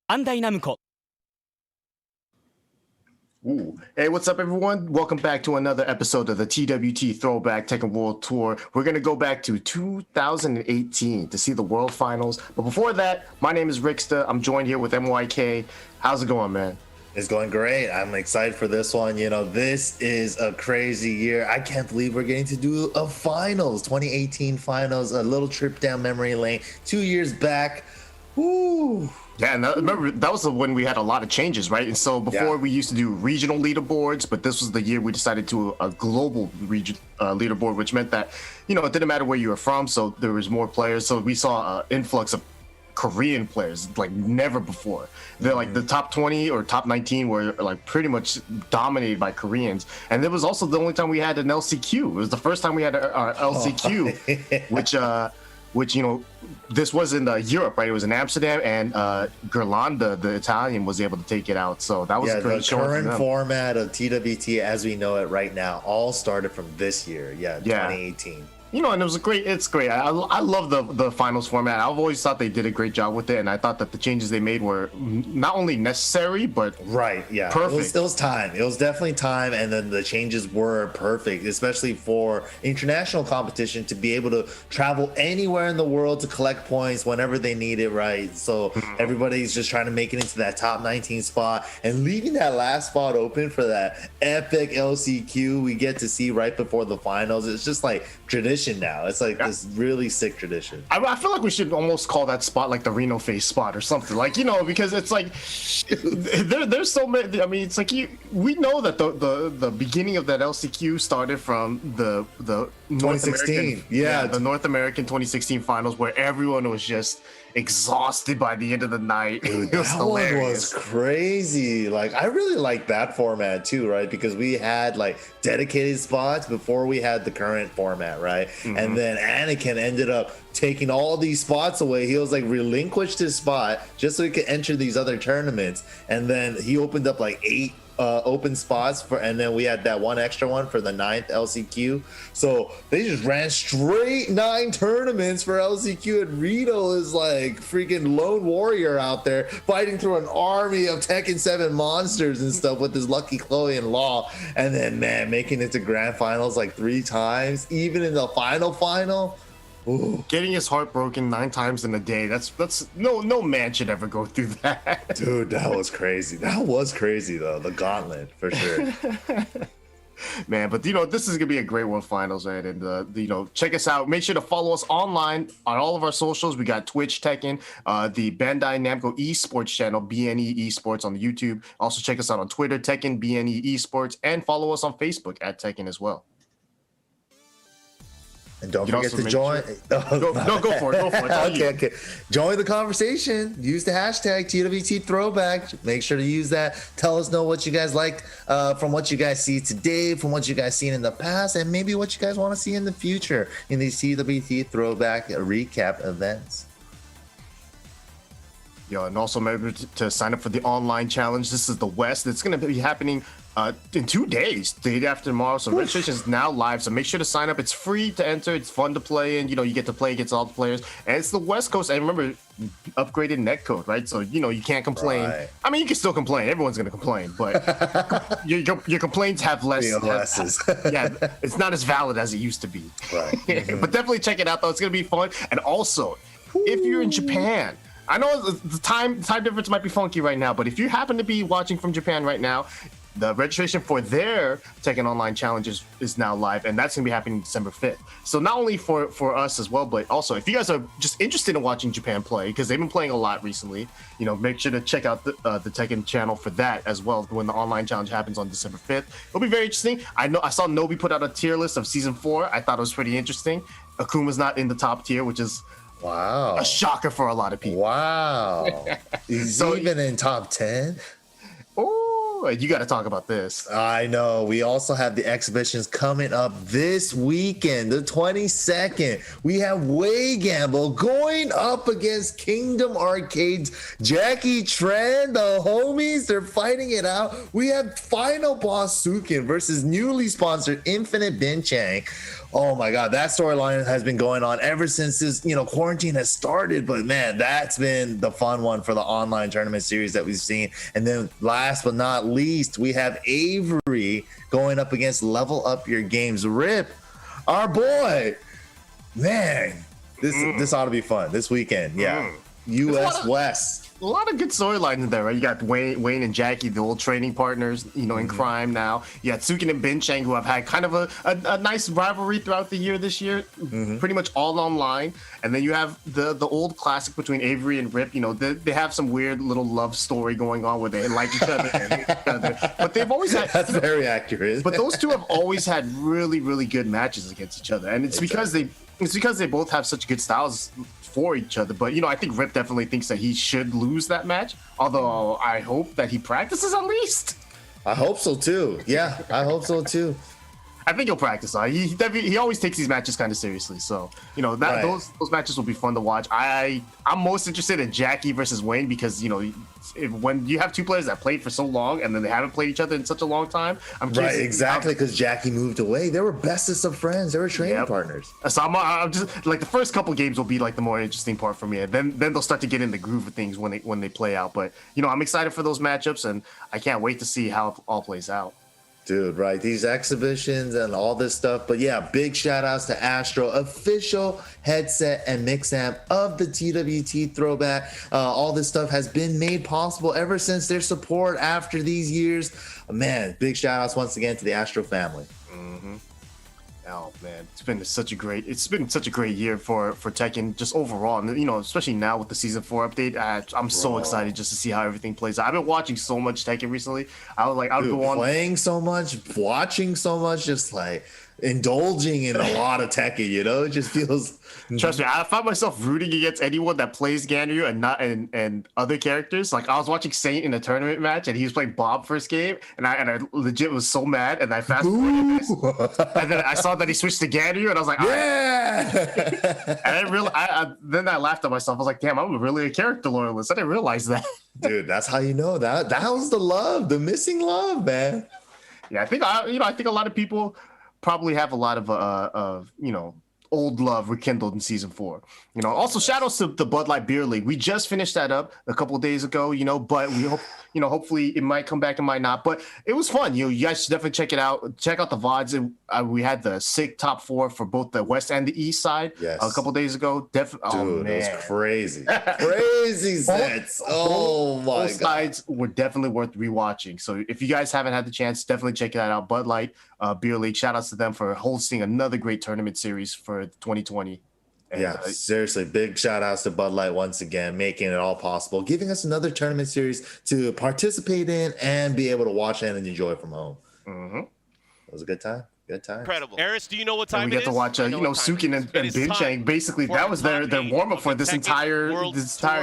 Bandai Namco. Ooh. Hey, what's up, everyone? Welcome back to another episode of the TWT Throwback Tekken World Tour. We're going to go back to 2018 to see the World Finals. But before that, my name is Rickstah. I'm joined here with MYK. How's it going, man? It's going great. I'm excited for this one. You know, this is a crazy year. I can't believe we're getting to do a finals, 2018 finals, a little trip down memory lane 2 years back. Woo! Yeah, and remember, that was when we had a lot of changes, right? And so before we used to do regional leaderboards, but this was the year we decided to a global region leaderboard, which meant that, you know, it didn't matter where you were from, so there was more players. So we saw an influx of Korean players like never before. They're like the top 20 or top 19 were like pretty much dominated by Koreans. And it was also the only time we had an LCQ. It was the first time we had our LCQ, which, you know, this was in Europe, right? It was in Amsterdam, and Gerlanda, the Italian, was able to take it out. So that was a great show. The current format of TWT as we know it right now all started from this year. 2018. You know, and it's great. I love the finals format. I've always thought they did a great job with it, and I thought that the changes they made were not only necessary, but perfect. It was time. It was definitely time, and then the changes were perfect, especially for international competition to be able to travel anywhere in the world to collect points whenever they need it, right? So everybody's just trying to make it into that top 19 spot, and leaving that last spot open for that epic LCQ we get to see right before the finals. It's just like tradition now. It's like this really sick tradition. I feel like we should almost call that spot like the Reno face spot or something, like, you know, because it's like there's so many. I mean, it's like we know that the beginning of that LCQ started from the 2016, the North American 2016 finals, where everyone was just exhausted by the end of the night. Dude, that one was crazy. Like, I really like that format too, right? Because we had like dedicated spots before we had the current format, right? And then Anakin ended up taking all these spots away. He was like relinquished his spot just so he could enter these other tournaments, and then he opened up like 8 open spots and then we had that one extra one for the 9th LCQ. So they just ran straight 9 tournaments for LCQ, and Rito is like freaking lone warrior out there fighting through an army of Tekken 7 monsters and stuff with his Lucky Chloe and Law, and then, man, making it to grand finals like 3 times, even in the final. Ooh. Getting his heart broken 9 times in a day. That's no man should ever go through that. Dude, that was crazy. That was crazy though. The gauntlet for sure. Man, but you know, this is gonna be a great World Finals, right? And you know, check us out. Make sure to follow us online on all of our socials. We got Twitch, Tekken, the Bandai Namco Esports channel, BNE Esports on the YouTube. Also check us out on Twitter, Tekken BNE Esports, and follow us on Facebook at Tekken as well. And don't forget to join. Go for it. Okay. Join the conversation. Use the hashtag TWT Throwback. Make sure to use that. Tell us what you guys liked from what you guys see today, from what you guys seen in the past, and maybe what you guys want to see in the future in these TWT Throwback recap events. Yo, and also remember to sign up for the online challenge. This is the West. It's going to be happening in 2 days, the day after tomorrow. So registration is now live. So make sure to sign up. It's free to enter. It's fun to play, and you know, you get to play against all the players. And it's the West Coast. And remember, upgraded netcode, right? So you know you can't complain. Right. I mean, you can still complain. Everyone's going to complain, but your complaints have less. Yeah, it's not as valid as it used to be. Right. But definitely check it out, though. It's going to be fun. And also, if you're in Japan. I know the time difference might be funky right now, but if you happen to be watching from Japan right now, the registration for their Tekken Online Challenge is now live, and that's going to be happening December 5th. So not only for us as well, but also if you guys are just interested in watching Japan play, because they've been playing a lot recently, you know, make sure to check out the Tekken channel for that as well when the online challenge happens on December 5th. It'll be very interesting. I saw Nobi put out a tier list of Season 4. I thought it was pretty interesting. Akuma's not in the top tier, which is a shocker for a lot of people. Wow. He's even in top 10? Oh, you got to talk about this. I know. We also have the exhibitions coming up this weekend, the 22nd. We have Way Gamble going up against Kingdom Arcade's Jackie Tran. The homies, they're fighting it out. We have Final Boss Sukin versus newly sponsored Infinite Bin Chang. Oh my God, that storyline has been going on ever since this, quarantine has started. But man, that's been the fun one for the online tournament series that we've seen. And then last but not least, we have Avery going up against Level Up Your Games. Rip, our boy, man, this ought to be fun this weekend. Yeah, U.S. West. A lot of good storylines in there, right? You got Wayne and Jackie, the old training partners, in crime now. You got Sukin and Bin Chang, who have had kind of a nice rivalry throughout the year this year, pretty much all online. And then you have the old classic between Avery and Rip. They have some weird little love story going on where they like each other and hate each other. But they've always had... That's very accurate. But those two have always had really, really good matches against each other. And it's because they both have such good styles for each other. But I think Rip definitely thinks that he should lose that match, although I hope that he practices at least. I hope so too. Yeah, I hope so too. I think he'll practice. He always takes these matches kind of seriously, so those matches will be fun to watch. I'm most interested in Jackie versus Wayne because when you have two players that played for so long and then they haven't played each other in such a long time, I'm curious. Right, exactly, because Jackie moved away. They were bestest of friends. They were training partners. So I'm just like the first couple games will be like the more interesting part for me, and then they'll start to get in the groove of things when they play out. But I'm excited for those matchups, and I can't wait to see how it all plays out. Dude, right, these exhibitions and all this stuff. But yeah, big shout outs to Astro, official headset and mix amp of the TWT throwback. All this stuff has been made possible ever since their support after these years. Man, big shout outs once again to the Astro family. Oh man, it's been such a great year for Tekken just overall, and especially now with the season 4 update. I'm so excited just to see how everything plays out. I've been watching so much Tekken recently. I would go on playing so much, watching so much, just like indulging in a lot of Tekken. It just feels. Trust me, I find myself rooting against anyone that plays Ganryu and other characters. Like I was watching Saint in a tournament match, and he was playing Bob first game, and I legit was so mad, and I fast forwarded this, and then I saw that he switched to Ganryu, and I was like, yeah. And then I laughed at myself. I was like, damn, I'm really a character loyalist. I didn't realize that. Dude, that's how you know that was the love, the missing love, man. Yeah, I think a lot of people probably have a lot of old love rekindled in season 4. Also shout outs to the Bud Light Beer League. We just finished that up a couple of days ago, but we hope, hopefully it might come back, it might not, but it was fun. You guys should definitely check it out. Check out the VODs. We had the sick top 4 for both the West and the East side a couple of days ago. Dude, it was crazy. Crazy sets. Oh my God. Both sides were definitely worth rewatching. So if you guys haven't had the chance, definitely check that out. Bud Light Beer League. Shout outs to them for hosting another great tournament series for 2020. And, seriously, big shout outs to Bud Light once again, making it all possible, giving us another tournament series to participate in and be able to watch and enjoy from home. It was a good time. Good time. Incredible. Eris, do you know what time and we get to watch, Sukin and Bin Chang. Basically, that was their warm up for this entire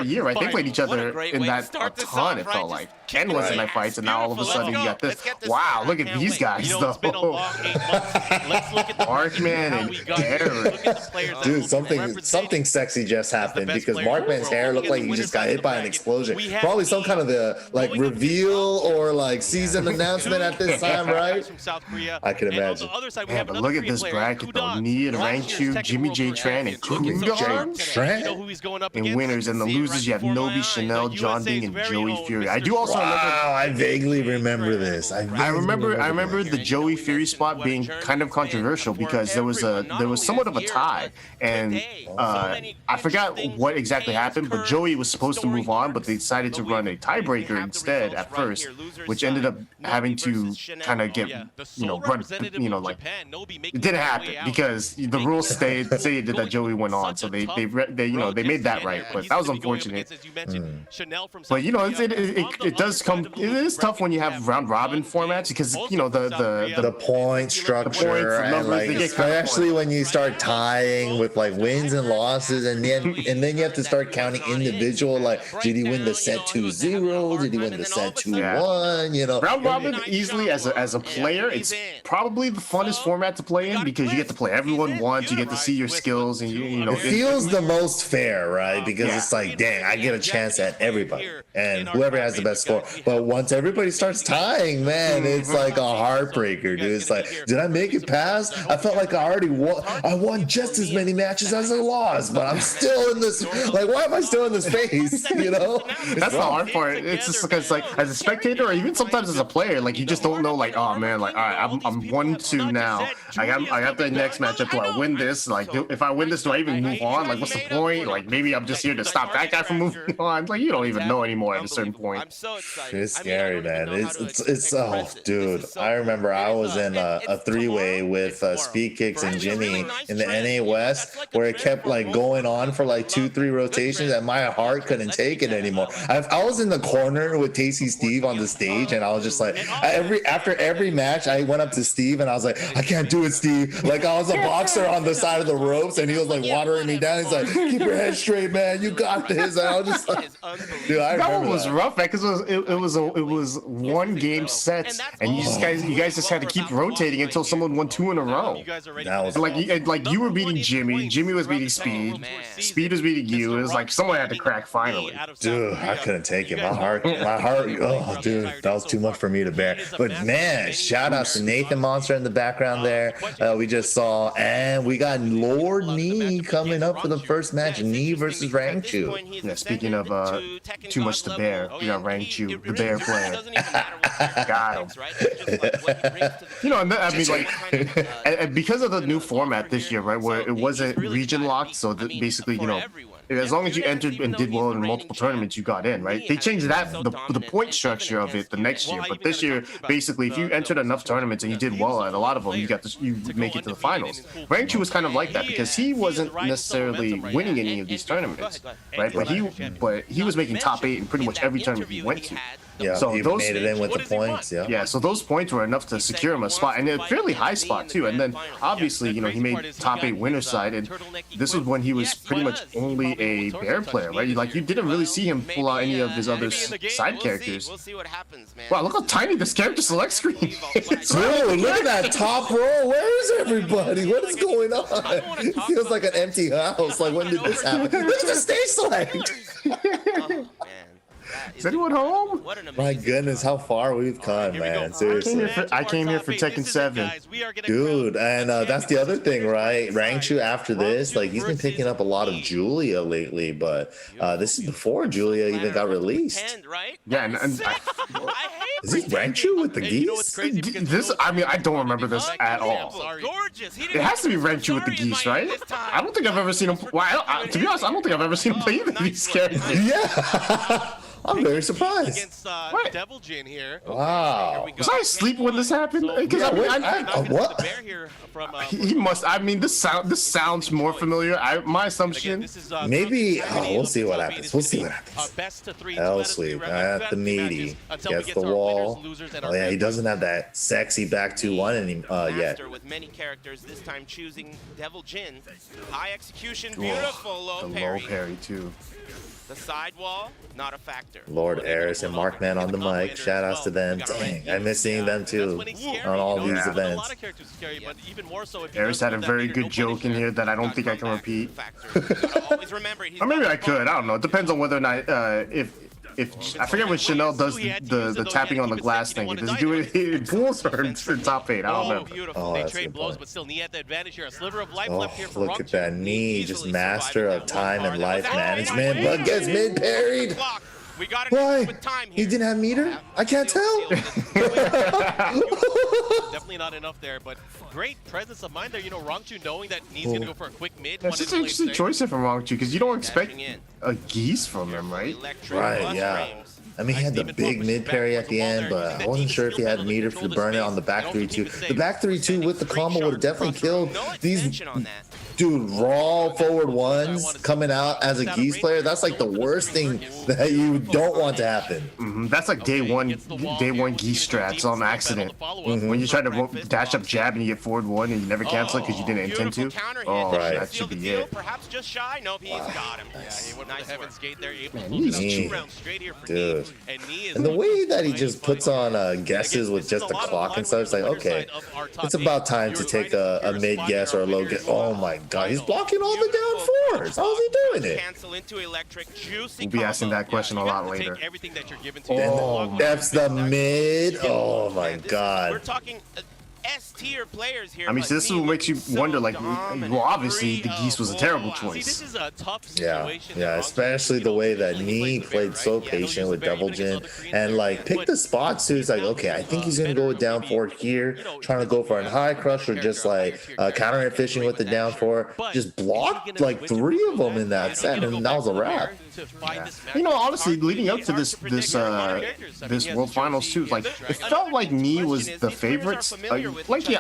year, right? They played each other in that a ton. It felt like Ken was in that fight, and now all of a sudden you got this. Wow, look at these guys though. Markman and Derek. Dude, something sexy just happened because Markman's hair looked like he just got hit by an explosion. Probably some kind of reveal or season announcement at this time, right? I can imagine. Yeah, but look at this bracket though. Nia, Rangchu, Jimmy J. Tran, and Kudon in winners. And the losers, you have Nobi, Chanel, John Ding, and Joey Fury. I do also remember. I vaguely remember this. I remember the Joey Fury spot being kind of controversial because there was somewhat of a tie, and I forgot what exactly happened, but Joey was supposed to move on, but they decided to run a tiebreaker instead at first, which ended up having to kind of get it didn't happen because the rules stated that Joey went on, so they made that right, but that was unfortunate. But it is tough when you have round robin formats because the point structure and especially when you start tying with wins and losses, and then you have to start counting individual, did he win the set 2-0, did he win the set 2-1? Round robin easily as a player, it's probably the funnest format to play in because you get to play everyone once, you get to see your skills, and you know it feels the most fair, right? Because it's like, dang, I get a chance at everybody, and whoever has the best score. But once everybody starts tying, man, it's like a heartbreaker, dude. It's like, did I make it past? I felt like I already won. I won just as many matches as I lost, but I'm still in this. Like, why am I still in this phase? You know, that's the hard part. It's just because, like, as a spectator or even sometimes as a player, like, you just don't know, like, oh man, like, all right, I'm 1-2 now. I got the next matchup. Do I win this? Like, if I win this, do I even move on? Like, what's the point? Like, maybe I'm just here to stop that guy from moving on. Like, you don't even know anymore at a certain point. It's scary, man. It's oh, dude. I remember I was in a three-way with Speed Kicks and Jimmy in the NA West, where it kept like going on for like 2-3 rotations, and my heart couldn't take it anymore. I was in the corner with Tasty Steve on the stage, and I was just like, after every match, I went up to Steve and I was like, I can't do it, Steve. Like, I was a boxer on the side of the ropes, and he was like watering me down. He's like, keep your head straight, man. You got this. And I was just like, dude, that one was rough, man, because it was one game sets, and you guys just had to keep rotating until someone won 2 in a row. That was like you were beating Jimmy was beating Speed was beating you. It was like someone had to crack finally. Dude, I couldn't take it. My heart. Oh, dude, that was too much for me to bear. But man, shout out to Nathan Monster in the background there. We just saw, and we got Lord Knee coming up for the first match. Knee versus Rangchu. Yeah, speaking of too much to bear, we got Rangchu, the bear player. Got him. You know, I mean, like, and because of the new format this year, right, where it wasn't region locked, so that basically, you know, as long as you entered and did well in multiple tournaments, you got in, right? They changed that, the point structure of it the next year, but this year, basically, if you entered enough tournaments and you did well at a lot of them, you make it to the finals. Rangchu was kind of like that because he wasn't necessarily winning any of these tournaments, right? But he was making top 8 in pretty much every tournament he went to. Yeah, so he made it in with the points. Yeah, so those points were enough to secure him a spot, and a fairly high spot too. And then obviously, you know, he made top 8 winner side, and this was when he was pretty much only a bear player, right? Like, you didn't really see him pull out any of his other side characters. Wow, look how tiny this character select screen is. Dude, look at that top row. Where is everybody? What is going on? It feels like an empty house. Like, when did this happen? Look at the stage select. Is anyone home? My goodness, how far we've come, man. Seriously. I came here for Tekken 7. Dude, and that's the other thing, right? Rangchu after this, like, he's been picking up a lot of Julia lately, but this is before Julia even got released. Yeah, and is this Rangchu with the geese? This, I mean, I don't remember this at all. It has to be Rangchu with the geese, right? I don't think I've ever seen him. Well, to be honest, I don't think I've ever seen him play either of these characters. Yeah. I'm very surprised. What? Devil Jin here. Wow. Was I asleep when this happened? Because what? He must. I mean, this sounds more familiar. My assumption. Maybe. We'll see what happens. We'll see what happens. L sleep at the meaty. Gets the wall. Oh yeah, he doesn't have that sexy back 2-1 yet. With many characters, this time choosing Devil Jin. High execution, beautiful low parry. Low parry too. The sidewall, not a factor. Lord Eris and Markman on the mic. Shout outs to them. Dang, I miss seeing them too on all these events. Eris had a very good joke in here that I don't think I can repeat. Or maybe I could. I don't know. It depends on whether or not if I forget when Chanel does the tapping on the glass thing. Does he do it in pools or in top 8? I don't know. Beautiful. They trade blows, but still Knee at the advantage here. A sliver of life left here for look at that Knee, just master of time and life management, but gets mid parried. Why? He didn't have meter? I can't tell. Definitely not enough there, but great presence of mind there. You know, Rangchu knowing that Knee's going to go for a quick mid. That's just an interesting choice from Rangchu because you don't expect a geese from him, right? Right, yeah. I mean, he had the big mid parry at the end, but I wasn't sure if he had meter for the burn it on the back 3-2. The back 3-2 with the combo would have definitely killed these Dude, raw forward ones coming out as a Geese player, that's like the worst thing that you don't want to happen. That's like day one Geese strats on accident. When you try to dash up jab and you get forward one and you never cancel it because you didn't intend to. Oh, right. that should be it. Perhaps just shy. Nope, he's got him. Yeah, he went for the Heaven's Gate there. Able to he's pull down cheap. 2 rounds straight here for Dude. Knee. And the way that he just puts on guesses with just the clock and stuff, it's like, okay, it's about time to take a mid guess or a low guess. Oh my god, he's blocking all the down fours. How's he doing it? We'll be asking that question a lot later. Oh, that's the mid. Oh my god. We're talking S-tier players here. I mean, so this is what makes you wonder, like, well, obviously the Geese was a terrible choice. This is a tough Yeah, situation. yeah, especially the way that Knee played so patient with Devil Jin and like picked the spots too. It's like, okay, I think he's gonna go with down forward here, trying to go for a high crush or just like counter hit fishing with the down four. Just blocked like 3 of them in that set, and that was a wrap. Yeah. You know, honestly, leading up to this World Finals too, like it felt like Knee was the favorite,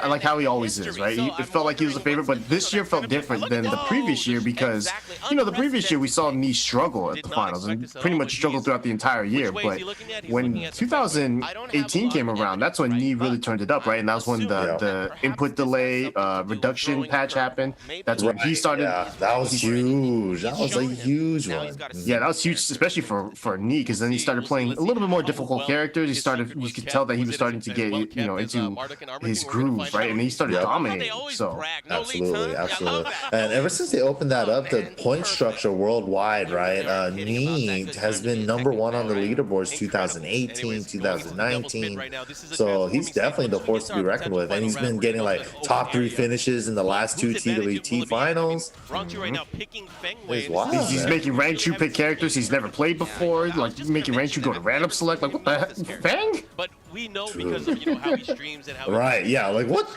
like how he always is, right? It felt like he was the favorite, but this year felt different than the previous year because, you know, the previous year we saw Knee struggle at the finals and pretty much struggle throughout the entire year. But when 2018 came around, that's when Knee really turned it up, right? And that was when the input delay reduction patch happened. That's when he started. Yeah, that was huge. That was a huge one. Yeah, that was huge, especially for Knee, because then he started playing a little bit more difficult characters. You could tell that he was starting to get, you know, into his groove, right? And he started dominating. So absolutely. And ever since they opened that up, the point structure worldwide, right? Knee has been #1 on the leaderboards 2018, 2019. So he's definitely the force to be reckoned with, and he's been getting like top 3 finishes in the last 2 TWT finals. It's wild. He's making Rangchu pick characters he's never played before, like making Rangchu go to random select. Like, what the heck? Fang? But we know because of, you know, how he streams and how right, yeah, like what?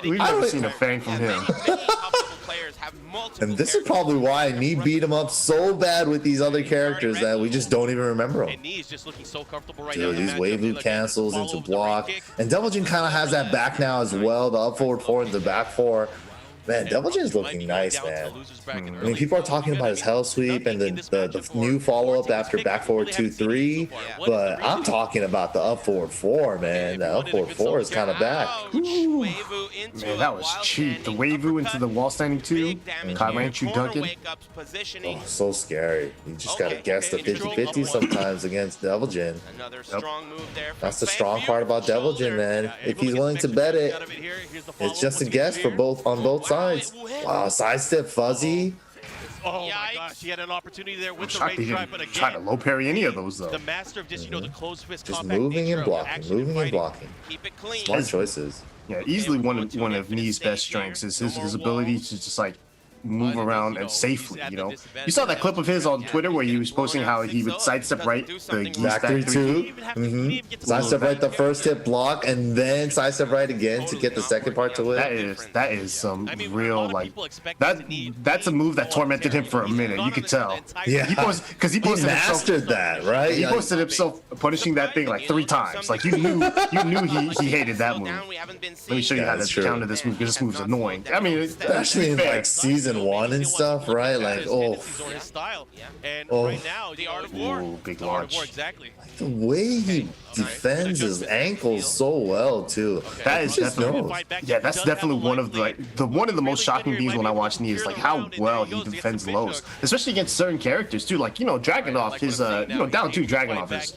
We've never seen a Fang from him. And this is probably why Knee beat him up so bad with these other characters that we just don't even remember them. Dude, these wave loop cancels into block. And Devil Jin kind of has that back now as well, the up forward 4 and the back 4. Man, Devil Jin's looking nice, man. I mean, people are talking about his hell sweep and the new follow-up after back forward 2-3, but I'm talking about the up forward 4, man. The up forward 4 is kind of back. Ooh. Man, that was cheap. The Waveu into the wall standing 2, Kai Rangchu dunking. Oh, so scary. You just gotta guess the 50-50 sometimes against Devil Jin. That's the strong part about Devil Jin, man. If he's willing to bet it, it's just a guess for on both sides. Wow, sidestep fuzzy. Oh my gosh, he had an opportunity there with the Shocked he range drive, didn't but again, try to low parry any of those though. the master of just, you know, the closed fist Just compact moving nature and of blocking, action moving and fighting. blocking. Keep it clean. Smart choices. Yeah, easily one of Knee's best strengths is his ability to just like move around and safely, you know. You saw that clip of his on Twitter where he was posting how he would sidestep right the Geese Back 3-2. Sidestep right the first hit block and then sidestep right again to get the second part to it. That is some real like that's a move that tormented him for a minute. You could tell. Yeah, he posted himself, mastered that, right? He posted himself punishing that thing like 3 times. Like you knew he hated that move. Let me show you how to counter this move because this move's annoying. I mean, especially in like season 1 and stuff, right? Like, oh, ooh, big launch. Exactly. the way he defends his ankles so well too. That is definitely, yeah, that's definitely one of the most shocking things when I watch Knee is like how well he defends lows, especially against certain characters too. Like, you know, Dragunov, his down 2 Dragunov is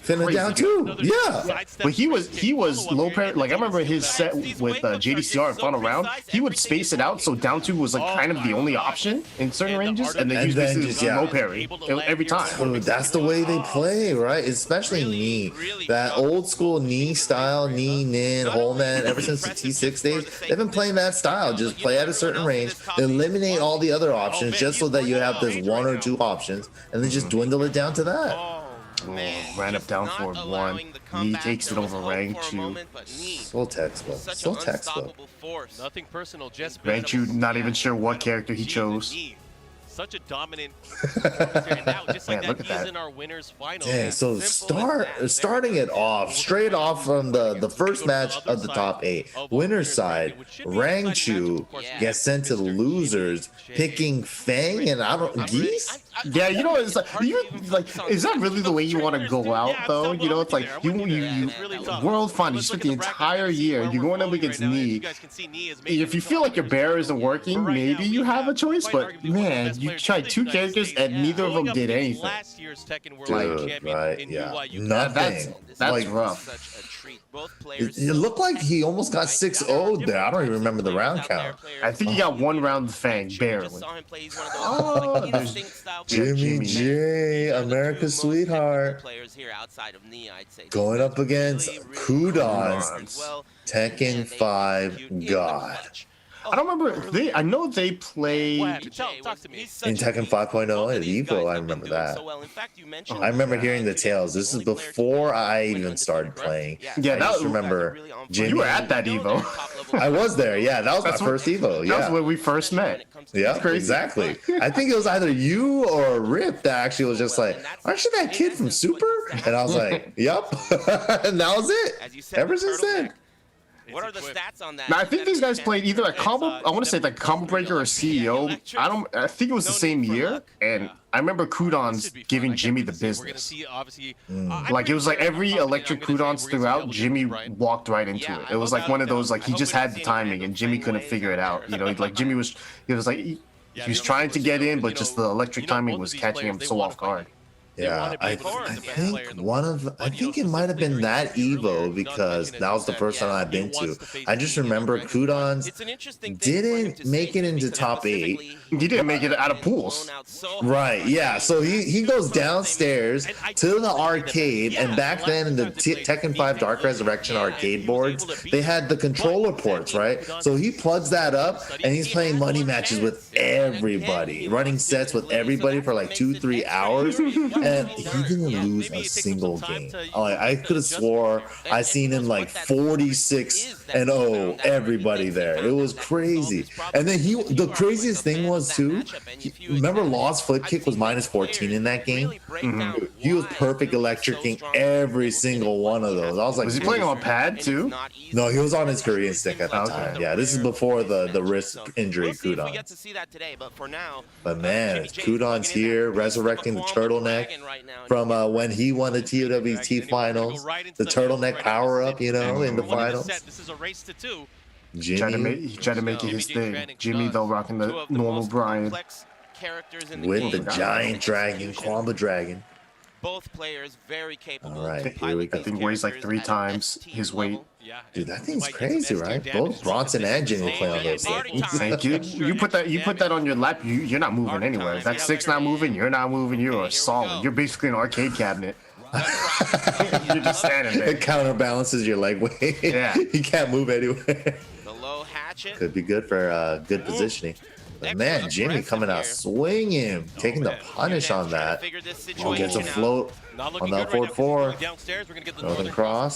finna down too, yeah. But he was low parry. Like I remember his set with JDCR in final round. He would space it out, so down 2 was like kind of the only option in certain ranges, and then he was low parry every time. Dude, that's the way they play, right? Especially Knee, that old school Knee style, Knee, Nin, Holman. Ever since the T6 days, they've been playing that style. Just play at a certain range, eliminate all the other options, just so that you have this 1 or 2 options, and then just dwindle it down to that. Ran up down for 1. Knee takes it over Rangchu. So textbook. So textbook. Nothing personal, just Rangchu not even sure what character he chose. such a dominant performance here. And now, just like Man, look that, at he's that. in our winners final. Yeah, so Simple as that. starting it off straight off from the first match of the top 8 winner's side, Rangchu gets sent to the losers, picking Fang and Geese. Yeah, you know, it's like, is that really the way you want to go out though? You know, it's like you World Fun. You spent the entire year. You're going up against Knee. If you feel like your bear isn't working, maybe you have a choice. But man, you tried 2 characters and neither of them did anything. Dude, right? Yeah, nothing. That's rough. Such a treat. Both It, players. it looked like he almost got 6-0'd there. I don't even remember the round count. I think he got 1 round with Fang, barely. Oh, Jimmy J, America's sweetheart, going up against Kudon's Tekken 5 God. I don't remember. I know they played. Talk to me. In Tekken 5.0 at Evo, I remember that. I remember hearing the tales. This is before I even started playing. Yeah, I that just was. remember Jimmy. You were at that Evo. I was there. Yeah, that was my first Evo. That was Yeah. where we first met. Yeah, crazy. exactly. I think it was either you or Rip that actually was just like, aren't you that kid from Super? And I was like, yep. And that was it. Ever since then. What are the stats on that? Now I think these guys played either a combo. I want to say like Combo Breaker or CEO. I think it was the same year, and I remember Kudon's giving Jimmy the business. Like it was like every electric Kudon's throughout, Jimmy walked right into it. It was like one of those like he just had the timing and Jimmy couldn't figure it out. You know, like Jimmy was he was trying to get in, but just the electric timing was catching him so off guard. Yeah, I think it might have been that Evo because that was the first time I've been to. I just remember Kudon's didn't make it into top 8. He didn't make it out of pools. Right, yeah. So he goes downstairs to the arcade, and back then in the Tekken 5 Dark Resurrection arcade boards, they had the controller ports, right? So he plugs that up, and he's playing money matches with everybody, running sets with everybody for like 2-3 hours. And he didn't lose a single game. I could have swore I seen him like 46-0, everybody there. It was crazy. And then the craziest thing was too, remember Law's flip kick was -14 in that game? Mm-hmm. He was perfect electricing every single one of those. I was like, was he playing on pad too? No, he was on his Korean stick at the time. Yeah, this is before the wrist injury Kudon. But man, Kudon's here resurrecting the turtleneck from when he won the TWT finals, the turtleneck power up, you know, in the finals. This is a race to 2. He tried to make it his thing. Jimmy though rocking the normal Brian with the giant dragon, Kwamba dragon. Both players very capable. All right, here we go. I think weighs like 3 times his weight. Dude, that thing's crazy, right? Both Bronson and Jimmy play on those things. Thank you. You put that on your lap. You're not moving anywhere. If that 6 not moving, you're not moving. You're solid. You're basically an arcade cabinet. You're just standing there. It counterbalances your leg weight. Yeah. You can't move anywhere. The low hatchet. Could be good for good positioning. But man, Jimmy coming out swinging, taking the punish on that. Gets a float on that forward 4. Northern cross.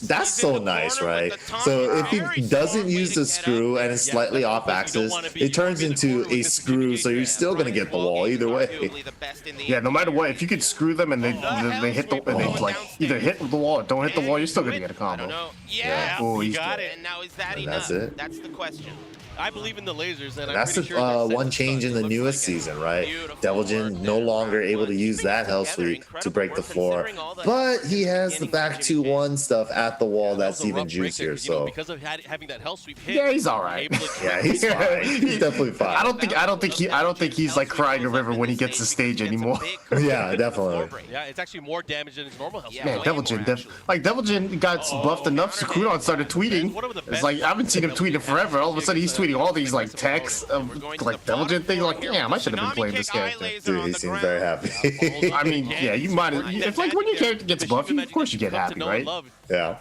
That's so nice, right? So if he doesn't use the screw and is slightly off axis, it turns into a screw, so you're still gonna get the wall either way. Yeah, no matter what, if you could screw them and they hit the and they like either hit the wall or don't hit the wall, you're still gonna get a combo. Yeah, Oh, he he's got dead. it. And now is that And enough? that's it. That's the question. I believe in the lasers, and That's I'm pretty sure the one change in the newest season, right? Deviljin no longer able to use that hell sweep to break the floor, but he has the back 2-1 stuff at the wall that's even juicier. So because of having that hell sweep hit, Yeah, he's all right. yeah, he's fine. He's definitely fine. I don't think he's like crying a river when he gets the stage anymore. Yeah, definitely. yeah, it's actually more damage than his normal hell sweep. Man, Deviljin got buffed enough, so Kudon started tweeting. It's like I haven't seen him tweet in forever. All of a sudden, he's tweeting all these like texts of like Deviljin things. Like, damn, I should have been playing this character. Dude, he seems very happy. I mean, yeah, you might. It's like when your character gets buffed, of course you get happy, right? Yeah.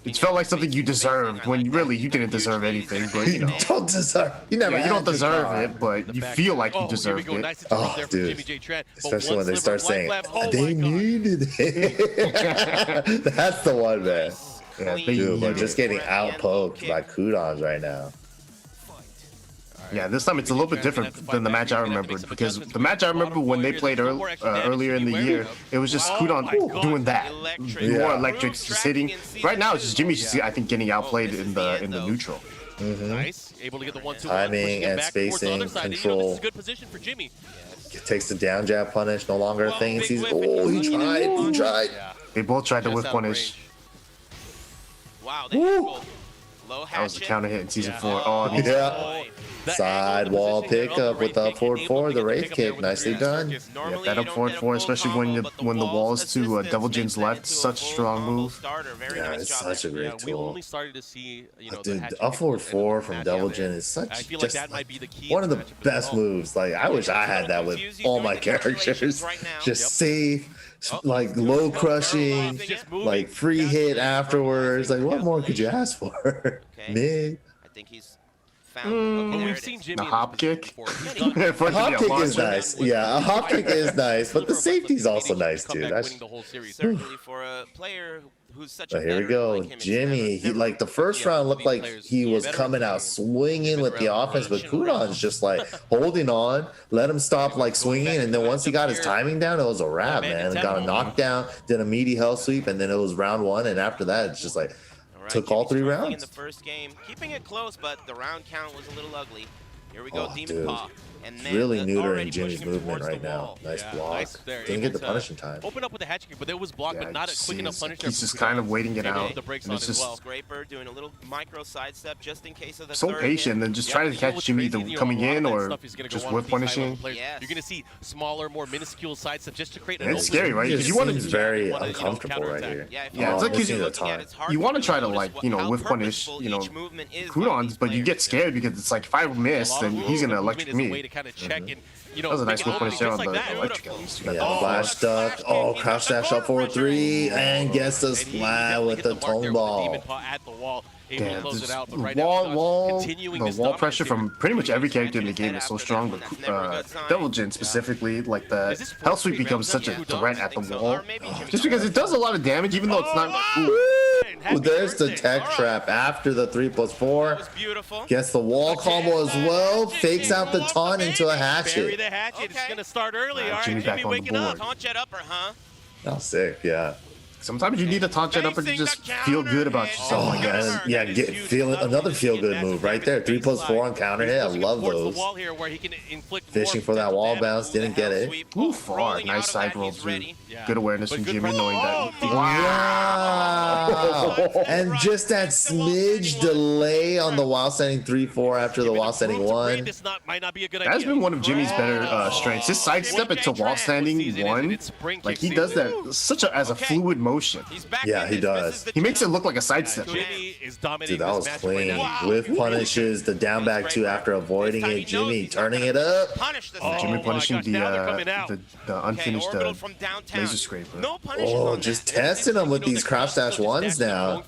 It felt like something you deserved when really you didn't deserve anything, but you know. Don't deserve. You never. Yeah, you don't had to deserve try. it, but you feel like you deserved it. Oh, dude. Especially when they start saying they needed it. That's the one, man. Yeah, Dude, but just getting outpoked by Kudons right now. Yeah, this time it's a little bit different than the match I remembered, because the match I remember when they played earlier in the year, it was just Kudon doing that, more electric, just hitting. Right now it's just Jimmy's just, I think, getting outplayed in the neutral. Nice, able to get the 1-2 timing and spacing, control. This is a good position for Jimmy. Takes the down jab punish, no longer a thing. He tried. They both tried to whip punish. Wow, they low That was a counter hit in season 4. Oh, yeah. Sidewall pickup with up forward 4, the Wraith kick, nicely done. Yeah, that up forward 4, especially when the wall is to Devil Jin's left, such a strong move. Yeah, it's such a great We tool. only started to see, Dude, the up forward 4 from Devil Jin is such just one of the best moves. Like, I wish I had that with all my characters. Just safe, like low crushing, like free hit afterwards. Like, what more could you ask for? Mid. I think he's found. We've seen Jimmy The hop kick. A hop kick is nice. Yeah, a hop kick is nice, but the safety's also nice too. That's certainly for a player who's such a here we go. Jimmy, he like the first round looked like he was coming out swinging with the offense, but Kudon's just like holding on, let him stop like swinging, and then once he got his timing down, it was a wrap, man. Got a knockdown, did a meaty hell sweep, and then it was round 1, and after that, it's just like took all 3 rounds. In the first game, keeping it close, but the round count was a little ugly. Here we go, Oh, Demon dude. Paw. And It's man, really that's neuter already in Jimmy's pushing him movement towards right the now. wall. Nice block. Nice there, Didn't able get the to punishing time. Open up with the hatchet kick, but it was blocked, Yeah, but not a quick enough punish. he's just kind of waiting it out. And it's just Scraper doing a little micro sidestep just in case of the so third patient, hit. and just trying to catch Jimmy either coming in or just whip punishing. Yes. You're going to see smaller, more minuscule sidestep just to create an And it's opening. scary, right? He Because just you want seems to, very you wanna, uncomfortable right counterattack. here. Yeah, it's like missing you- the time. you want to try to, like, whip punish, Kudon's, but you get scared because it's like, if I miss, then he's gonna electric me. That was a nice whip punish there on the that. electric. Yeah, flash duck. Oh, crouch dash up forward 3 and gets the splat with the tone ball. Damn, the wall pressure from pretty much every character in the game is so strong, but Devil Jin specifically, like the hell sweep becomes such a threat at the wall, just because it does a lot of damage, even though it's not. Ooh, there's the tech trap after the 3+4. Gets the wall combo as well. Fakes out the taunt into a hatchet. The hatchet. It's going to start early. All right, Jimmy back Jimmy on the waking up. board. Taunt jet upper, huh? Oh, sick, yeah. Sometimes you need a taunt jet up and just feel good about yourself. Oh, yeah, another feel-good move right there. 3+4 on counter hit. I love those. Fishing for that wall bounce, didn't get it. Ooh, far. Nice side roll, too. Good awareness from Jimmy knowing that. Wow! And just that smidge delay on the while standing 3-4 after the while standing 1. That's been one of Jimmy's better strengths. His sidestep into wall standing 1, like he does that as a fluid motion. Yeah, he does. He makes it look like a sidestep. Dude, that was clean. With punishes, the down back 2 after avoiding it. Jimmy turning it up. Jimmy punishing the unfinished laser scraper. Oh, just testing him with these crouch dash 1s now.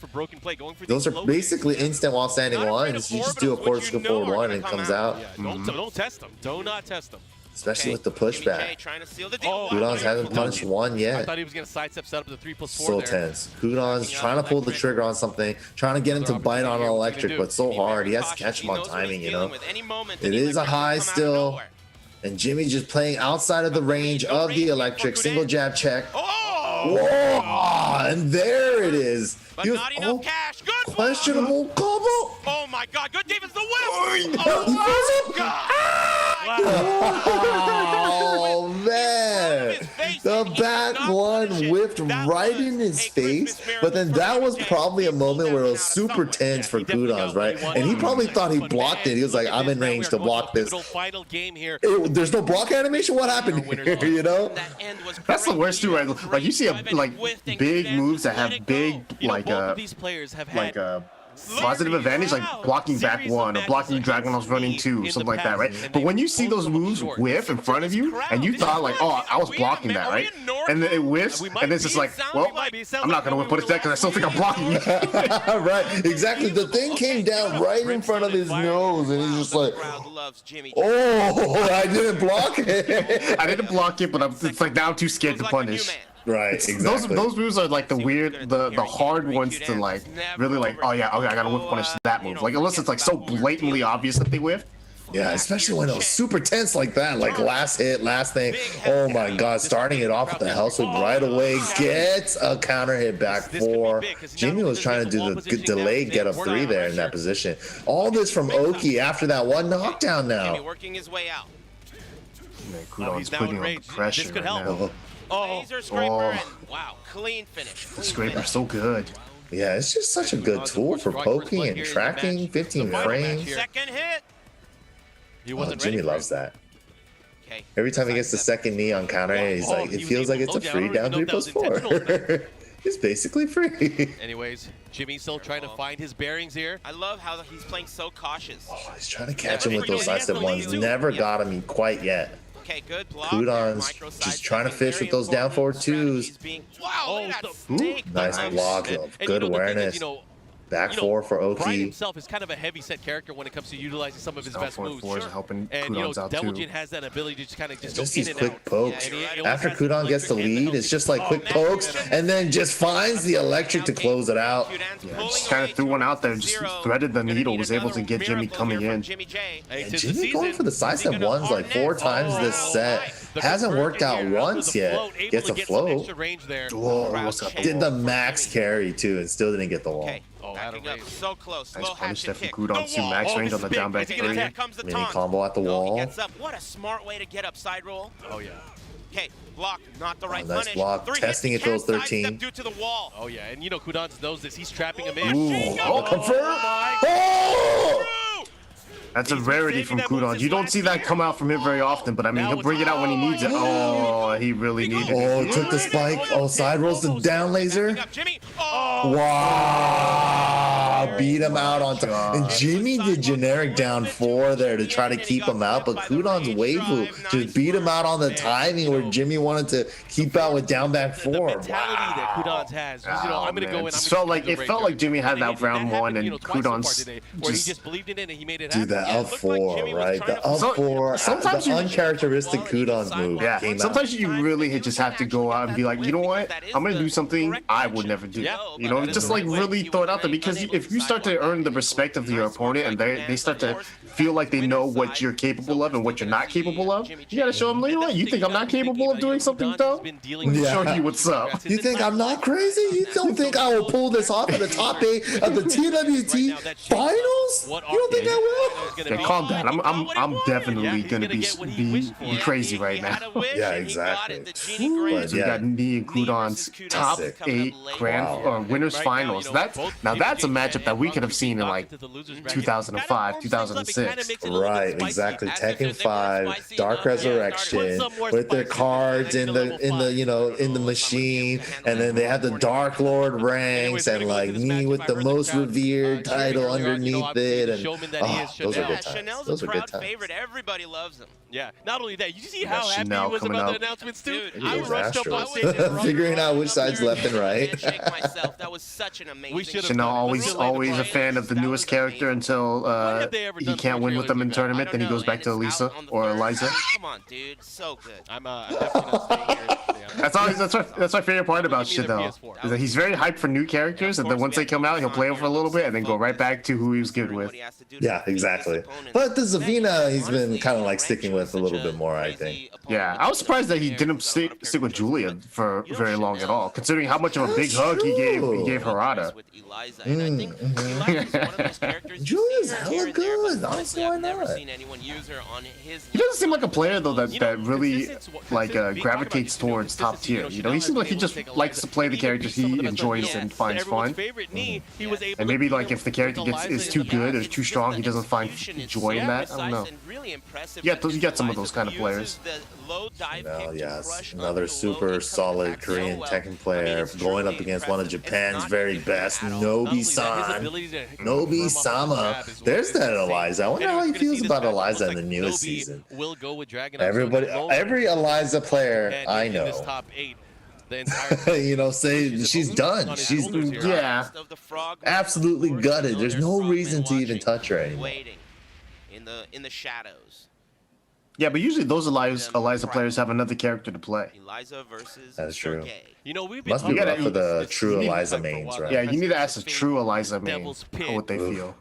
Those are basically instant while standing 1s. You just do a quarter skill forward 1 and it comes out. Don't test them. Do not test them. Especially with the pushback. Kudon's hasn't punched 1 I yet. thought he was going to sidestep set up the 3+4 So there. tense. Kudon's trying to pull the trigger on something, trying to get him to bite on an electric, but so hard. He has to catch him on timing, you know. It is a high still. And Jimmy just playing outside of the range of the electric. Single jab check. Whoa! And there it is. But not enough cash. Good questionable combo. Oh my God! Good defense. The whip. Oh God! Oh man! The back 1 whipped right in his face, but then that was probably a moment where it was super tense for Kudon's, right? And he probably thought he blocked it. He was like, I'm in range to block this. There's no block animation? What happened here, you know? That's the worst too, right? Like you see big moves that have big positive advantage, like blocking back 1 or blocking Dragunov running 2, something like that, right? But when you see those moves whiff in front of you, and you thought like, oh, I was blocking that, right? And then it whiffs, and then it's just like, well, I'm not gonna whip punish that because I still think I'm blocking it. Right, exactly. The thing came down right in front of his nose, and he's just like, oh, I didn't block it. I didn't block it, but it's like now I'm too scared to punish. Right, exactly. Those moves are like the weird, the hard ones to like really like. Oh yeah, okay, I gotta whip punish that move. Like unless it's like so blatantly obvious that they whiffed. Yeah, especially when it was super tense like that, like last hit, last thing. Oh my God, starting it off with the hell sweep right away, gets a counter hit back for Jimmy. Was trying to do the delayed get up 3 there in that position. All this from Oki after that one knockdown now. Working his way out. Man, Kudon's putting on the pressure right now. Laser scraper and wow, clean finish. The scraper's so good. Yeah, it's just such a good tool for poking and tracking. 15 frames. Second hit. Jimmy loves that. Every time he gets the second knee on counter, he's like, it feels like it's a free down 3+4. It's basically free. Anyways, Jimmy's still trying to find his bearings here. I love how he's playing so cautious. Oh, he's trying to catch him with those side step ones. Never got him quite yet. Okay, good block. Kudon's just trying to fish with those down forward 2s. Wow, Nice block, good awareness. Back 4 for Brian Oki. himself is kind of a heavy-set character when it comes to utilizing some of his best moves. Helping And Kudon's out Devil too. Jin has that ability to just kind of just Just go these in and quick out. pokes. And After Kudon gets the lead, it's just like quick pokes, and then just finds the electric to close it out. Yeah, just kind of threw one out there, just threaded the needle, was able to get Jimmy coming in. And Jimmy going for the side step ones like 4 times this set. Hasn't worked out once yet. Gets a float. Whoa, Did the max carry too, and still didn't get the wall. Backing up so close. Nice Low punish there hatchet from kick. Kudon to max range on the down back 3. Mini combo at the wall. Gets up. What a smart way to get up side roll. Oh, yeah. Okay, block, not the right Nice punish. block. 3 Testing hits, it goes can't sidestep 13. due to the wall. Oh, yeah. And, Kudon knows this. He's trapping him in. Ooh, Confirm. Oh! That's a rarity from Kudon. You don't see that come out from him very often, but I mean, he'll bring it out when he needs it. Oh, he really needed it. Oh, took the spike. Oh, side rolls the down laser. Jimmy. Wow, beat him out on time. And Jimmy did generic down 4 there to try to keep him out, but Kudon's waifu just beat him out on the timing where Jimmy wanted to keep out with down back 4. The mentality that Kudon has was, I'm going to go in. It felt like Jimmy had that round 1, and Kudon's where he just believed in it and he made it happen. Dude, that up 4, right? The up 4, sometimes the uncharacteristic Kudon's move. Yeah, came sometimes out. you really just have to go out and be like, you know what? I'm gonna do something I would never do. Just like really throw it out there, because if you start to earn the respect of your opponent and they start to feel like they know what you're capable of and what you're not capable of, you gotta show them, you know what? You think I'm not capable of doing something dumb? Yeah. Show you what's up. You think I'm not crazy? You don't think I will pull this off in the top 8 of the TWT finals? You don't think I will? Okay, calm down. I'm definitely gonna be crazy right now. Yeah, exactly. So you got me and Kudon's top 8 winners finals. That's a matchup that we could have seen in like 2005, 2006. Right, exactly. Tekken 5, Dark Resurrection, with their cards in the machine, and then they have the Dark Lord ranks, and like me with the most revered title underneath it, and those are good times. Those are good times. Favorite. Everybody loves him. Yeah. Not only that, you see how happy he was about the announcements too. Dude, I rushed up on stage figuring out which side's left and right. That was such an amazing. Chanel always a fan of the newest character until he can't win with them in tournament. Then he goes back to Elisa or Eliza. Come on, dude, so good. I'm definitely not staying here. That's my favorite part about shit though. Is that he's very hyped for new characters, and then once they come out, he'll play them for a little bit and then go right back to who he was good with. Yeah, exactly. But the Zavina, he's been kind of like sticking with a little bit more, I think. Yeah, I was surprised that he didn't stick with Julia for very long at all, considering how much of a big hug he gave Harada. Julia's hella good. Honestly, why not? He doesn't seem like a player though that really like gravitates towards top tier. He seems like he just likes to play the characters he enjoys and finds fun. And maybe like if the character is too good or too strong, he doesn't find joy in that. I don't know. You got some of those kind of players. Yes, another super solid Korean Tekken player going up against one of Japan's very best, Nobi-san. Nobi-sama. There's that Eliza. I wonder how he feels about Eliza in the newest season. Every Eliza player I know, say she's done. She's absolutely gutted. There's no reason to even touch her anymore. In the shadows. Yeah, but usually those Eliza players have another character to play. Eliza versus That's true. Sergey. Must be rough for the true Eliza mains, right? Yeah, you need to ask a true Eliza main how would they feel.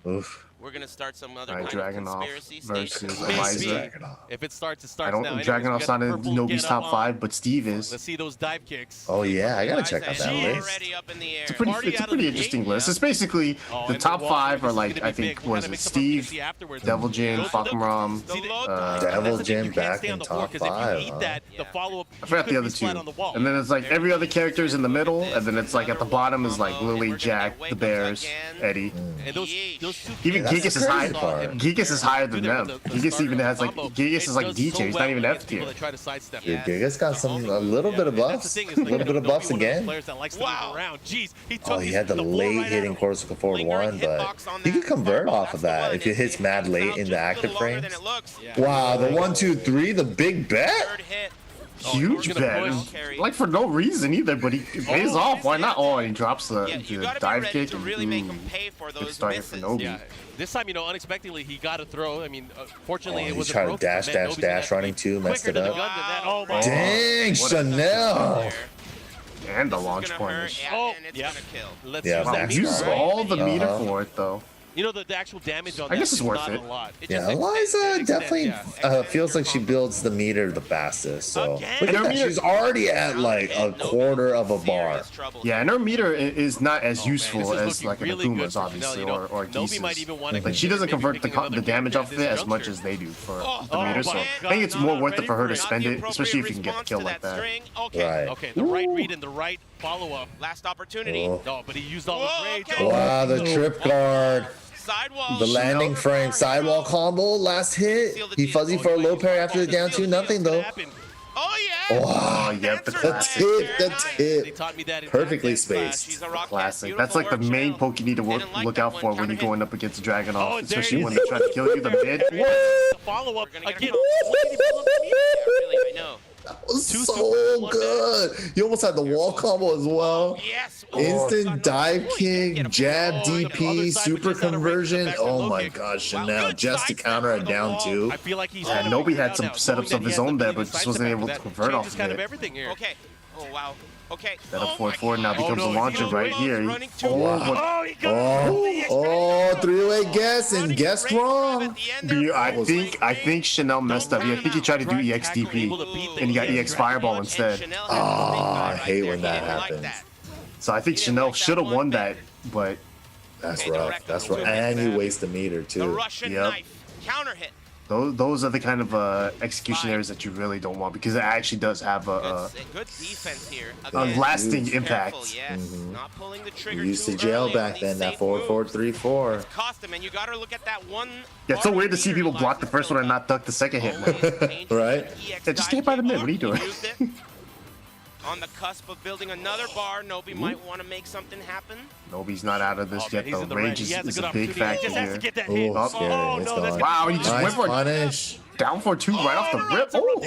Oof. we're gonna start some other Alright, kind of Dragunov conspiracy. versus Maybe. Eliza. If it starts, it I starts don't. now. Dragunov's not in Nobi's top 5, but Steve is. Let's see those dive kicks. Oh yeah, I gotta check out Eliza that is list. already up in the air. It's a pretty, Party it's a out of pretty the interesting gate, list. yeah. It's basically Oh, the and top wall 5 are is like, gonna I be think, big. We'll was kinda it mix up Steve, RPC afterwards. Devil Jin, Those are the- Fakumram, The low Devil that's the thing, Jin you can't back stay in on the floor, top 'cause if you 5. eat that, the Yeah. follow-up, I forgot the other two. And then it's like every other character's in the middle, and then it's like at the bottom is like Lily, Jack, the Bears, Eddie. And those two Even that's Gigas is the high. crazy part. Gigas is higher than them. Gigas even has like combo, Gigas it is like does D so tier. He's not well even against F people tier. that try to sidestep. Dude, Giga's got some a little bit of That's the buffs, thing, a is like, little bit of buffs Nobi, one of those again. players that likes to Wow. move around. Jeez, he took Oh, he had the ball late right hitting out. cortical forward Lingering 1, but hitbox on he could that convert bubble. off of That's the that one. if it hits mad late in just the a active little longer frames. than it looks. Yeah. Wow, the 1, 2, 3, the big bet. Third hit. Huge he's gonna bet. push. Like for no reason either, but he pays off. Why not? Oh, and he drops the, Yeah, you gotta be dive ready kick. to and, really make him pay for good those start for misses. Nobi. Yeah, this time, unexpectedly, he got a throw. I mean, fortunately, Oh, it he was tried to broken, dash, but dash, Nobi's dash, gonna running be two, messed quicker it than up. the gun than that. Oh my Dang, Chanel. And the This is launch gonna punish. hurt, Oh, and it's yeah. gonna kill. Let's Yeah, use Wow, that that's he meter, uses right. all the meter Uh-huh. for it though. The actual damage on I guess that it's is worth not it. a lot. It Yeah, just Eliza definitely yeah. feels like she builds the meter the fastest. So Again? look at And her that, she's already at like a quarter of a bar. Yeah, and her meter is not as Oh, man, useful this is as looking like an really good Akuma's, for obviously, Chanel, or Nobi might Gisa's. even wanna Like she doesn't maybe convert picking another the damage character off at of it this as much juncture. as they do for Oh, the meter. So man. I think it's more worth it for her to Not spend the it, especially if you can get a appropriate kill response like to that. string. Okay. Right. Okay, the right read and the right follow-up. Last opportunity. Oh. No, but he used all his Whoa, rage. okay. Oh, Wow, the trip guard, Sidewall. the landing frame, sidewall combo, last hit. He fuzzy for a low parry after the down 2, nothing though. Oh yeah. Oh, yeah, the Answer classic. The Nice. tip. They taught me that in Perfectly practice. spaced. She's a rock Classic. cat. That's like the Beautiful main work, poke you need to Didn't like look that out one. for when Counter you're hit. going up against Dragunov, Oh, there especially it when is. they try to kill you the mid. The follow-up We're gonna get again. a really, I know. That was Two so super, one good. You almost had the wall combo as well. Yes. Instant dive kick, jab Oh, the DP, other side, super but just out of range, conversion. the back Oh low my kick. gosh, Wow, Chanel good just to sidestep counter for a the down wall. 2. I feel like he's Yeah, Nobi had some setups of his own there, but just wasn't able to convert off of kind of it. everything here. Okay. Oh wow. Okay. That up Oh, forward my forward now God. becomes no, a launcher he's right going here. running too Oh, long. what- Oh, he got Oh, three-way guess and guessed wrong. I think Chanel messed up. I think he tried to do EXDP, and he got EX Fireball instead. I hate when that happens. So I think Chanel should have won that, but That's rough. That's rough. And you waste the meter The too. Russian Yep. knife. Counter hit. those are the kind of execution areas that you really don't want because it actually does have a Good defense here. lasting huge. impact. Careful, yes. Not pulling the We trigger used to too jail early back on then, these that safe 4-4-3-4. moves. Cost him, and you got to look at that one. Yeah, it's so weird to see people block the first one and not duck the second hit, man. Right? Yeah, just stay by the mid. What are you doing? On the cusp of building another bar, Nobi might want to make something happen. Nobi's not out of this Oh, man, yet, he's though. in the red. Range He has is a good a big opportunity. factor He just has to here. get that Oh, hit. it's scary. Oh, It's no, gone. that's Wow, he just Nice went for punish. down for 2 right off the rip. Oh, Oh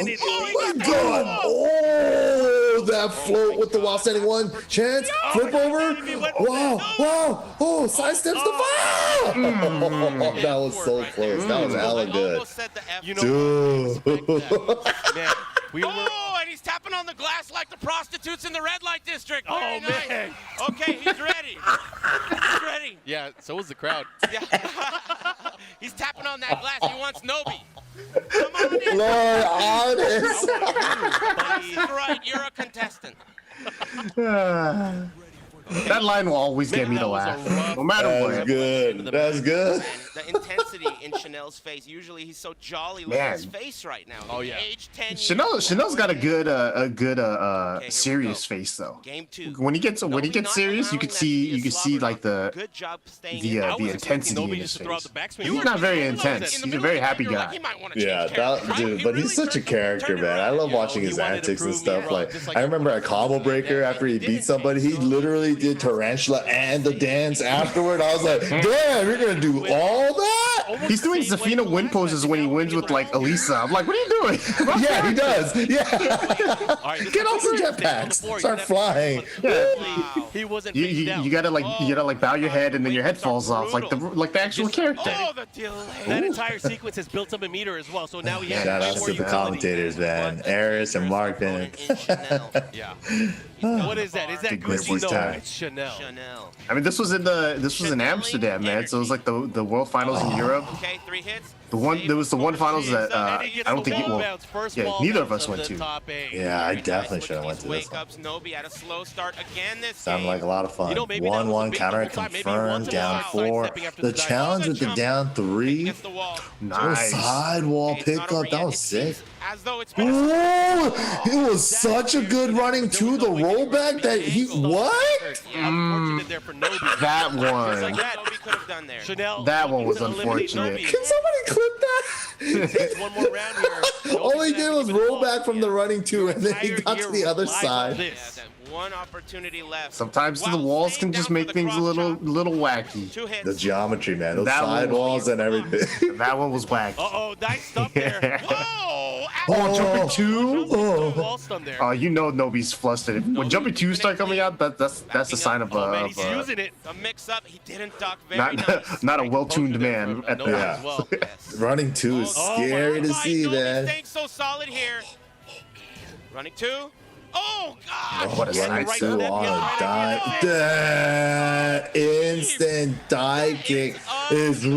my god! Oh, that float with the while standing one. Chance, flip over. Wow, wow. Oh, sidesteps the fire. That was so close. That was hella good. Almost said the F. You know, Dude. man, we were. Oh, and he's tapping on the glass like the prostitutes in the red light district. Oh, Very nice. man. Okay, he's ready. He's ready. Yeah, so was the crowd. Yeah. He's tapping on that glass. He wants Nobi. Come on in. Lord honest. That's right. You're a contestant. that line will always get me to That was a laugh, rough- no matter That's what. good. That's good. And the intensity in Chanel's face. Usually he's so jolly. Look at his Man. face right now. Oh, yeah. Age 10 years. Chanel's got a good here we serious go. face though. Game 2. When he gets Nobi not serious, you allowing could that to see be a slobber like the Good job staying the in. uh, I was expecting intensity Nobi in just his to throw out face. the backswing. He's not very In the intense. He's a middle very of the happy game, you're like, guy. he might wanna change Yeah, character, that right? dude, He but really he's such a turned character, it man. I around. love You know, watching he his wanted to antics and prove me stuff. wrong, Like, just like I he remember wanted at to Combo prove me Breaker that after he he beat didn't somebody, he change, so- literally did Tarantula and the dance afterward. I was like, damn, you're gonna do all that? He's doing Zafina win poses when he wins with like Elisa. I'm like, what are you doing? Yeah, he does. Yeah. All right, Get off the jetpacks. Start flying. He wasn't. You gotta like bow your head and then your head falls off like the actual character. Oh, the delay. That entire sequence has built up a meter as well. So now he has Shout way out more to the utility. commentators, man. Eris and Mark Bennett. Yeah. What is that? Is that Big Great Gucci? Voice No, Time. it's Chanel. Chanel. I mean, this was in Amsterdam, man. So it was like the World Finals in Europe. Okay, 3 hits. There was the one finals that And he I gets don't the think wall well, bounce, first yeah, wall neither of bounce us went the to. top 8. Yeah, I Very definitely nice. should have Look went at to these this one. wake-ups. Nobi had a slow start again this Sounded game. like a lot of fun. You know, maybe that was a 1-1 big counter double time. Maybe confirmed, once in a down while, 4. sidestepping after The the dive. challenge with the down 3. Against the wall. Nice. Sidewall It's not pickup. over That yet. was It sick. seems as though it's been Oh, it was such a good running to the rollback that he what? Unfortunate there for Nobi. That Just like one. that. Nobi could have done there. Chanel. That one was couldn't eliminate unfortunate. Nobi. Can somebody clip that? Takes one more round here. All he Nobi's did was having roll back from the running 2, and then he entire got to year the other live on side. Yeah, this. that one opportunity left. Sometimes the Wow, walls staying can just down make for the things a cross little chop. wacky. 2 hits. The geometry, man. Those That one- sidewalls and everything. That one was wacky. Uh-oh, nice stuff there. Whoa! Oh, jumping 2? Wall stun there. Oh, you know Nobi's flustered. When jumping 2 start coming out, that's a sign of Oh, man, he's of, using it. The mix-up, he didn't duck very not nice. not a well-tuned man at No, the Yeah. as well. Yes. Running 2 is Oh, scary to my see, Nobi man. staying so solid here. Running 2. Oh, God! What a Running sight. 2 on a dive. That instant dive kick is Kick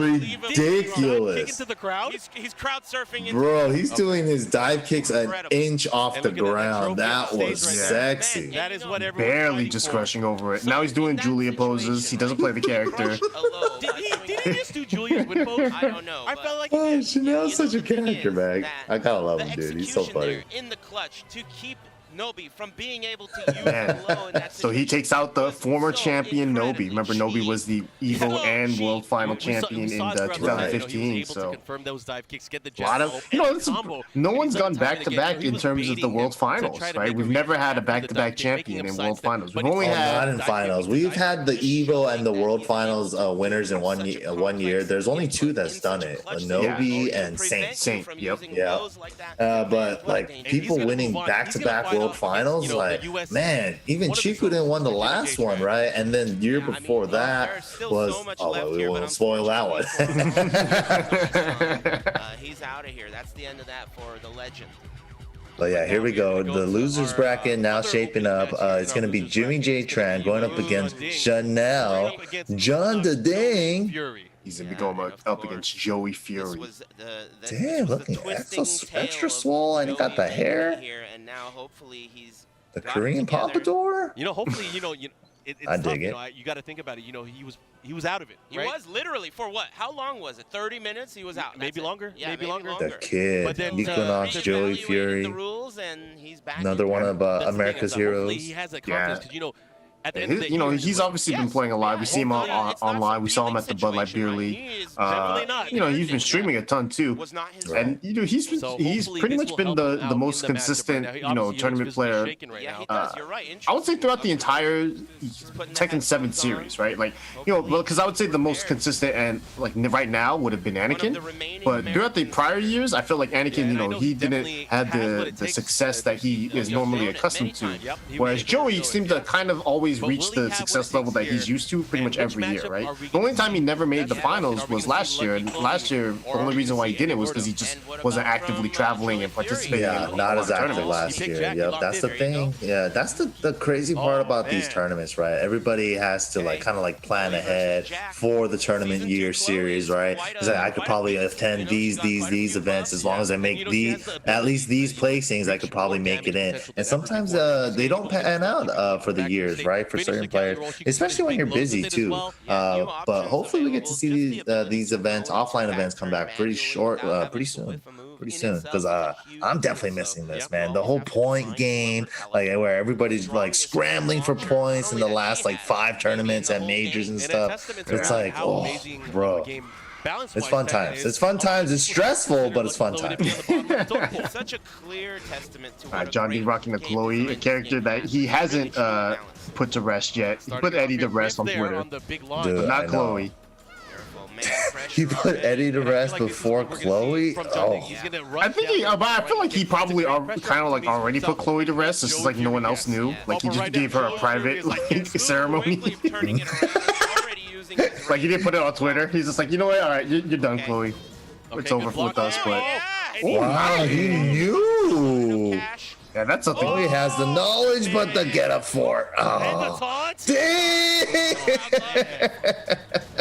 ridiculous. into the crowd. He's crowd surfing. into Bro, he's doing his dive kicks an inch off And the look at that ground. That trophy on was stage right there. sexy. That is what everyone's barely fighting just for. crushing over it. Now he's doing Julia poses. He doesn't play the character. Hello. Did he just do Julia's win pose? I don't know. I but felt like he Oh, did. Chanel's such a the thing character, is man. that I gotta love the him, dude. He's so execution funny. there in the clutch to keep Nobi from being able to use Man. the low in that So he situation takes out the was former so champion Nobi. incredibly Remember, Nobi cheap. was the Evo Yeah. and World Final We saw- champion we in saw it throughout the night. 2015. He was able So to confirm those dive kicks, get the a jab lot of, roll, you know, and it's, combo. no And one's he's gone done time back and to again. back He in was terms of the baiting World him to Finals, try to right? make We've a never had a reaction after the back-to-back dive kick, making champion him in World sidestep. Finals. But We've it's only all had Not in finals. We've had the Evo and the World Finals winners in one year. There's only 2 that's done it: Nobi and Saint. Saint, yep. Yeah. But like people winning back-to-back World Finals, like man, even Chiku didn't win the last one, right? And then the year before that was we won't spoil that one. He's out of here. That's the end of that for the legend. But yeah, here we go. The losers bracket now shaping up. It's gonna be Jimmy J Tran going up against Chanel, John the Ding. Fury. He's gonna be going up against Joey This Fury. was Damn, looking extra swole, and he got the hair. Here, and now hopefully he's The got it Korean together. pompadour. You know, hopefully, it's I tough, dig it. You got to think about it. He was out of it. He right? was literally for what? How long was it? 30 minutes? He was out. Maybe That's it. longer, Yeah, maybe longer. The kid, But then, Equinox, Joey Reevaluated Fury, the rules, and he's back another in one there. of That's the thing, America's is that hopefully heroes. He has that Yeah. confidence because at the end of the day, You know, he's he's like, obviously been yes, playing a lot. We see him hopefully it's not online. some We saw him feeling at the Bud Light Beer situation, League. right? He is definitely not. You know, he's been streaming a ton too. Was not his And you know, he's So he's hopefully pretty this much will been help him out the in most the matchup consistent, right now. you know, Obviously, he tournament looks physically player. shaking right Yeah, now. he does. You're right. I would say throughout the entire putting the Tekken 7 headphones on. series, right? Like, you know, because I would say the most consistent and like right now would have been One of Anakin. the remaining But throughout the Americans prior years, I feel like Anakin, Yeah, you and I know, know he he didn't definitely have has what the it takes success to, that he is normally shown it accustomed many to. times. Yep, he Whereas was able to Joey do it, seemed yeah. to kind of always But reach will he the have what success it level takes that he's here? used to pretty And much which every year, matchup right? are we The only gonna time he see? never made the That's finals Are we was gonna last see year, Lucky and last year Chloe, the or only are we reason gonna why he see didn't was because he Eduardo? just And what wasn't about actively from, traveling Joey and Fury? participating in Yeah, a not lot as of active tournaments. last He picked year. Jack, he Yep, locked that's in. the There you thing. go. Yeah, that's the crazy part Oh, about these man. tournaments, right? Everybody has to like kind of like plan ahead for the tournament year series, right? It's like I could probably attend these events as long as I make at least these placings. I could probably make it in. And sometimes they don't pan out for the years, right? For certain players, especially when you're busy too. But hopefully we get to see these events, offline events, come back pretty soon. Because I'm definitely missing this, man. The whole point game, like where everybody's like scrambling for points in the last like 5 tournaments at majors and stuff. It's like, oh, bro. It's fun times. It's fun times. It's stressful, but it's fun times. Such a clear testament to All right, John D rocking the Chloe, a character that he hasn't put to rest yet. He put Eddie to rest on Twitter, Dude, but I not know. Chloe. He put Eddie to rest before Chloe. Oh, I think but I feel like he probably kind of like already put Chloe to rest. It's just like no one else knew. Like he just gave her a private like ceremony. Like he didn't put it on Twitter. He's just like, you know what? All right, you're done, Chloe. It's over with us. But wow, he knew. Yeah, that's something. Chloe has the knowledge, but the get up for it. Oh, dang!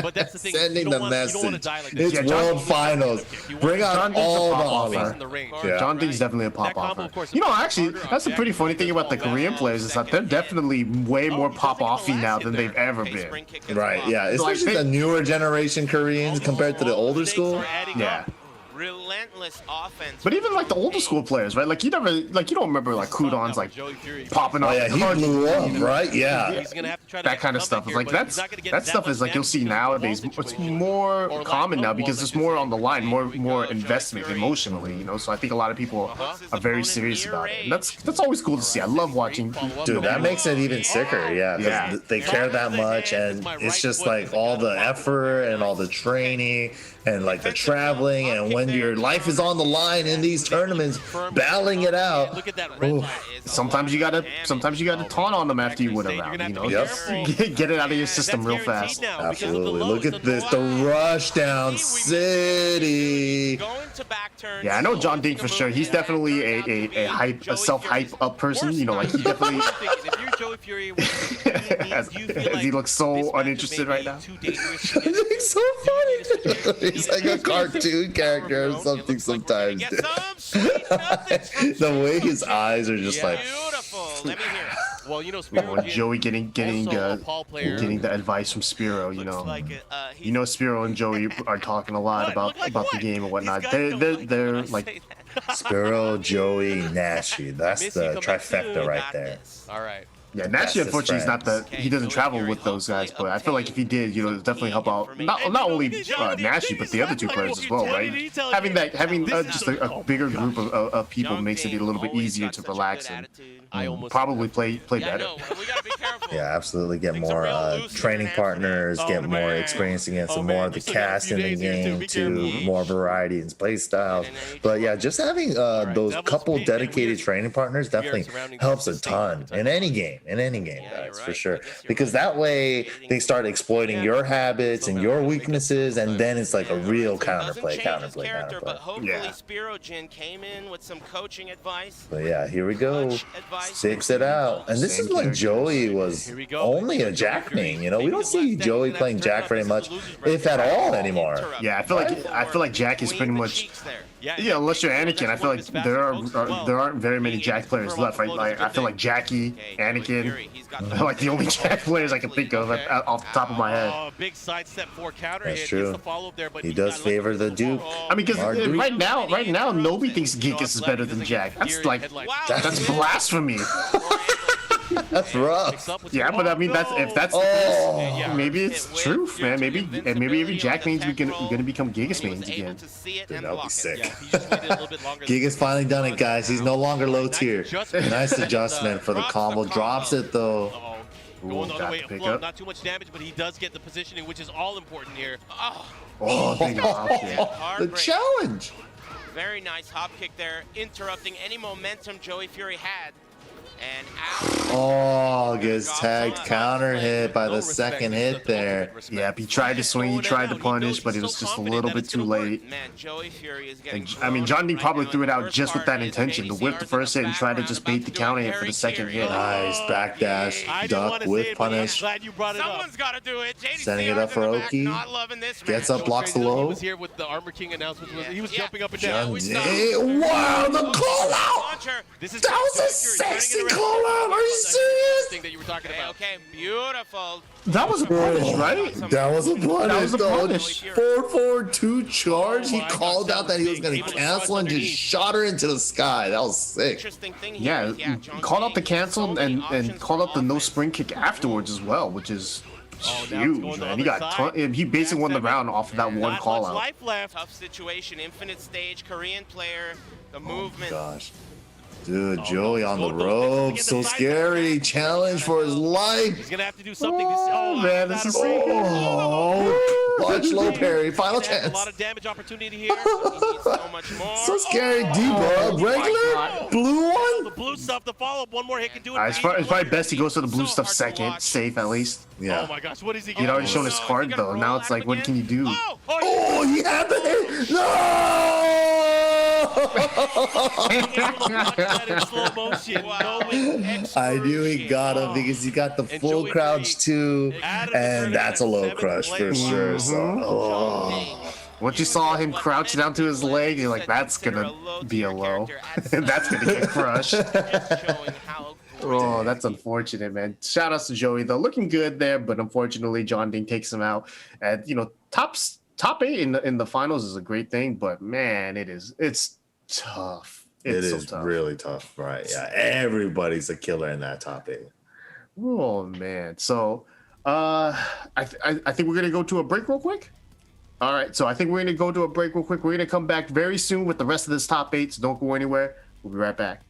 But that's the thing. Sending the message. It's Yeah, World Finals. Bring out all the offer. honor. Yeah. John Ding's definitely a pop offer. You know, actually, that's a pretty funny thing about the Korean players is that they're definitely way more pop offy now than they've ever been. Right, yeah. Especially the newer generation Koreans compared to the older school. Yeah. Relentless offense. But even like the older school players, right? Like you never, like you don't remember like Kudon's like popping off. Oh yeah, he blew up, right? Yeah. That kind of stuff is like that stuff is like you'll see nowadays. It's more common now because there's more on the line, more investment emotionally, you know. So I think a lot of people are very serious about it, and that's always cool to see. I love watching. Dude, that makes it even sicker. Yeah, they care that much, and it's just like all the effort and all the training and like the traveling, and when your life is on the line in these tournaments, battling it out. Sometimes you gotta taunt on them after you win a round. You know, get it out of your system real fast. Absolutely. Look at this, the rush down city. Yeah, I know John Ding for sure. He's definitely a self-hype up person. You know, like he definitely. as he looks so uninterested right now. He's so funny. He's like a cartoon character or something sometimes. The way his eyes are just like. Let me hear it. Well, you know, Spiro Joey getting the advice from Spiro. You know, Spiro and Joey are talking a lot about the game and whatnot. They're like Spiro, Joey, Nashi. That's the trifecta right there. All right. Yeah, Nashi unfortunately is not he doesn't travel with those guys, but I feel like if he did, you know, it'd definitely help out not only Nashi but the other two players as well, right? Having just a bigger group of people makes it a little bit easier to relax and probably play better. Yeah, absolutely. Get more training partners, get more experience against some more of the cast in the game, to more variety in play styles. But yeah, just having those couple dedicated training partners definitely helps a ton in any game. Guys, for sure, because that way they start exploiting your habits and your weaknesses, and then it's like a real counterplay. But hopefully Spiro Jin came in with some coaching advice. But yeah, here we go. Six it out, and this is when Joey was only a Jack main. You know, we don't see Joey playing Jack very much, if at all, anymore. Yeah, I feel like Jack is pretty much. Yeah, unless you're Anakin, I feel like there aren't very many Jack players left, right? Like I feel like Jackie, Anakin, are like the only Jack players I can think of off the top of my head. Big sidestep for counter. That's true. He does favor the Duke. I mean, because right now, nobody thinks Gigas is better than Jack. That's like that's blasphemy. That's rough. Yeah, but I mean, if that's the case, maybe it's truth, man. Maybe every Jack main's gonna become Gigas mains again. Dude, that would be sick. Giga's finally done it, guys. He's no longer low tier. Nice adjustment for the combo. Drops it though. Going all the way afloat, not too much damage, but he does get the positioning, which is all important here. The challenge. Very nice hop kick there, interrupting any momentum Joey Fury had. And gets tagged, counter hit by the second hit there. Yeah, he tried to swing, he tried to punish, but it was just a little bit too late. I mean, John D probably threw it out just with that intention, to whip the first hit and try to just bait the counter hit for the second hit. Nice backdash, duck with punish. Someone's got to do it. Setting it up for Oki. Gets up, blocks the low. Here with the Armor King announcement. He was jumping up and down. Wow, the call out! That was a sexy call out. Are you serious? Thing that you were talking about. Okay, beautiful. That was a punish, right? That was a punish. That was a punish. 4-4-2 charge. He called out that he was going to cancel and just shot her into the sky. That was sick. Yeah, called out the cancel and called out the no spring kick afterwards as well, which is huge, man. He basically won the round off of that one call out. Tough situation, infinite stage, Korean player, the movement. Oh gosh. Dude, Joey on the ropes, so scary. Challenge for his life. He's gonna have to do something. Man, this is so good. Watch low parry. Final A chance. lot of damage opportunity here. He needs so much more. So scary. Debug. Regular? Blue one? The blue stuff, the follow-up, one more hit can do it. It's probably best he goes to the blue So stuff hard to second, watch. safe at least. Yeah. Oh my gosh, what is he He'd getting? already shown his no, card you gotta though. roll Now at it's like, him what can you do? Oh, he had the hit. No! I knew he got him because he got the full Joey crouch too, and that's a low crush for sure. So, oh. Once you saw him crouch down to his leg, you're like, that's gonna be a low. That's gonna get crushed. Oh, that's unfortunate, man. Shout outs to Joey though, looking good there, but unfortunately, John Ding takes him out. And top 8 in the finals is a great thing, but man, it's tough. It's It so is tough. really tough, right? Yeah, everybody's a killer in that top 8. Oh man. So, I think we're gonna go to a break real quick. All right, so I think we're gonna go to a break real quick. We're gonna come back very soon with the rest of this top 8. So don't go anywhere. We'll be right back.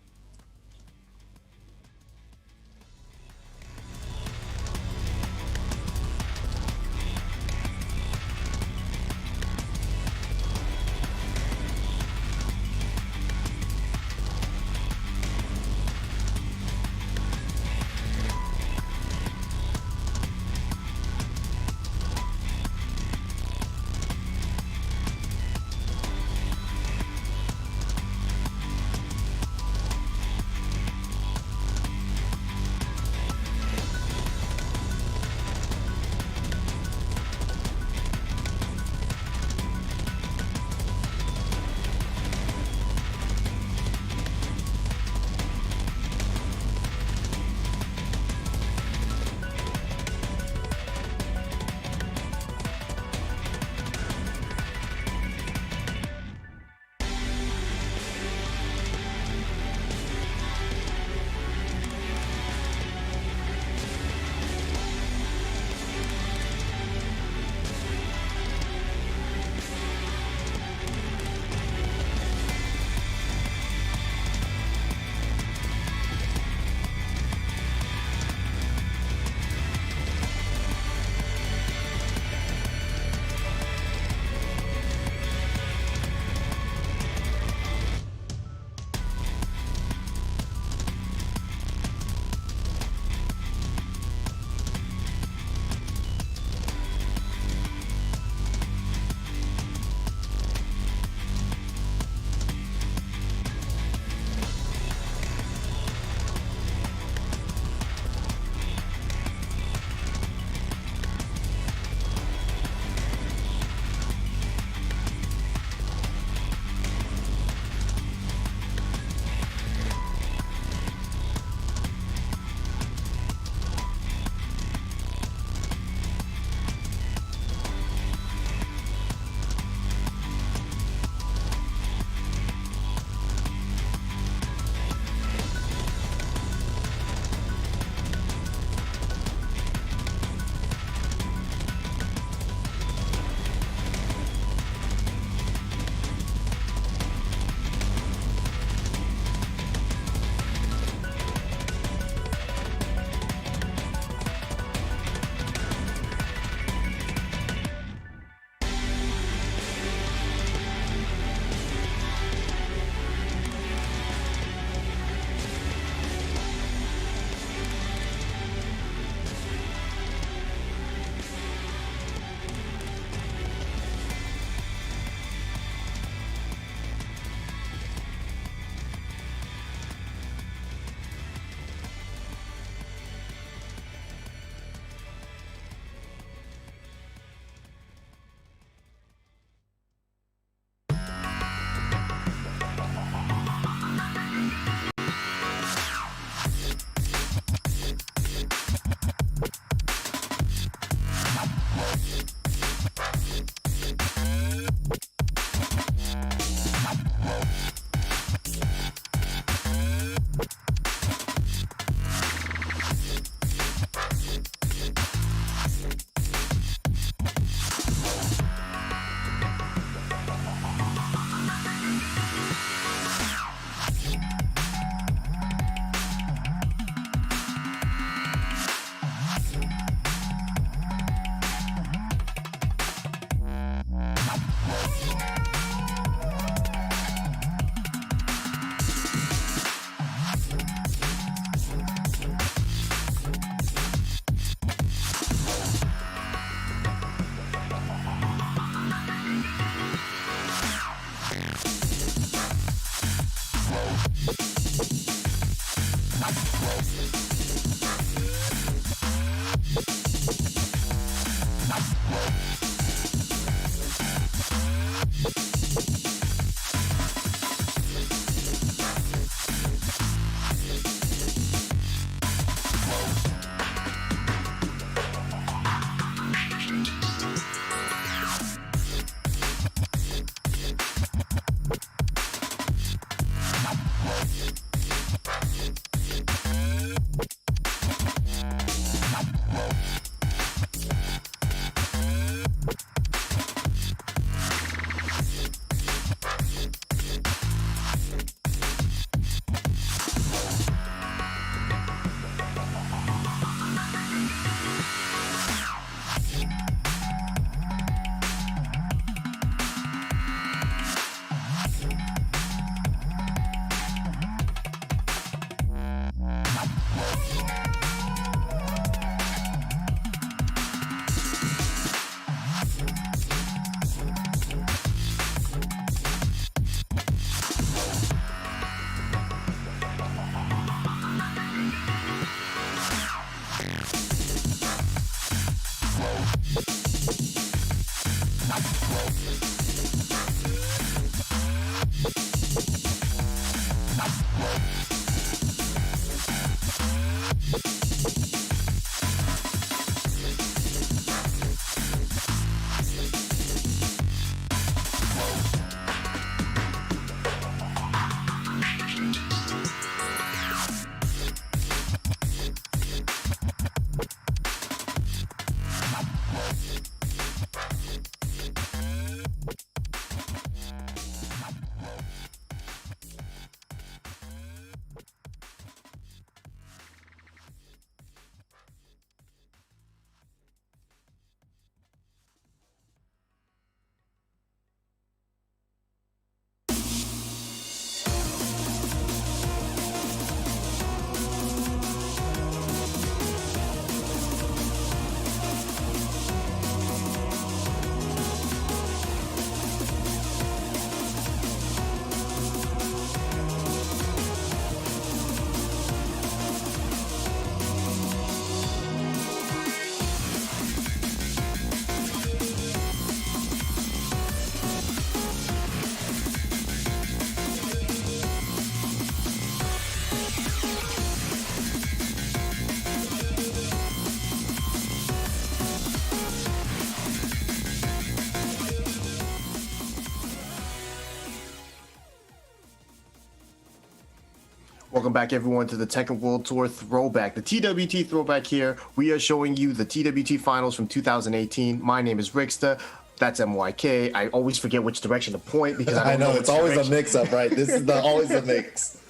Welcome back, everyone, to the Tekken World Tour Throwback, the TWT Throwback here. We are showing you the TWT Finals from 2018. My name is Rickstah. That's MYK. I always forget which direction to point because I don't know it's always a mix-up, right? This is always a mix.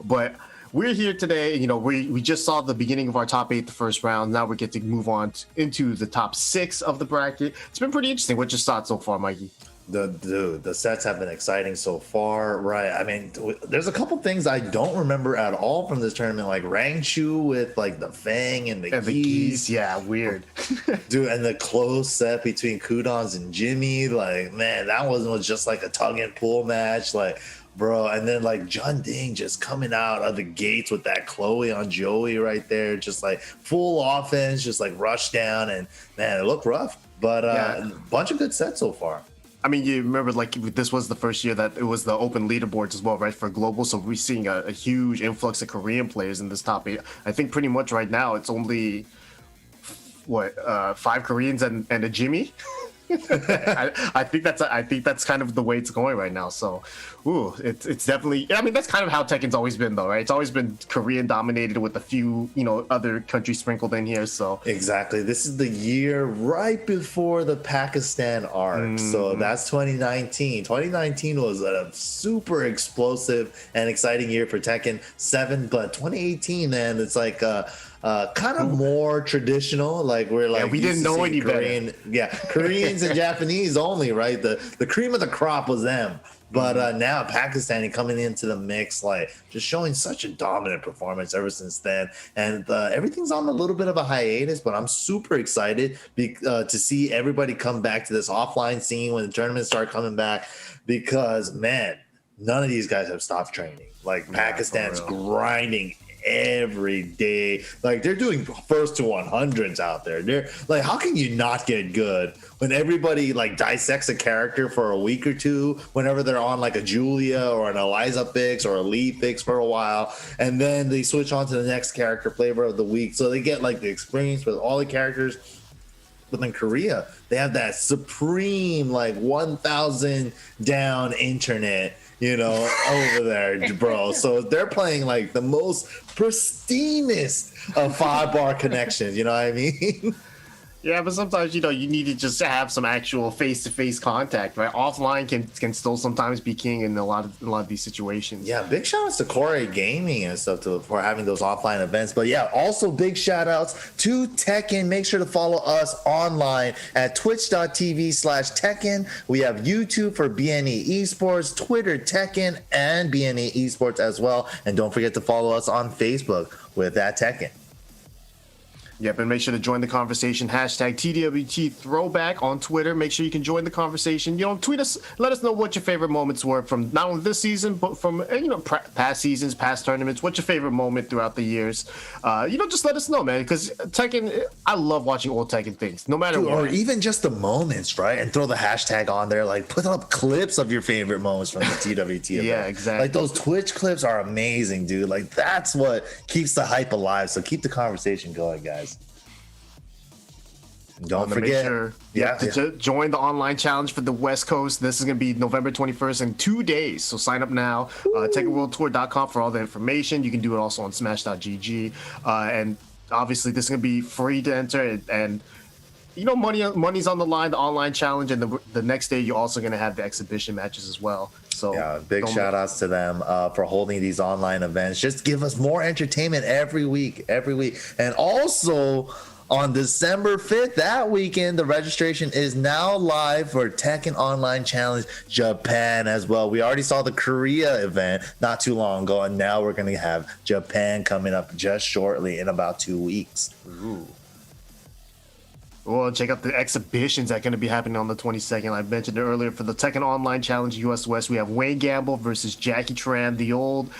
But we're here today. You know, we just saw the beginning of our top 8, the first round. Now we get to move on into the top 6 of the bracket. It's been pretty interesting. What's your thoughts so far, Mikey? The sets have been exciting so far, right? I mean, there's a couple things I don't remember at all from this tournament, like Rangchu with like the Fang and the geese. Yeah, weird. Dude, and the close set between Kudons and Jimmy, like, man, that was just like a tug and pull match, like, bro. And then like Jun Ding just coming out of the gates with that Chloe on Joey right there, just like full offense, just like rush down, and man, it looked rough, but a bunch of good sets so far. I mean, you remember, like, this was the first year that it was the open leaderboards as well, right, for global. So we're seeing a huge influx of Korean players in this top 8. I think pretty much right now it's only, 5 Koreans and a Jimmy. I think that's kind of the way it's going right now. So, it's definitely. I mean, that's kind of how Tekken's always been, though, right? It's always been Korean dominated with a few, other countries sprinkled in here. So exactly, this is the year right before the Pakistan arc. So that's 2019. 2019 was a super explosive and exciting year for Tekken 7, but 2018, man, it's like kind of more traditional. Like we're like we didn't know any Korean, better. Koreans and Japanese only, right? The cream of the crop was them. But now Pakistani coming into the mix, like just showing such a dominant performance ever since then. And everything's on a little bit of a hiatus, but I'm super excited to see everybody come back to this offline scene when the tournaments start coming back, because, man, none of these guys have stopped training. Like Pakistan's grinding every day. Like they're doing first to 100s out there. They're like, how can you not get good when everybody like dissects a character for a week or two whenever they're on like a Julia or an Eliza fix or a Lee fix for a while, and then they switch on to the next character flavor of the week, so they get like the experience with all the characters. But in Korea, they have that supreme like 1,000 down internet, you know, over there, bro. So they're playing like the most pristinest of 5-bar connections. You know what I mean? Yeah, but sometimes, you know, you need to just have some actual face-to-face contact, right? Offline can still sometimes be king in a lot of these situations. Yeah, big shout outs to Core Gaming and stuff for having those offline events. But yeah, also big shout outs to Tekken. Make sure to follow us online at twitch.tv/Tekken. We have YouTube for BNE Esports, Twitter Tekken, and BNE Esports as well. And don't forget to follow us on Facebook with that Tekken. Yep, and make sure to join the conversation. Hashtag TWT Throwback on Twitter. Make sure you can join the conversation. You know, tweet us. Let us know what your favorite moments were from not only this season, but from, you know, past seasons, past tournaments. What's your favorite moment throughout the years? You know, just let us know, man, because Tekken, I love watching old Tekken things, no matter what. Or even just the moments, right? And throw the hashtag on there. Like, put up clips of your favorite moments from the TWT event. Yeah, exactly. Like, those Twitch clips are amazing, dude. Like, that's what keeps the hype alive. So keep the conversation going, guys. Don't forget to join the online challenge for the West Coast. This is going to be November 21st in 2 days. So sign up now. TekkenWorldTour.com for all the information. You can do it also on Smash.gg. And obviously, this is going to be free to enter. And you know, money's on the line, the online challenge. And the next day, you're also going to have the exhibition matches as well. So yeah, big shout outs to them for holding these online events. Just give us more entertainment every week. And also, on December 5th, that weekend, the registration is now live for Tekken Online Challenge Japan as well. We already saw the Korea event not too long ago, and now we're going to have Japan coming up just shortly in about 2 weeks. Ooh. Well, check out the exhibitions that are going to be happening on the 22nd. I mentioned it earlier for the Tekken Online Challenge US West. We have Wayne Gamble versus Jackie Tran, the old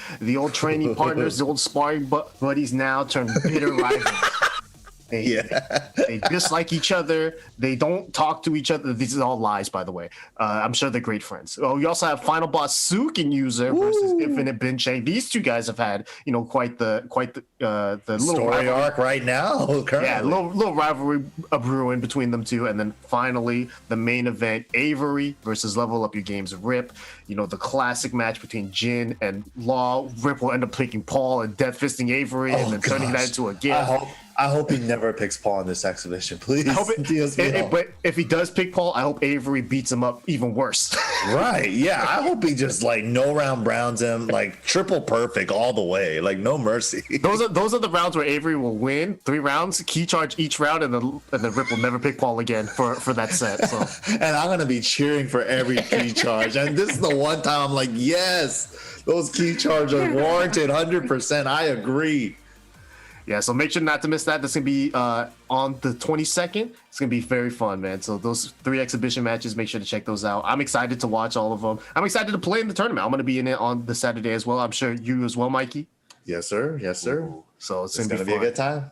training partners, the old sparring buddies now turned bitter rivals. They dislike each other. They don't talk to each other. These are all lies, by the way. I'm sure they're great friends. Oh, we also have Final Boss Sukin User versus Infinite Bin Chang. These two guys have had, you know, quite the little story arc right now. Currently. Yeah, little rivalry brewing between them two, and then finally the main event: Avery versus Level Up Your Game's Rip. You know, the classic match between Jin and Law. Rip will end up picking Paul and death fisting Avery, and then turning that into a gift. I hope he never picks Paul in this exhibition, please. But if he does pick Paul, I hope Avery beats him up even worse. Right, yeah. I hope he just like no round browns him, like triple perfect all the way, like no mercy. Those are the rounds where Avery will win 3 rounds, key charge each round, and then Rip will never pick Paul again for that set. So. And I'm gonna be cheering for every key charge. And this is the one time I'm like, yes, those key charges are warranted 100%. I agree. Yeah, so make sure not to miss that. That's going to be on the 22nd. It's going to be very fun, man. So those 3 exhibition matches, make sure to check those out. I'm excited to watch all of them. I'm excited to play in the tournament. I'm going to be in it on the Saturday as well. I'm sure you as well, Mikey. Yes, sir. Ooh. So it's going to be a good time.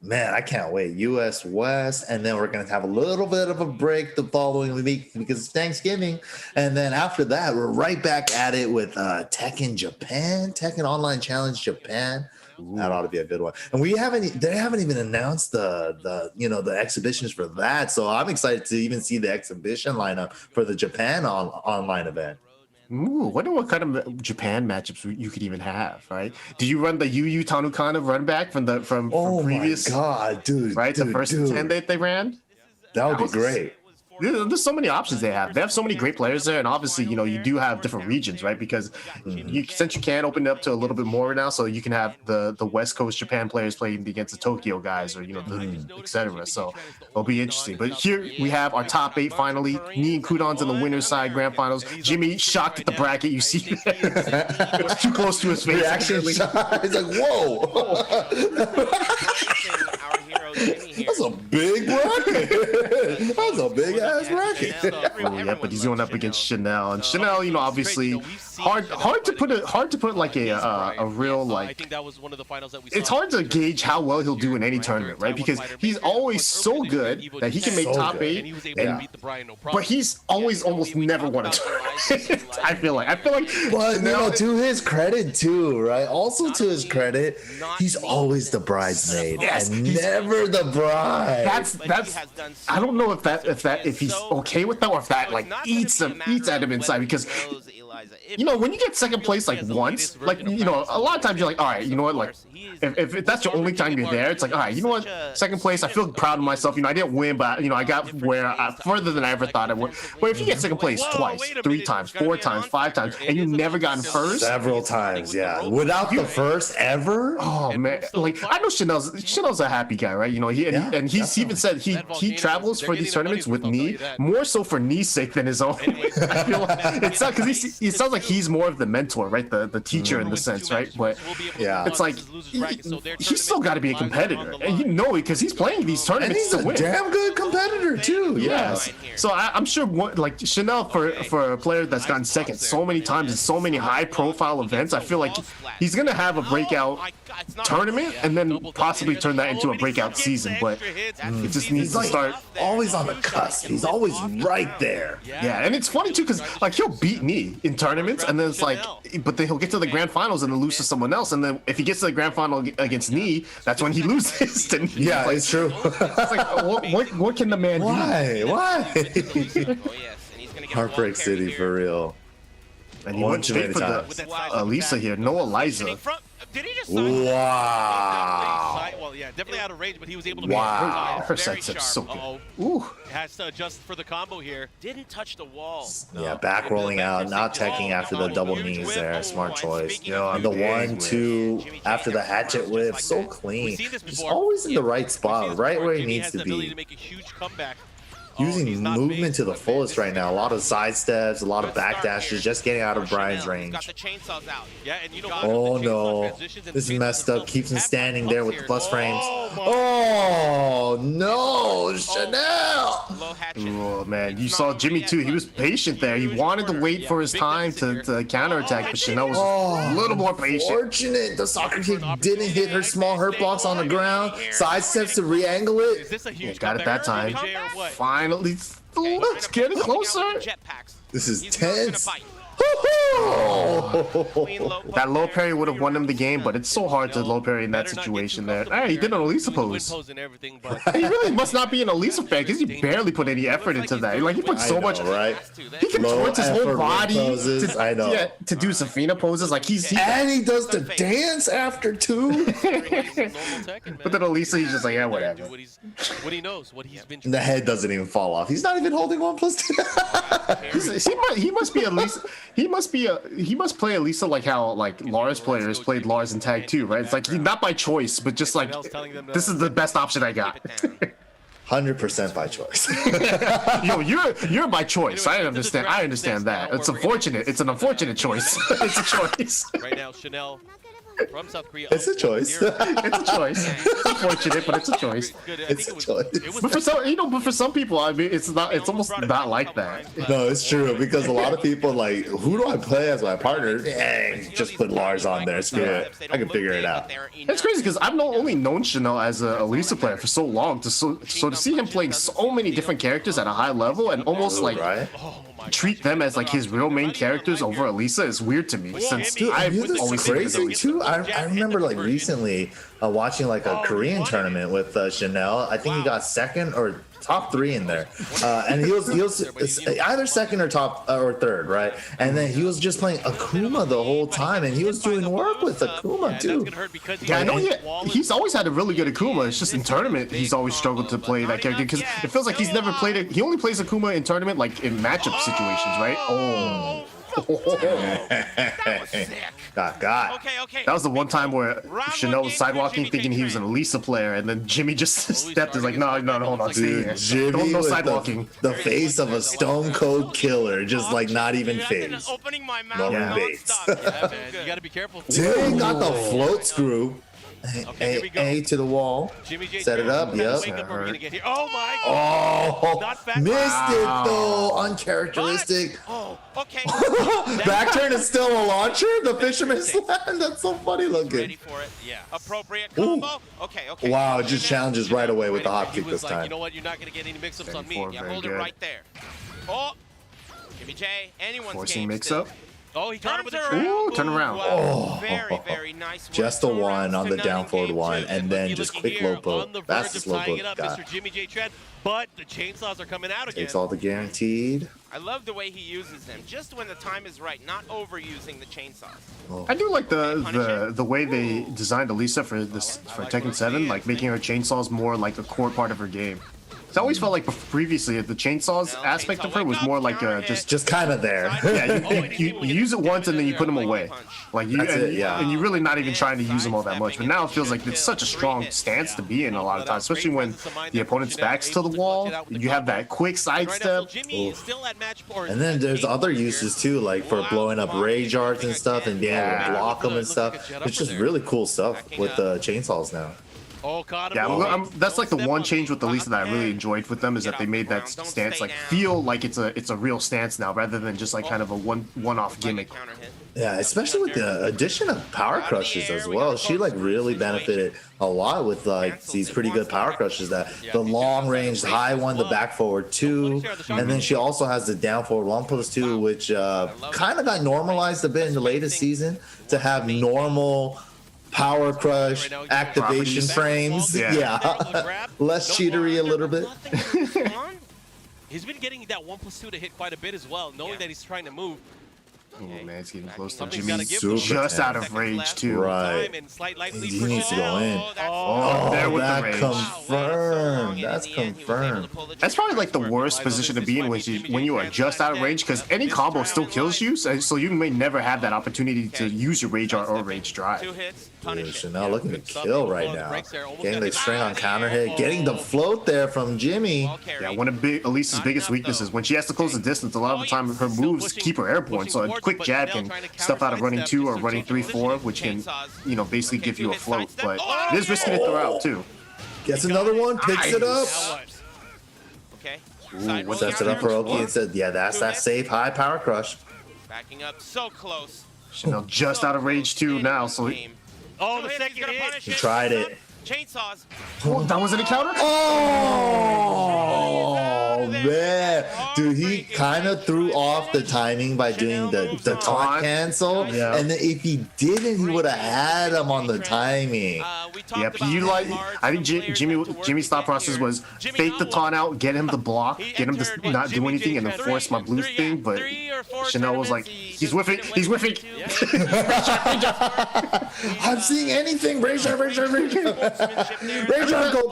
Man, I can't wait. US West, and then we're going to have a little bit of a break the following week because it's Thanksgiving. And then after that, we're right back at it with Tekken Japan, Tekken Online Challenge Japan. Ooh. That ought to be a good one. And they haven't even announced the exhibitions for that. So I'm excited to even see the exhibition lineup for the Japan online event. Ooh, wonder what kind of Japan matchups you could even have, right? Did you run the Yu Tanukana run back from previous? Oh my god, dude! Right, the first 10 that they ran. That would be great. There's so many options they have. They have so many great players there, and obviously, you know, you do have different regions, right? Because since you can open it up to a little bit more now, so you can have the West Coast Japan players playing against the Tokyo guys, or etc. So it'll be interesting. But here we have our top 8 finally. Nii and Kudon's in the winner's side grand finals. Jimmy shocked at the bracket. You see that? It was too close to his face. Reaction shot. He's like, whoa. That's a big bracket. That's a big ass bracket. Yeah, but he's going up against Chanel, and Chanel, you know, obviously see hard to put like a real like. I think that was one of the finals that we It's saw. hard to gauge how well he'll do in any tournament, right? Because he's always so good that he can make top 8, and he was able to beat the Brian, no problem. but he's always almost never won a tournament. I feel like. But no, to his credit too, right? Also to his credit, he's always the bridesmaid and never the bride. That's. I don't know if he's okay with that or if that like eats at him inside, because you know when you get second place like once, like you know a lot of times you're like, all right, you know what, like if that's your only time you're there, it's like, all right, you know what, second place, I feel proud of myself. You know, I didn't win, but you know I got further than I ever thought I would. But if you get second place twice, 3 times, 4 times, 5 times, and you never gotten first, several times, yeah, without the first ever. Oh man, like I know Chanel's a happy guy, right? You know, he's even said he travels for these tournaments with Nee, more so for Nee's sake than his own. I feel like it's not because he sounds like he's more of the mentor, right? The teacher in the sense, right? But yeah, it's like he's still got to be a competitor, and you know it because he's playing these tournaments and he's to win. a damn good competitor too. Yes. So I'm sure like Chanel for a player that's gotten second so many times in so many high profile events, I feel like he's gonna have a breakout tournament and then possibly turn that into a breakout season. But it just needs to start. Always on the cusp. He's always right there. Yeah, and it's funny too because like he'll beat Nee in tournaments, and then it's like, but then he'll get to the grand finals and then lose to someone else, and then if he gets to the grand final against Nee, that's when he loses to Nee. Yeah, it's true. It's like what can the man do? Why? Heartbreak City for real. And he went straight for the Elisa here, no Eliza. Did he just Wow. Well, yeah, definitely out of range, but he was able to Wow. Her side step's so good. Ooh. Has to adjust for the combo here. Didn't touch the wall. Yeah, back rolling out, not teching after the double knees there. Smart choice. And the 1-2 after the hatchet whip, so clean. He's always in the right spot, right where he needs to be. Using movement to the fullest right now. A lot of side steps, a lot of back dashes, just getting out of Brian's range. Oh no, this is messed up. Keeps him standing there with the plus frames. Oh no, Chanel! Oh man, you saw Jimmy too. He was patient there. He wanted to wait for his time to counterattack, but Chanel was a little more patient. Fortunate the soccer kick didn't hit her small hurt blocks on the ground. Side steps to re-angle it. Yeah, got it that time. Finally, let's get it closer. This is tense. That low parry would have won him the game, but it's so hard to low parry in that situation there. Hey, he did an Elisa pose. He really must not be an Elisa fan because he barely put any effort into that. Like he put so much. Right? He contorts his whole body to do Safina poses. Like and he does the dance after too. But then Elisa, he's just like, yeah, whatever. What he knows, what he's been. The head doesn't even fall off. He's not even holding 1+2. He must be Elisa. He must play Elisa like how like Lars players played Lars in Tag 2, right? It's like not by choice, but just like this is the best option I got. 100% by choice. Yo, you're by choice. I understand that. It's unfortunate. It's an unfortunate choice. It's a choice. Right now, Chanel from South Korea. It's a choice. It's a choice. It's unfortunate, but it's a choice. It's a choice. But for some people, I mean, it's almost not like that. No, it's true because a lot of people like, who do I play as my partner? Just put Lars on there. Screw it. I can figure it out. It's crazy because I've only known Chanel as a Elisa player for so long. So to see him playing so many different characters at a high level and almost like treat them as like his real main characters over Elisa is weird to me. Since I've always crazy too. I remember like recently watching like a Korean tournament with Chanel. I think he got second or top 3 in there, and he was either second or top or third, right? And then he was just playing Akuma the whole time, and he was doing work with Akuma too. Yeah, I know he's always had a really good Akuma. It's just in tournament he's always struggled to play that character because it feels like he's never played it. He only plays Akuma in tournament like in matchup situations, right? Oh. Got. Okay. That was the one time where Chanel was sidewalking thinking he was an Elisa player, and then Jimmy just stepped. Is like, no, hold on, stay here. Jimmy no with sidewalking. The face of a stone cold killer, just like not even phased. Norman Bates. Yeah, man, you gotta be careful. Dang, got the float screw. Okay, here we go. A to the wall. Jimmy J Set it up. Yep. We're gonna get here. Oh my God. Oh, Not back. missed it though. Uncharacteristic. Oh, okay. Back turn is still a launcher. The fisherman's land. That's so funny looking. Ready for it. Yeah. Appropriate combo. Okay, okay. Wow, it just challenges right away with the hop He kick was this like, time. you know what? You're not gonna get any mix-ups on me. Four, Yeah, very hold it good. right there. Oh, Jimmy J, anyone's Forcing game mix still. up. Oh, he caught him with a Turns trap. Ooh, turn around. Wow. Very, very nice work. Just the 2 one rounds on to the none down in forward game one, 2. and then just quick low poke. On the verge Fastest of low tying poke. it up, Got Mr. it. Jimmy J Tread, but the chainsaws are coming out again. Takes all the guaranteed. I love the way he uses them, just when the time is right, not overusing the chainsaws. I do like the way they designed Elisa for this for Tekken 7, like making her chainsaws more like a core part of her game. I always felt like previously the chainsaws aspect of her was more like Just kind of there. yeah, you use it once and then you put them away, like you That's and, it, yeah. and you're really not even trying to use them all that much. But now it feels like it's such a strong stance to be in a lot of times, especially when the opponent's back's to the wall. You have that quick sidestep. And then there's other uses too, like for blowing up rage arts and stuff and being able to block them and stuff. It's just really cool stuff with the chainsaws now. Oh, caught him. Yeah, that's like the one change with the Lisa that I really enjoyed with them is that they made that stance like feel like it's a real stance now rather than just like kind of a one-off gimmick. Yeah, especially with the addition of power crushes as well. She like really benefited a lot with like these pretty good power crushes. That the long range high one, the back forward 2, and then she also has the down forward 1+2, which kind of got normalized a bit in the latest season to have normal power crush activation frames. Yeah. Less cheatery a little bit. He's been getting that 1+2 to hit quite a bit as well, knowing that he's trying to move. Oh man, it's getting close to Something's Jimmy. gotta give Just out of rage too. Right. He needs to go in. Oh, there with the that rage. confirmed. That's confirmed. That's probably like the worst position to be in when you are just out of range, because any combo still kills you, so you may never have that opportunity to use your rage art or rage drive. 2 hits, Yeah, punish it. Chanel looking to kill right now. Getting the string on counter hit, getting the float there from Jimmy. Yeah, one of Elisa's biggest weaknesses when she has to close the distance. A lot of the time, her moves keep her airborne, so a quick jab can stuff out of running 2 or running 3-4, which can, basically give you a float. But it is risking it throughout too. Gets another one, picks it up. Okay. Ooh, sets it up for Oki and said, yeah, that's that safe high power crush. Backing up so close. Chanel just out of rage too now, so Oh, the second hit. He tried it. Chainsaws. that wasn't a counter. Oh man, dude, he kind of threw off the timing by doing the taunt cancel, Yeah. and then if he didn't, he would have had him on the timing. Yep, I think Jimmy's thought process was fake the taunt out, get him to block, get him to not do anything, and then force my blue thing. But Chanel was like, he's whiffing. I'm seeing anything. Rage go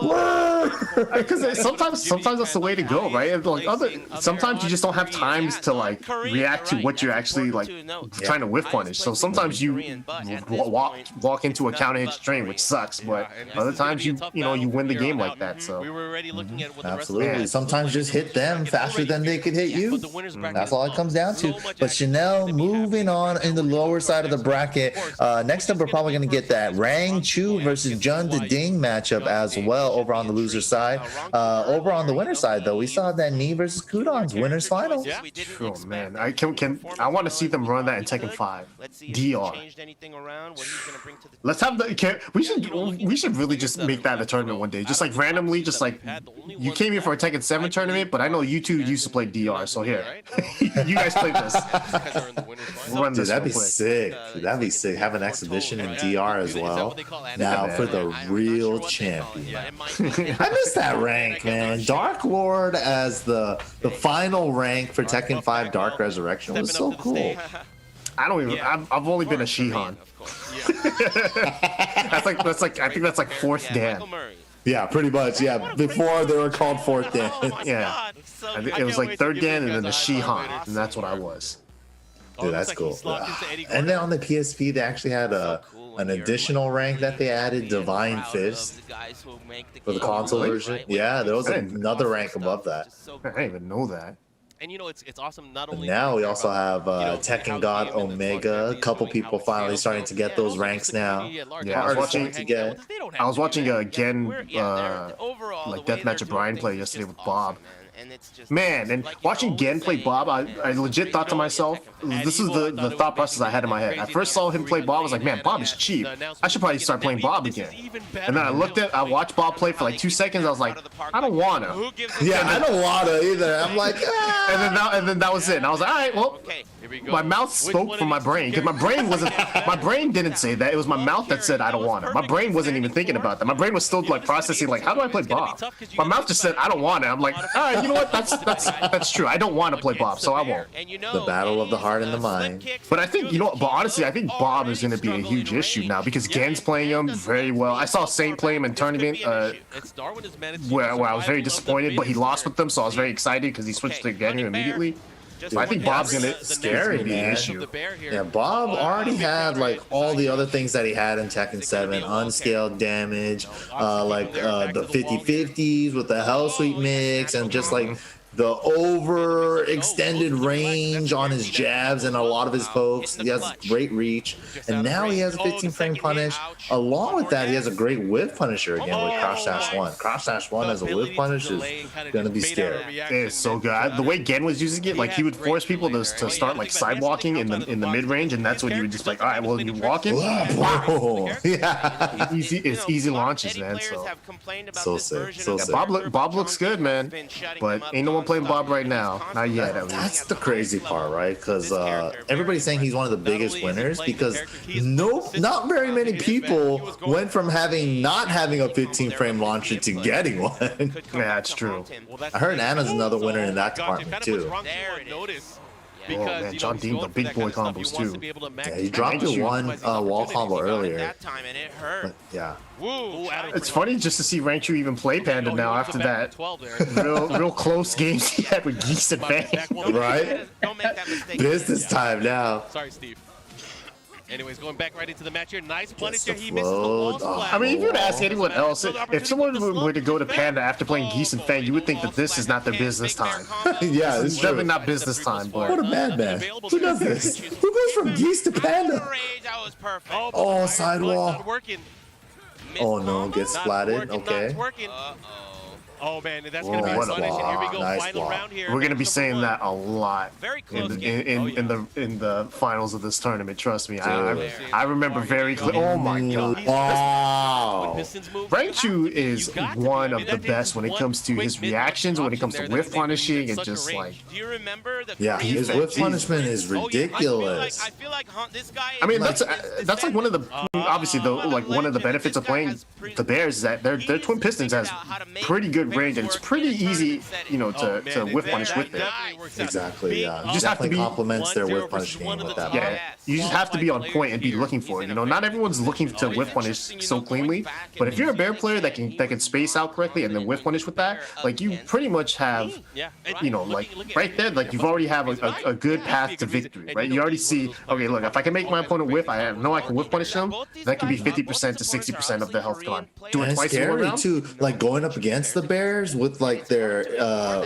blur. Because sometimes that's the way to go, right? Like sometimes you just don't have times to like react to what you're actually like trying to whiff punish. So sometimes you walk into a counter hit string, which sucks. But other times you win the game like that. So we were already looking at what the rest of Absolutely. the Sometimes just hit them faster than they could hit you. That's all it comes down to. But Chanel moving on in the lower side of the bracket. Next up, we're probably going to get that Rangchu versus Jun the Ding matchup as well over on the loser side. Over on the winner side, though, we saw that Knee versus Kudon's winners finals. oh man, I want to see them run that in Tekken 5. DR. Let's have we should really just make that a tournament one day. Just like randomly, just like you came here for a Tekken 7 tournament, but I know you two used to play DR, so here, you guys play this. We'll run Dude, this that'd be real quick. sick. That'd be sick. Have an exhibition in DR as well. Now for the real champion. I miss that rank, man. Dark Lord as the final rank for Tekken 5 Dark Resurrection was so cool. I don't even. I've only been a Shihan. that's like I think that's like 4th Dan. Yeah, pretty much. Yeah, before they were called 4th Dan. Yeah, I think it was like 3rd Dan and then the Shihan, and that's what I was. Dude, that's cool. And then on the PSP, they actually had an additional rank that they added, Divine Fist, for the console version. Yeah, there was another rank above that. I didn't even know that. And you know, it's awesome not only Now we to also care have about, you know, Tekken how the God game and the Omega. A longevity is couple doing, people how it finally scales. starting to get those ranks now. Yeah, I was watching- I was watching again, like Deathmatch of Brian play yesterday with Bob. Man, and watching Gen play Bob, I legit thought to myself, this is the thought process I had in my head. I first saw him play Bob, I was like, man, Bob is cheap. I should probably start playing Bob again. And then I watched Bob play for like 2 seconds, I was like, I don't wanna. Yeah, I don't wanna either. I'm like, ah. And then that was it. And I was like, all right, well, my mouth spoke for my brain, because my brain didn't say that. It was my mouth that said I don't want it. My brain wasn't even thinking about that. My brain was still like processing, like, how do I play Bob? My mouth just said I don't want it. I'm like, all right, you know what? That's true. I don't want to play Bob, so I won't. The battle of the heart and the mind. But I think, you know, but honestly, I think Bob is going to be a huge issue now because Gen's playing him very well. I saw Saint play him in tournament where I was very disappointed, but he lost with them, so I was very excited because he switched to Gen immediately. But I think Bob's gonna be an issue. Yeah, Bob already had like all the other things that he had in Tekken 7, unscaled damage, like the 50-50s with the Hell Sweep mix, and just like the overextended range on his jabs and a lot of his pokes. He has great reach, and now he has a 15-frame punish. Along with that, he has a great whiff punisher again with Crouch Dash 1. Crouch Dash 1 as a whiff punish is gonna be scary. It is so good. The way Gen was using it, like he would force people to start like sidewalking in the mid range, and that's when you would just like, all right, well, you're walking. Yeah, it's easy launches, man. So sick, so sick. Bob looks good, man, but ain't no one playing Bob right now. Not yet, at least. That's the crazy part, right? Because everybody's saying he's one of the biggest winners because not very many people went from not having a 15-frame launcher to getting one. Yeah, that's true. I heard Anna's another winner in that department too. Oh man, John Dean, the big boy combos too. Yeah, he dropped your one wall combo earlier. But, yeah. It's funny just to see Rangchu even play Panda now after that real close games he had with Geese and Fang. Right? Business time now. Sorry, Steve. Anyways, going back right into the match here. Nice punish here. the He misses the wall float. splash. I mean, if you would ask anyone else, if someone were to go to Panda after playing Geese and Fang, you would think that this is not their business time. Yeah, It's it's true. definitely not business time, What but a madman. Who does this? Who goes from Geese to Panda? Oh, sidewall. Oh no, gets splatted. Okay. Oh man, that's gonna be what a a punish. And here we block. go, Nice final block. round here. we're gonna be Number saying one. that a lot Very in close in the finals of this tournament. Trust me, Dude. I remember very clearly. Oh my god. Wow. Rangchu is one of the best when it comes to his reactions, when it comes to whiff punishing, and just like. Do you remember the Yeah, his whip punishment is ridiculous. I feel like this guy. I mean, that's like one of the obviously one of the benefits of playing the Bears is that their twin pistons has pretty good range and it's pretty easy, you know, to whiff punish with it. Exactly, yeah. You just have to be complements their whip punish game with that. Yeah, you just have to be on point and be looking for it. You know, not everyone's looking to whiff punish so cleanly, but if you're a Bear player that can space out correctly and then whiff punish with that, like you pretty much have, you know, like right there, like you've already have a good path to victory, right? You already see, okay, look, if I can make my opponent whiff, I know I can whiff punish them. That can be 50% to 60% of the health gone. Do it And twice in one scary round. too, like going up against the Bears with like their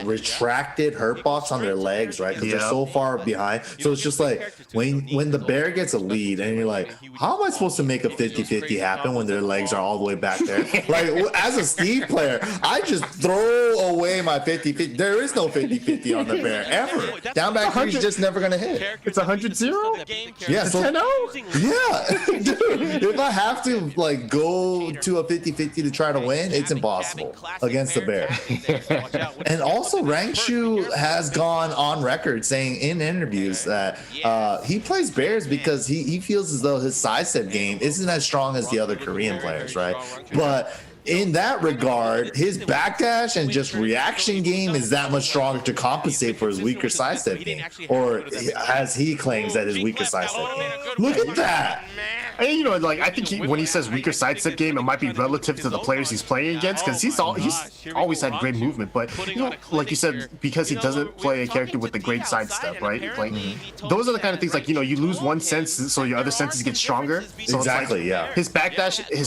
retracted hurt box on their legs, right? Because they're Yeah. so far behind. So it's just like when the Bear gets a lead and you're like, how am I supposed to make a 50-50 happen when their legs are all the way back there? Like as a Steve player, I just throw away my 50-50. There is no 50-50 on the Bear ever. Down back three is just never gonna hit. It's 100-0? Yeah, so 10-0? yeah, dude, if I have to like go to a 50-50 to try to win, it's impossible against the Bear. And also Rangchu has gone on record saying in interviews that he plays Bears because he feels as though his sidestep game isn't as strong as the other Korean players, right? But in that regard, his backdash and just reaction game is that much stronger to compensate for his weaker sidestep game, or as he claims that his weaker sidestep game. Look at that! And you know, like I think when he says weaker sidestep game, it might be relative to the players he's playing against because he's always had great movement. But you know, like you said, because he doesn't play a character with the great sidestep, right? Like those are the kind of things like, you know, you lose one sense so your other senses get stronger. So Exactly, it's like yeah. His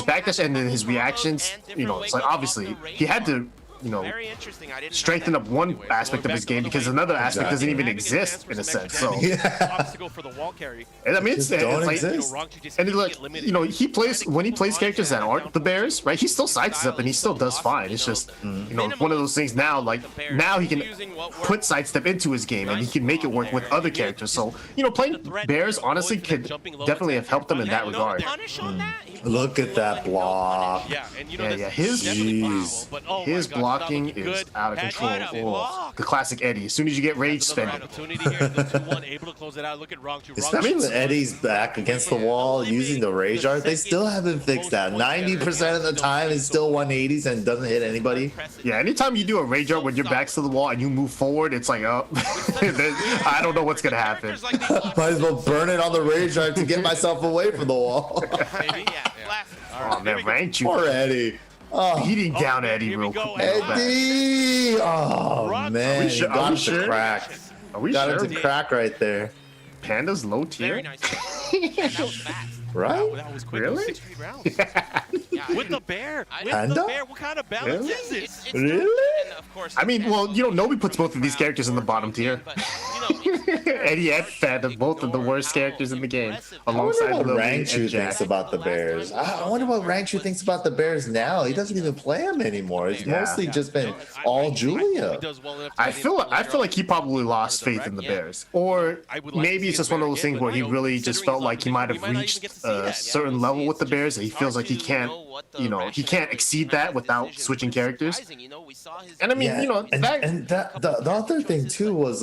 backdash and then his reactions. You know, it's like obviously he had to Very interesting. I didn't know strengthen that. up one aspect of his game because another aspect doesn't even exist in a sense. So Opts to go for the wall carry. and I mean, it's don't like, exist. and it's like, he plays when he plays characters that aren't the Bears, right? He still sidesteps up and he still does fine. It's just one of those things now. Like now he can put sidestep into his game and he can make it work with other characters. So playing Bears honestly could definitely have helped him in that regard. Look at that block. Yeah, and His blocking is out of control. Oh, the classic Eddie. As soon as you get rage spending. Opportunity here. The 2-1 able to close it out. Look at Rangchu. Especially with Eddie's back against the wall using the rage art, they still haven't fixed that. 90% of the time it's still 180s and doesn't hit anybody. Yeah, anytime you do a rage art when your back's to the wall and you move forward, it's like, oh, I don't know what's gonna happen. Might as well burn it on the rage art to get myself away from the wall. Oh man, Rangchu. Poor Eddie. Oh, beating down Eddie real quick. Eddie! Oh man, sure? got it to crack. Are we Got sure? it to crack right there. Panda's low tier? Right? That was quick. Really? 6 rounds. With the bear. With Panda? the bear. What kind of balance Really? is this? Really? I mean, well, Nobi puts both of these characters in the bottom tier. Eddie and Panda, both of the worst characters in the game, I wonder alongside what Lily Rangchu and Jack. thinks about the Bears. I wonder what Rangchu thinks about the Bears now. He doesn't even play them anymore. It's mostly just been all Julia. I feel like he probably lost faith in the Bears, or maybe it's just one of those things where he really just felt like he might have reached a certain level with the Bears that he feels like he can't, he can't exceed that without switching characters. And I mean, the other thing too was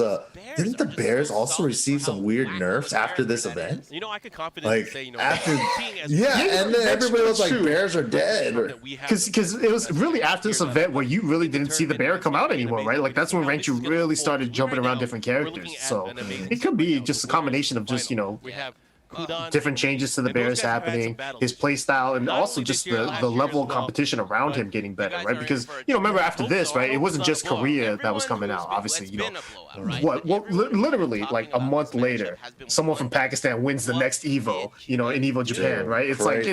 didn't the Bears also receive some weird nerfs after this event? I could confidently Like say, after, and then everybody was like, "Bears are dead." Because it was really after this event where you really didn't see the bear come out anymore, right? Like that's when Rangchu really started jumping around different characters. So it could be just a combination of just we have different changes to the Bears happening, his play style, and also just the level of competition around him getting better, right? Because remember after this, right, it wasn't just Korea that was coming out. Obviously, literally like a month later, someone from Pakistan wins the next Evo, in Evo Japan, right? It's like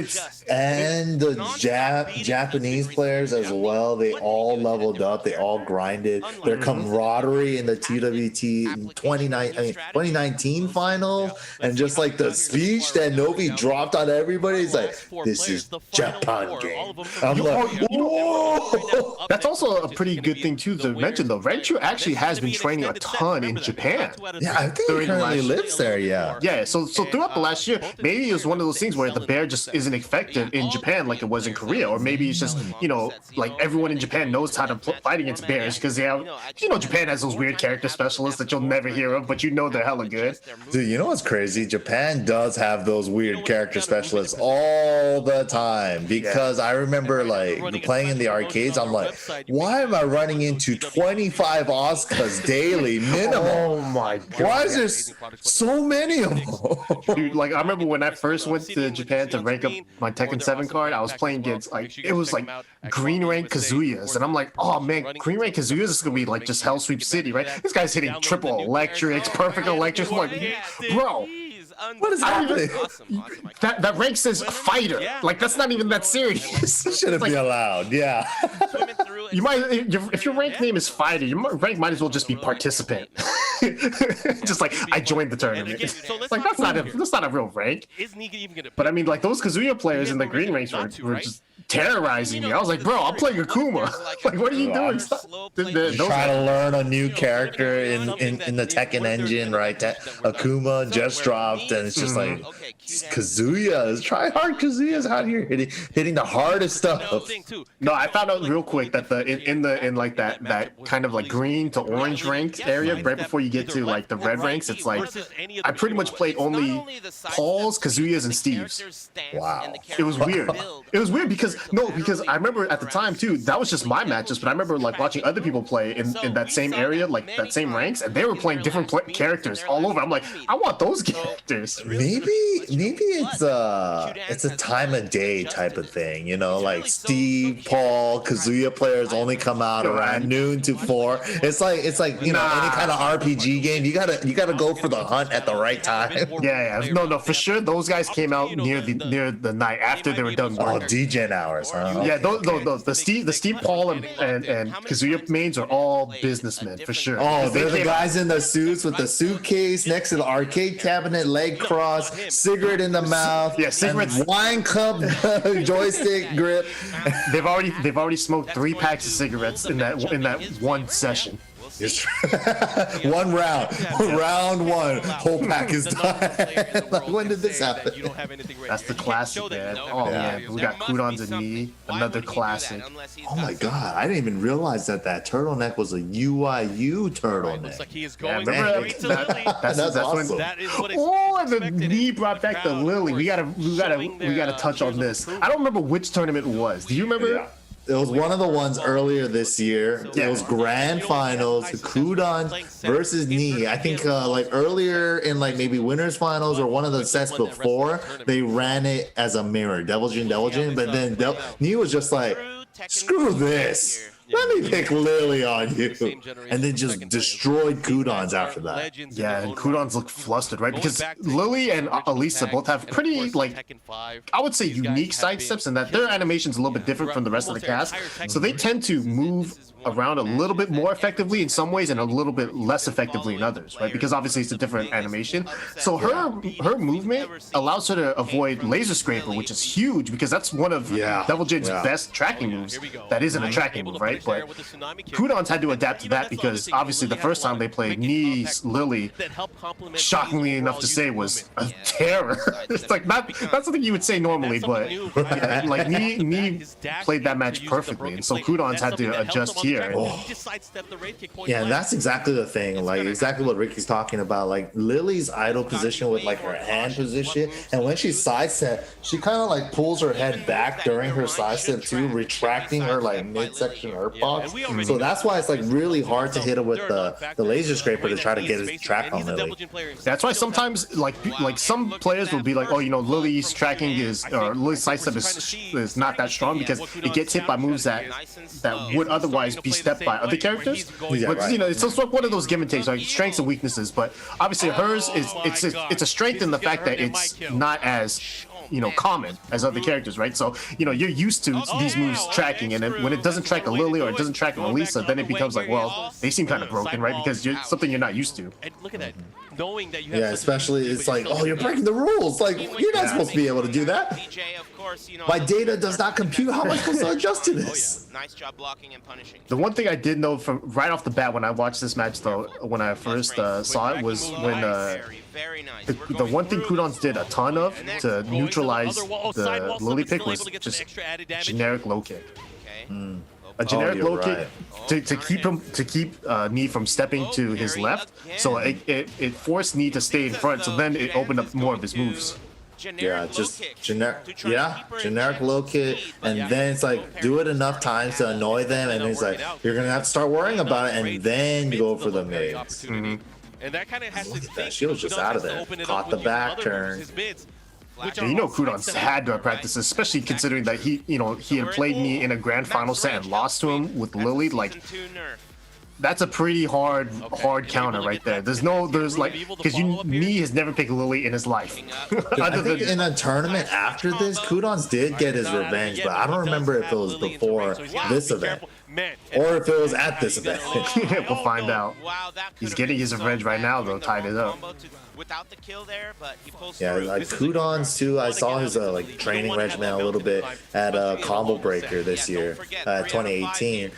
and the Japanese players as well. They all leveled up. They all grinded. Their camaraderie in the TWT 2019 finals, and just like the speech that Nobi dropped on everybody, he's like, "This is Japan game." I'm like, whoa! That's also a pretty good thing too to mention, though. Rangchu actually has been training a ton in Japan. Yeah, I think he currently lives there. Yeah. So throughout the last year, maybe it was one of those things where the bear just isn't effective in Japan like it was in Korea, or maybe it's just like everyone in Japan knows how to fight against bears because they have, Japan has those weird character specialists that you'll never hear of, but they're hella good. Dude, you know what's crazy? Japan does have those weird character specialists all the time, because I remember like playing in the arcades, I'm like, why am I running into 25 Oscars daily minimum? Oh my god. Why is there so many of them? Dude, like I remember when I first went to Japan to rank up my Tekken 7 card, I was playing against it was like green rank Kazuyas, and I'm like, oh man, green rank Kazuyas is gonna be like just Hell Sweep City, right? This guy's hitting triple electrics, perfect electrics. I'm like, bro, what is happening? That rank says fighter. Like that's not even that serious. Shouldn't be allowed. Yeah. You might, if your rank name is fighter, your rank might as well just be participant. Just like I joined the tournament. Like that's not a real rank. But I mean, like those Kazuya players in the green ranks were just terrorizing me. I was like, bro, I'm playing Akuma. Like, what are you doing? Trying to learn a new character in the Tekken engine, right? Akuma just dropped, and it's just like Kazuya. Try hard Kazuya's out here hitting the hardest stuff. No, I found out real quick that in like that kind of like green to orange ranked area right before you get to like the red ranks, it's like I pretty much played only Paul's, Kazuya's, and Steve's. Wow. It was weird. It was weird because I remember at the time too, that was just my matches, but I remember like watching other people play in that same area, like that same ranks, and they were playing different characters all over. I'm like, I want those characters. Maybe it's a time of day type of thing, like Steve, Paul, Kazuya players only come out around noon to 4. It's like any kind of RPG RPG game. You gotta go for the hunt at the right time. Yeah, no, for sure. Those guys came out near the night after they were done Oh, working. DGen hours, huh? Yeah, the Steve Paul and Kazuya mains are all businessmen for sure. Oh, They they're the came out- guys in the suits with the suitcase next to the arcade cabinet, leg crossed, cigarette in the mouth, Yeah, cigarettes. and wine cup, joystick grip. They've already smoked 3 packs of cigarettes in that one session. One round one, whole pack is done. Like, when did this happen? That's the classic, man. Oh man, we got Kudons and Knee, another classic. Oh my god, I didn't even realize that turtleneck was a UIU turtleneck. Looks like he is Yeah, going remember straight to Lily. that's awesome. when. That is what Oh, and the expected. Knee brought back the Crowd, Lily. of We course, gotta touch on this. I don't remember which tournament it was. Do you remember? Yeah. It was one of the ones earlier this year. It was grand finals, Kudon versus Knee. I think like earlier in like maybe winners finals or one of the sets before, they ran it as a mirror, Devil Jin, but then Knee was just like, screw this. Let me pick Lily on you. And then just destroyed Kudons after that. Yeah, and Kudons look flustered, right? Because Lily and Alisa both have pretty, like, I would say unique side steps in that their animation's a little bit different from the rest of the cast. So they tend to move around a little bit more effectively in some ways and a little bit less effectively in others, right? Because obviously it's a different animation. So her movement allows her to avoid Laser Scraper, which is huge because that's one of Devil Jin's best tracking moves. That isn't a tracking move, right? But Kudons had to adapt to that because obviously the first time they played Knee's Lily, shockingly enough to say, was a terror. It's like not something you would say normally, but yeah, like Knee played that match perfectly, and so Kudons had to adjust here. Yeah, and that's exactly the thing, like exactly what Ricky's talking about. Like Lily's idle position with like her hand position, and when she sidestep, she kind of like pulls her head back during her sidestep too, retracting her like midsection herb box. So that's why it's like really hard to hit her with the laser scraper to try to get his track on Lily. That's why sometimes like some players will be like, oh, you know, Lily's tracking or Lily's sidestep is not that strong because it gets hit by moves that would otherwise be stepped by other characters. But you know, it's just like one of those give and takes, like strengths and weaknesses. But obviously hers is it's a strength in the fact that it's not as common as other characters, right? So you're used to these moves tracking, and then when it doesn't track a Lily or it doesn't track a Alisa, then it becomes like, well, they seem kind of broken, right? Because you're something you're not used to. And look at that. Knowing that you have especially it's like, oh, you're breaking the rules. Like you're not supposed to be able to do that. My data does not compute. How am I supposed to adjust to this? Nice job blocking and punishing. The one thing I did know from right off the bat when I watched this match, though, when I first saw it, was when the one thing Kudons did a ton of to neutralize the Lily pick was just generic low kick. A generic low kick to keep Knee from stepping to his left, so it forced Knee to stay in front. So then it opened up more of his moves. Yeah, just generic low kick, and then it's like do it enough times to annoy them, and it's like you're gonna have to start worrying about it, and then you go for the mids. And that kind of has to think. She was just out of there. Caught the back turn. And Kudons had to practice, especially considering that he had played Knee in a grand final set and lost to him with Lily. Like, that's a pretty hard counter right there. There's like, because Knee has never picked Lily in his life. I think in a tournament after this, Kudons did get his revenge, but I don't remember if it was before this event or if it was at this event. We'll find out. He's getting his revenge right now, though. Tied it up. Without the kill there, but he pulls through. Like Kudons too. I saw his like training regimen a little bit at Combo Breaker this year, 2018,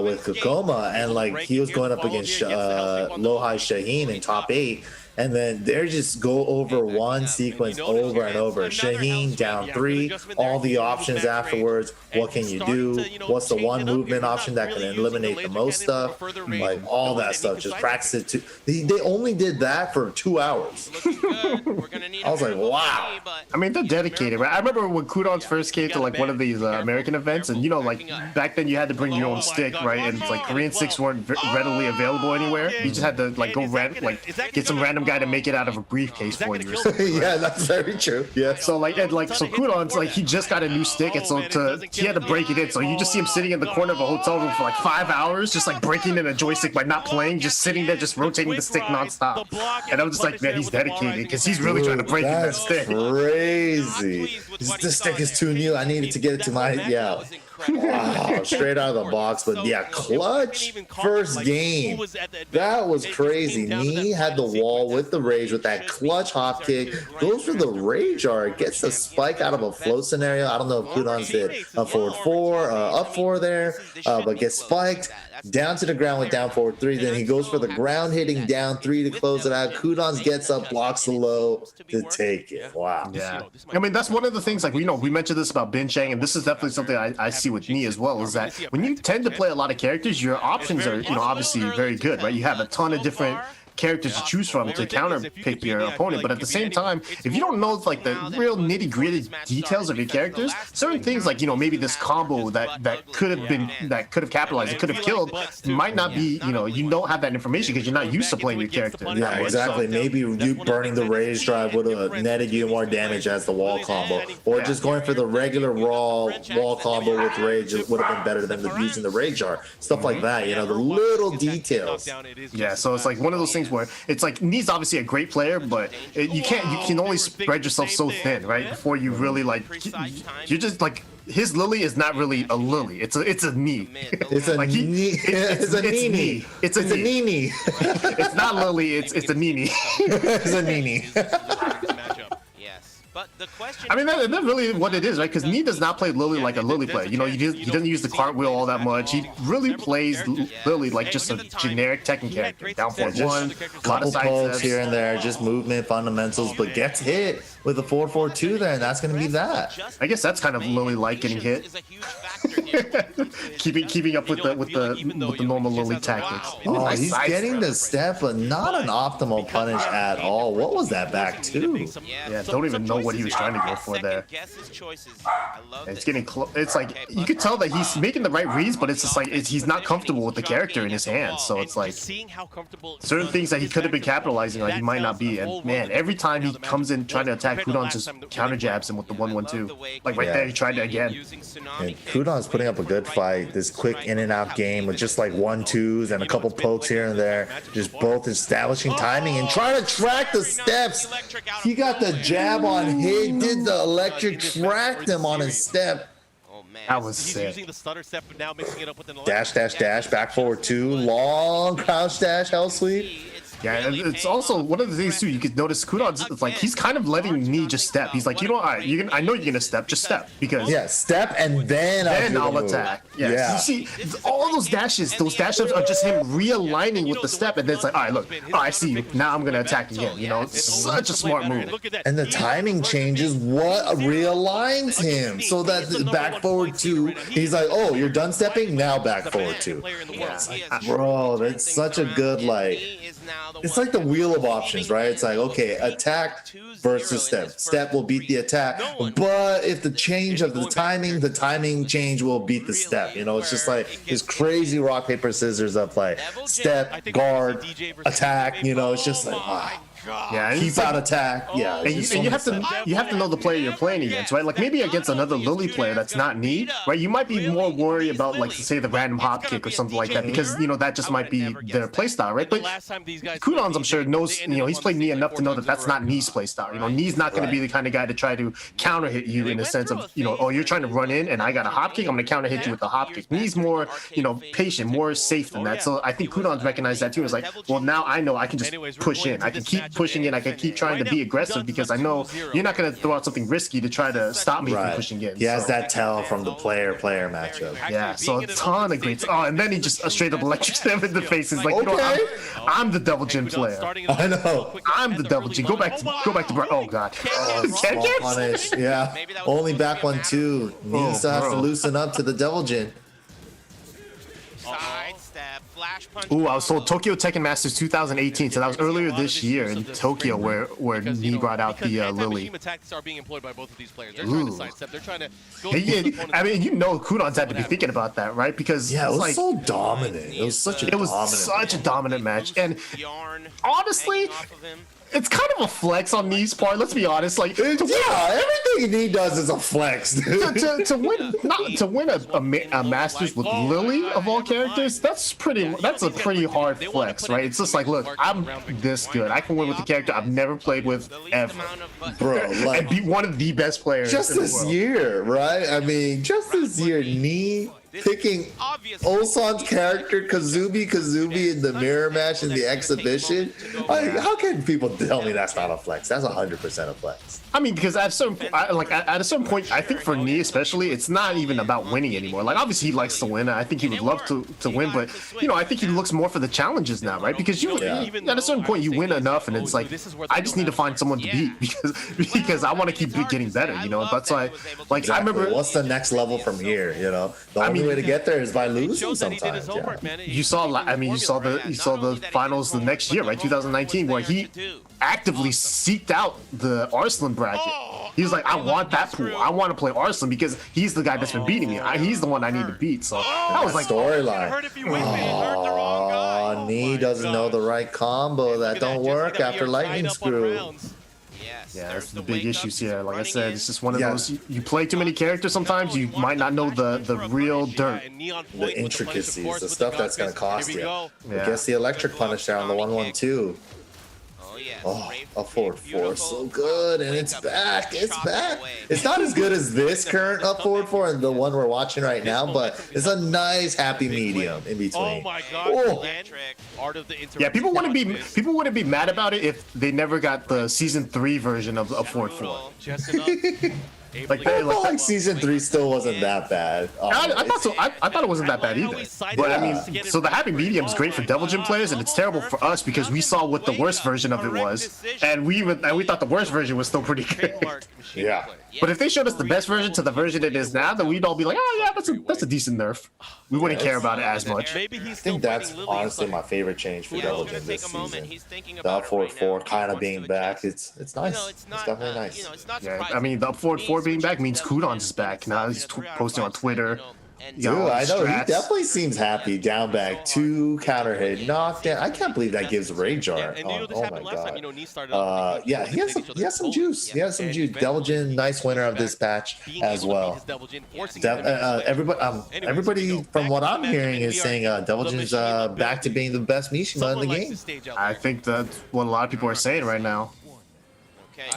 with Kokoma, and like he was going up against Lohai Shaheen in top 8. And then they just go over one sequence over and over. Shaheen down 3, all the options afterwards. What can you do? What's the one movement option that can eliminate the most stuff? Like all that stuff. Just practice it too. They only did that for 2 hours. I was like, wow. I mean, they're dedicated, right? I remember when Kudons first came to like one of these American events, and like back then you had to bring your own stick, right? And it's like Korean sticks weren't readily available anywhere. You just had to like go get some random random guy to make it out of a briefcase for you. Yeah, that's very true. Yeah. So like so Kudon's like he just got a new stick, and so he had to break it in. So you just see him sitting in the corner of a hotel room for like 5 hours, just like breaking in a joystick by not playing, just sitting there, just rotating the stick nonstop. And I'm just like, man, he's dedicated because he's really trying to break in that stick. Crazy. This stick is too new. I needed to get it to my Wow, straight out of the box. But yeah, clutch first game. That was crazy. Knee had the wall with the rage with that clutch hop kick. Goes for the rage art. Gets the spike out of a flow scenario. I don't know if Kudon's did a forward 4, up 4 there, but gets spiked. Down to the ground with down forward 3. Then he goes for the ground hitting down 3 to close it out. Kudon's gets up, blocks the low to take it. Wow. Yeah. I mean, that's one of the things, like, we mentioned this about Bin Chang, and this is definitely something I see with me as well, is that when you tend to play a lot of characters, your options are, obviously very good, right? You have a ton of different characters to choose from to counter pick your opponent, but at the same time, if you don't know like the real nitty-gritty details of your characters, certain things like maybe this combo that could have capitalized, it could have killed, might not be, you don't have that information because you're not used to playing your character. Yeah, exactly. Maybe you burning the rage drive would have netted you more damage as the wall combo, or just going for the regular raw wall combo with rage would have been better than using the rage art, stuff like that. The little details. Yeah, so it's like one of those things where it's like Knee's obviously a great player, but you can only spread yourself so thin, right? Before you really you're just like, his Lily is not really a Lily. It's a knee. It's a knee. It's a knee. It's a knee. It's not Lily. It's a knee. It's a knee. But the question, I mean, that's really what it is, right? Because Knee does not play Lily like a Lily player. He doesn't use the cartwheel all that much. He really plays Lily like just a generic Tekken character. Down for one, a lot of side pokes here and there, just movement fundamentals, but gets hit with a 4-4-2 there, and that's going to be that. I guess that's kind of Lily-like getting hit. keeping up with the normal Lily tactics. Oh, he's getting the step, but not an optimal punish at all. What was that back to? Yeah, don't even know what he was trying to go for there. It's getting close. It's like you could tell that he's making the right reads, but it's just like he's not comfortable with the character in his hands. So it's like certain things that he could have been capitalizing on, he might not be. And man, every time he comes in trying to attack, Kudon just counter jabs him with the 1-1-2. Like right there, he tried it again. And Kudon's putting up a good fight. This quick in and out game with just like 1-2s and a couple pokes here and there, just both establishing timing and trying to track the steps. He got the jab on. He did the electric, tracked him on his step. That was sick. Dash, dash, dash, back forward 2, long crouch dash, hell sweep. Yeah, and it's also one of the things too. You could notice Kudon's like he's kind of letting Knee just step. He's like, all right, I know you're gonna step, just step because step and then I'll attack. Yeah. You see, all those dash ups are just him realigning with the step, and then it's like, all right, look, I see you. Now I'm gonna attack again. It's such a smart move. And the timing changes what realigns him, so that the back forward 2, he's like, oh, you're done stepping, now back forward 2. Bro, that's such a good it's like the wheel of options, right? It's like, okay, attack versus step. Step will beat the attack, but if the change of the timing change will beat the step. It's just like this crazy rock, paper, scissors of like step, guard, attack. It's just like, wow. Yeah, keep out attack. Yeah, and you have to know the player you're playing against, right? Like maybe against another Lily player that's not Knee, right? You might be more worried about like say the random hop kick or something like that because that just might be their playstyle, right? But Kudon's, I'm sure, knows he's played Knee enough to know that that's not Knee's playstyle. Knee's not going to be the kind of guy to try to counter hit you in the sense of oh, you're trying to run in and I got a hop kick, I'm going to counter hit you with the hop kick. Knee's more patient, more safe than that. So I think Kudon's recognized that too. It's like, well, now I know I can just push in. I can keep pushing in. I can keep trying to be aggressive because I know you're not going to throw out something risky to try to stop me from pushing in. He has that tell from the player-player matchup. Yeah, so a ton of great. Oh, and then he just straight up electric step in the face. He's like, I'm the Devil Jin player. I know. I'm the Devil Jin. Go back to. Oh God. Small punish. Yeah. Only back 1-2. Knee still has to loosen up to the Devil Jin. Side step, flat flash punch. Ooh, I was told Tokyo Tekken Masters 2018, so that was earlier this year in Tokyo where Knee brought out the Lily. Anti-machine tactics are being employed by both of these players. They're trying to sidestep. They're trying to go. Yeah, I mean, you know, Kudon's had to be thinking about that, right? Because Yeah, it was like, so dominant. It was such a dominant match, and honestly, it's kind of a flex on Knee's part. Let's be honest. Like, everything he does is a flex, dude. to win a Masters with Lily of all characters, that's a pretty hard flex, right? It's just like, look, I'm this good. I can win with the character I've never played with ever, Bro, like, and be one of the best players. Just this year, right? I mean, just this year, Knee picking Ulsan's character Kazumi in the mirror match in the exhibition. Like, how can people tell me that's not a flex? That's 100% a flex. I mean, because at a certain point, I think for Knee especially, it's not even about winning anymore. Like, obviously he likes to win. I think he would love to win, but you know, I think he looks more for the challenges now, right? Because at a certain point you win enough, and it's like, I just need to find someone to beat because I want to keep getting better. You know, that's why. Like, I remember, what's the next level from here? You know, the only way to get there is by losing sometimes. You saw, I mean, you saw the finals the next year, right? 2019, where he actively seeked out the Arslan bracket. He was like, I want that pool. I want to play Arslan because he's the guy that's been beating me. He's the one I need to beat. So that was like storyline. Knee doesn't know the right combo. That don't work after lightning screw. Yeah, that's the big issues here. Like I said, it's just one of those. You play too many characters sometimes, you might not know the real dirt. The intricacies, the stuff that's going to cost you. I guess the electric punish there on the 1-1-2. Oh, a forward 4, so good, and it's back. It's back. It's not as good as this current up forward 4 and the one we're watching right now, but it's a nice happy medium in between. Oh my God! Yeah, people wouldn't be mad about it if they never got the season 3 version of up forward 4. Like season 3 still wasn't that bad. I thought so. I thought it wasn't that bad either. But I mean, so the happy medium is great for Devil Jin players, and it's terrible for us because we saw what the worst version of it was, and we thought the worst version was still pretty good. Yeah. But if they showed us the best version to the version it is now, then we'd all be like, oh yeah, that's a decent nerf. We wouldn't care about it as much. I think that's honestly my favorite change for Devil Jin this season. The up forward 4 kind of being back. It's nice. It's definitely nice. Yeah, I mean, the up forward 4 being back means Kudon's is back. Now he's posting on Twitter. Dude, I know, he definitely seems happy. Down back, 2 counter hit, knockdown. I can't believe that gives Rage Art. Oh my God. Yeah, he has some juice. He has some juice. Devil Jin, nice winner of this patch as well. Everybody from what I'm hearing is saying Devil Jin's back to being the best Mishima in the game. I think that's what a lot of people are saying right now.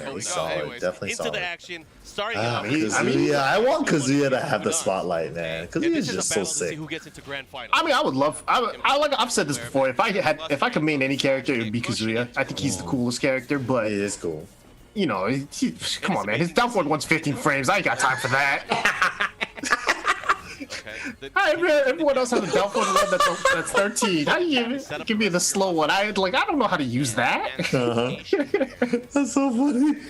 Yeah, he's solid. Definitely into solid. the action. Starting I want Kazuya to have the spotlight, man. Kazuya is just so sick. Who gets into grand final. I mean, I would love. I've said this before. If I could main any character, it would be Kazuya. I think he's the coolest character. But He is cool. you know, come on, man. His down forward wants 15 frames. I ain't got time for that. Everyone else has a down forward one that's 13. How do you give me the slow one? I don't know how to use that. That's so funny.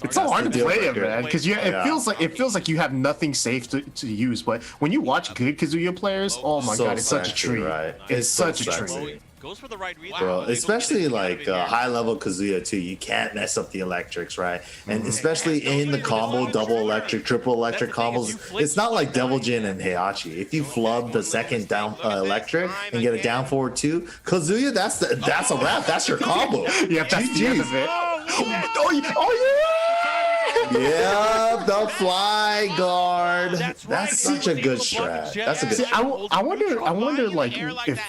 It's so hard to play him, man, because it feels like you have nothing safe to use. But when you watch good Kazuya players, oh my God, it's such a treat. Right? It's such a treat. Goes for the right read. Bro, especially like high level Kazuya too, you can't mess up the electrics, right? And especially in the combo, double electric, triple electric combos, it's not like Devil Jin and Heihachi. If you flub the second down electric and get a down forward 2, Kazuya, that's a wrap. That's your combo. Yeah, that's the end of it. Yeah, the fly guard. That's such a good strat. That's a good. See, I wonder, like, if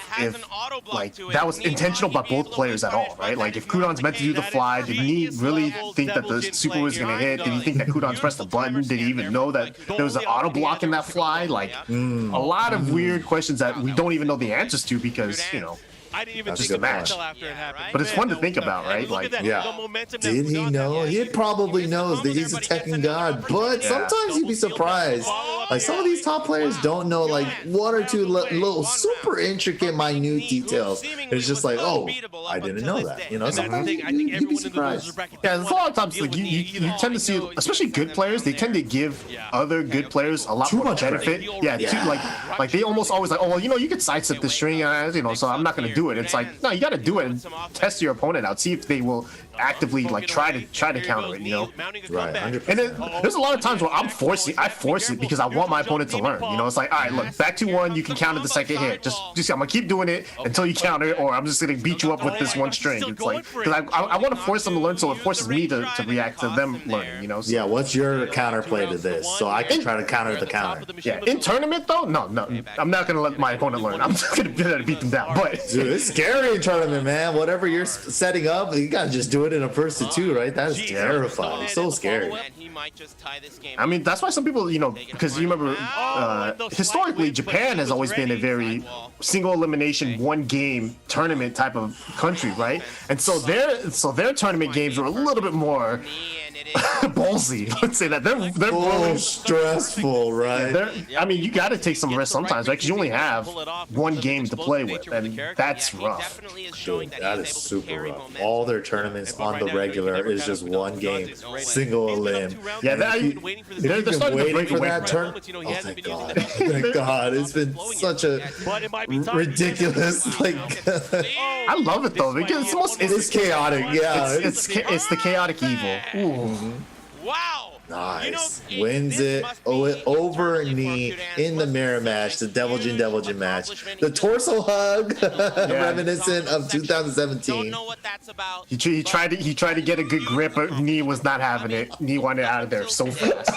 like that was intentional by both players at all, right? Like, if Kudon's meant to do the fly, did he really think that the super was gonna hit? Did he think that Kudon's pressed the button? Did he even know that there was an auto block in that fly? Like, a lot of weird questions that we don't even know the answers to because, you know, I didn't even That's think a of good that match. until after it Yeah, happened. right? But it's fun to Yeah, think about, and right? look at that, Yeah. the momentum that Did he Kudon know? had. He probably knows that he's a Tekken god, but sometimes you'd be surprised. Like some of these top players don't know like one or two little super intricate, minute details. It's just like, oh, I didn't know that. You know, And that's the sometimes thing. I think you'd be everyone in the loser surprised. bracket. Yeah, doesn't there's a lot wanna of times deal like with you the, you tend to see, especially good players, they tend to give other good players a lot Too more much benefit. credit. Yeah, Yeah. like they almost always like, oh well, you know, you could sidestep the string, you know, so I'm not gonna do it. It's like, no, you got to do it and test your opponent out, see if they will actively like try to counter it, you know. Right, 100%. And then there's a lot of times where I force it because I want my opponent to learn. You know, it's like, all right, look, back to one, you can counter the second hit. Just I'm gonna keep doing it until you counter it, or I'm just gonna beat you up with this one string. It's like, because I want to force them to learn, so it forces me to react to them learning. You know. So, Yeah, what's your counterplay to this? So I can try to counter the counter. yeah. In tournament though, no, I'm not gonna let my opponent learn. I'm just gonna beat them down. But Dude, it's scary in tournament, man. Whatever you're setting up, you gotta just do it in a first to two, right? That is terrifying. It's so scary. And he might just tie this game. I mean, that's why some people, you know, because you remember, historically, Japan has always been a very single elimination, one game tournament type of country, right? And so their tournament games are a little bit more ballsy. Let's say that they're Oh, stressful, right? I mean, you got to take some risks sometimes, right? Because you only have one game to play with, and that's rough. Dude, that is super rough. All their tournaments on the regular is just one game, single elim. Yeah, that, If they're you've been starting to waiting break for away that from turn. Oh, thank God. Thank God. It's been such a ridiculous, like, I love it though because it's chaotic. Yeah. it's the chaotic evil. Ooh. Wow. Nice. Wins it over knee in the mirror match, the Devil Jin match. The torso hug, reminiscent of 2017. Don't know what that's about. He tried to get a good grip, but Knee was not having it. Knee wanted out of there so fast.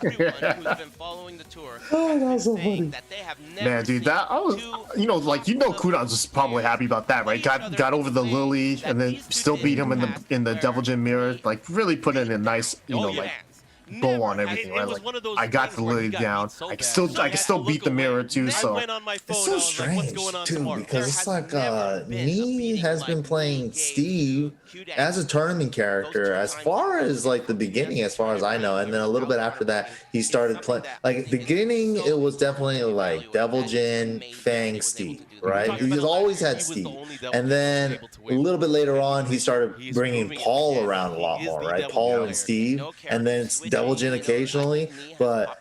Everyone who's been following the tour Oh, that was so saying funny. that they have never Man, dude, that I was, you know, like Kudon's was probably happy about that, right? Got over the Lily and then still beat him in the Devil Jin mirror. Like really put in a nice, you know, like bow on everything, right? Like I got the Lily down. I can still beat the mirror too. So It's so strange too because it's like Nee has been playing Steve as a tournament character as far as like the beginning, as far as I know, and then a little bit after that he started playing. Like beginning, it was definitely like Devil Jin, Fang, Steve, right? He's always had Steve, and then a little bit later on he started bringing Paul around a lot more, right? Paul and Steve, and then Devil Jin occasionally, but.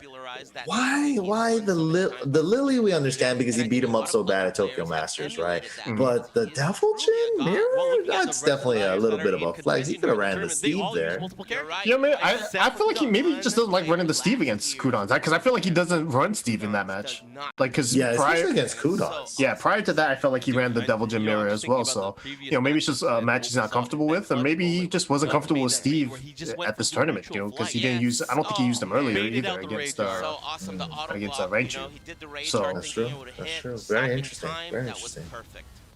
Why the Lily we understand because he beat him up so bad at Tokyo Masters, right? But the Devil Jin mirror, that's definitely a little bit of a flex. He could have ran the Steve there. yeah, man, I feel like he just doesn't like running the Steve against Kudon, because I feel like he doesn't run Steve in that match. Like because Especially against Kudon. prior to that, I felt like he ran the Devil Jin mirror as well. So you know, maybe it's just a match he's not comfortable with, and maybe he just wasn't comfortable with Steve at this tournament, you know, because he didn't use. I don't think he used him earlier either against Rangchu. So That's true. That's true. Very interesting. Very interesting.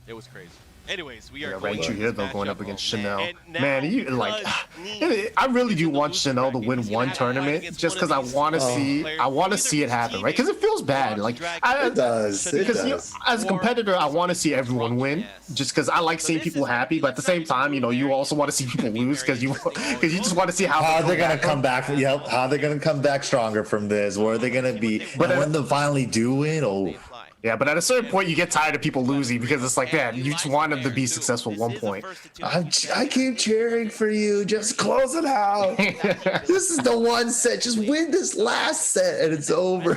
It was crazy. Anyways, we are Yeah, going Rangchu here though going up against Chanel. And now, Man, you like, I really do want Chanel to win one tournament just because I want to see it happen, right? Because it feels bad. Like It does. It because you know, does. as a competitor, I want to see everyone win, just because I like seeing people happy. But at the same time, you know, you also want to see people lose because you just want to see How they're gonna come back? Yep. How they're gonna come back stronger from this? Where are they gonna be? But when they finally do win, oh. Yeah, but at a certain point, you get tired of people losing because it's like, man, you just want them to be successful at one point. I keep cheering for you. Just close it out. This is the one set. Just win this last set and it's over.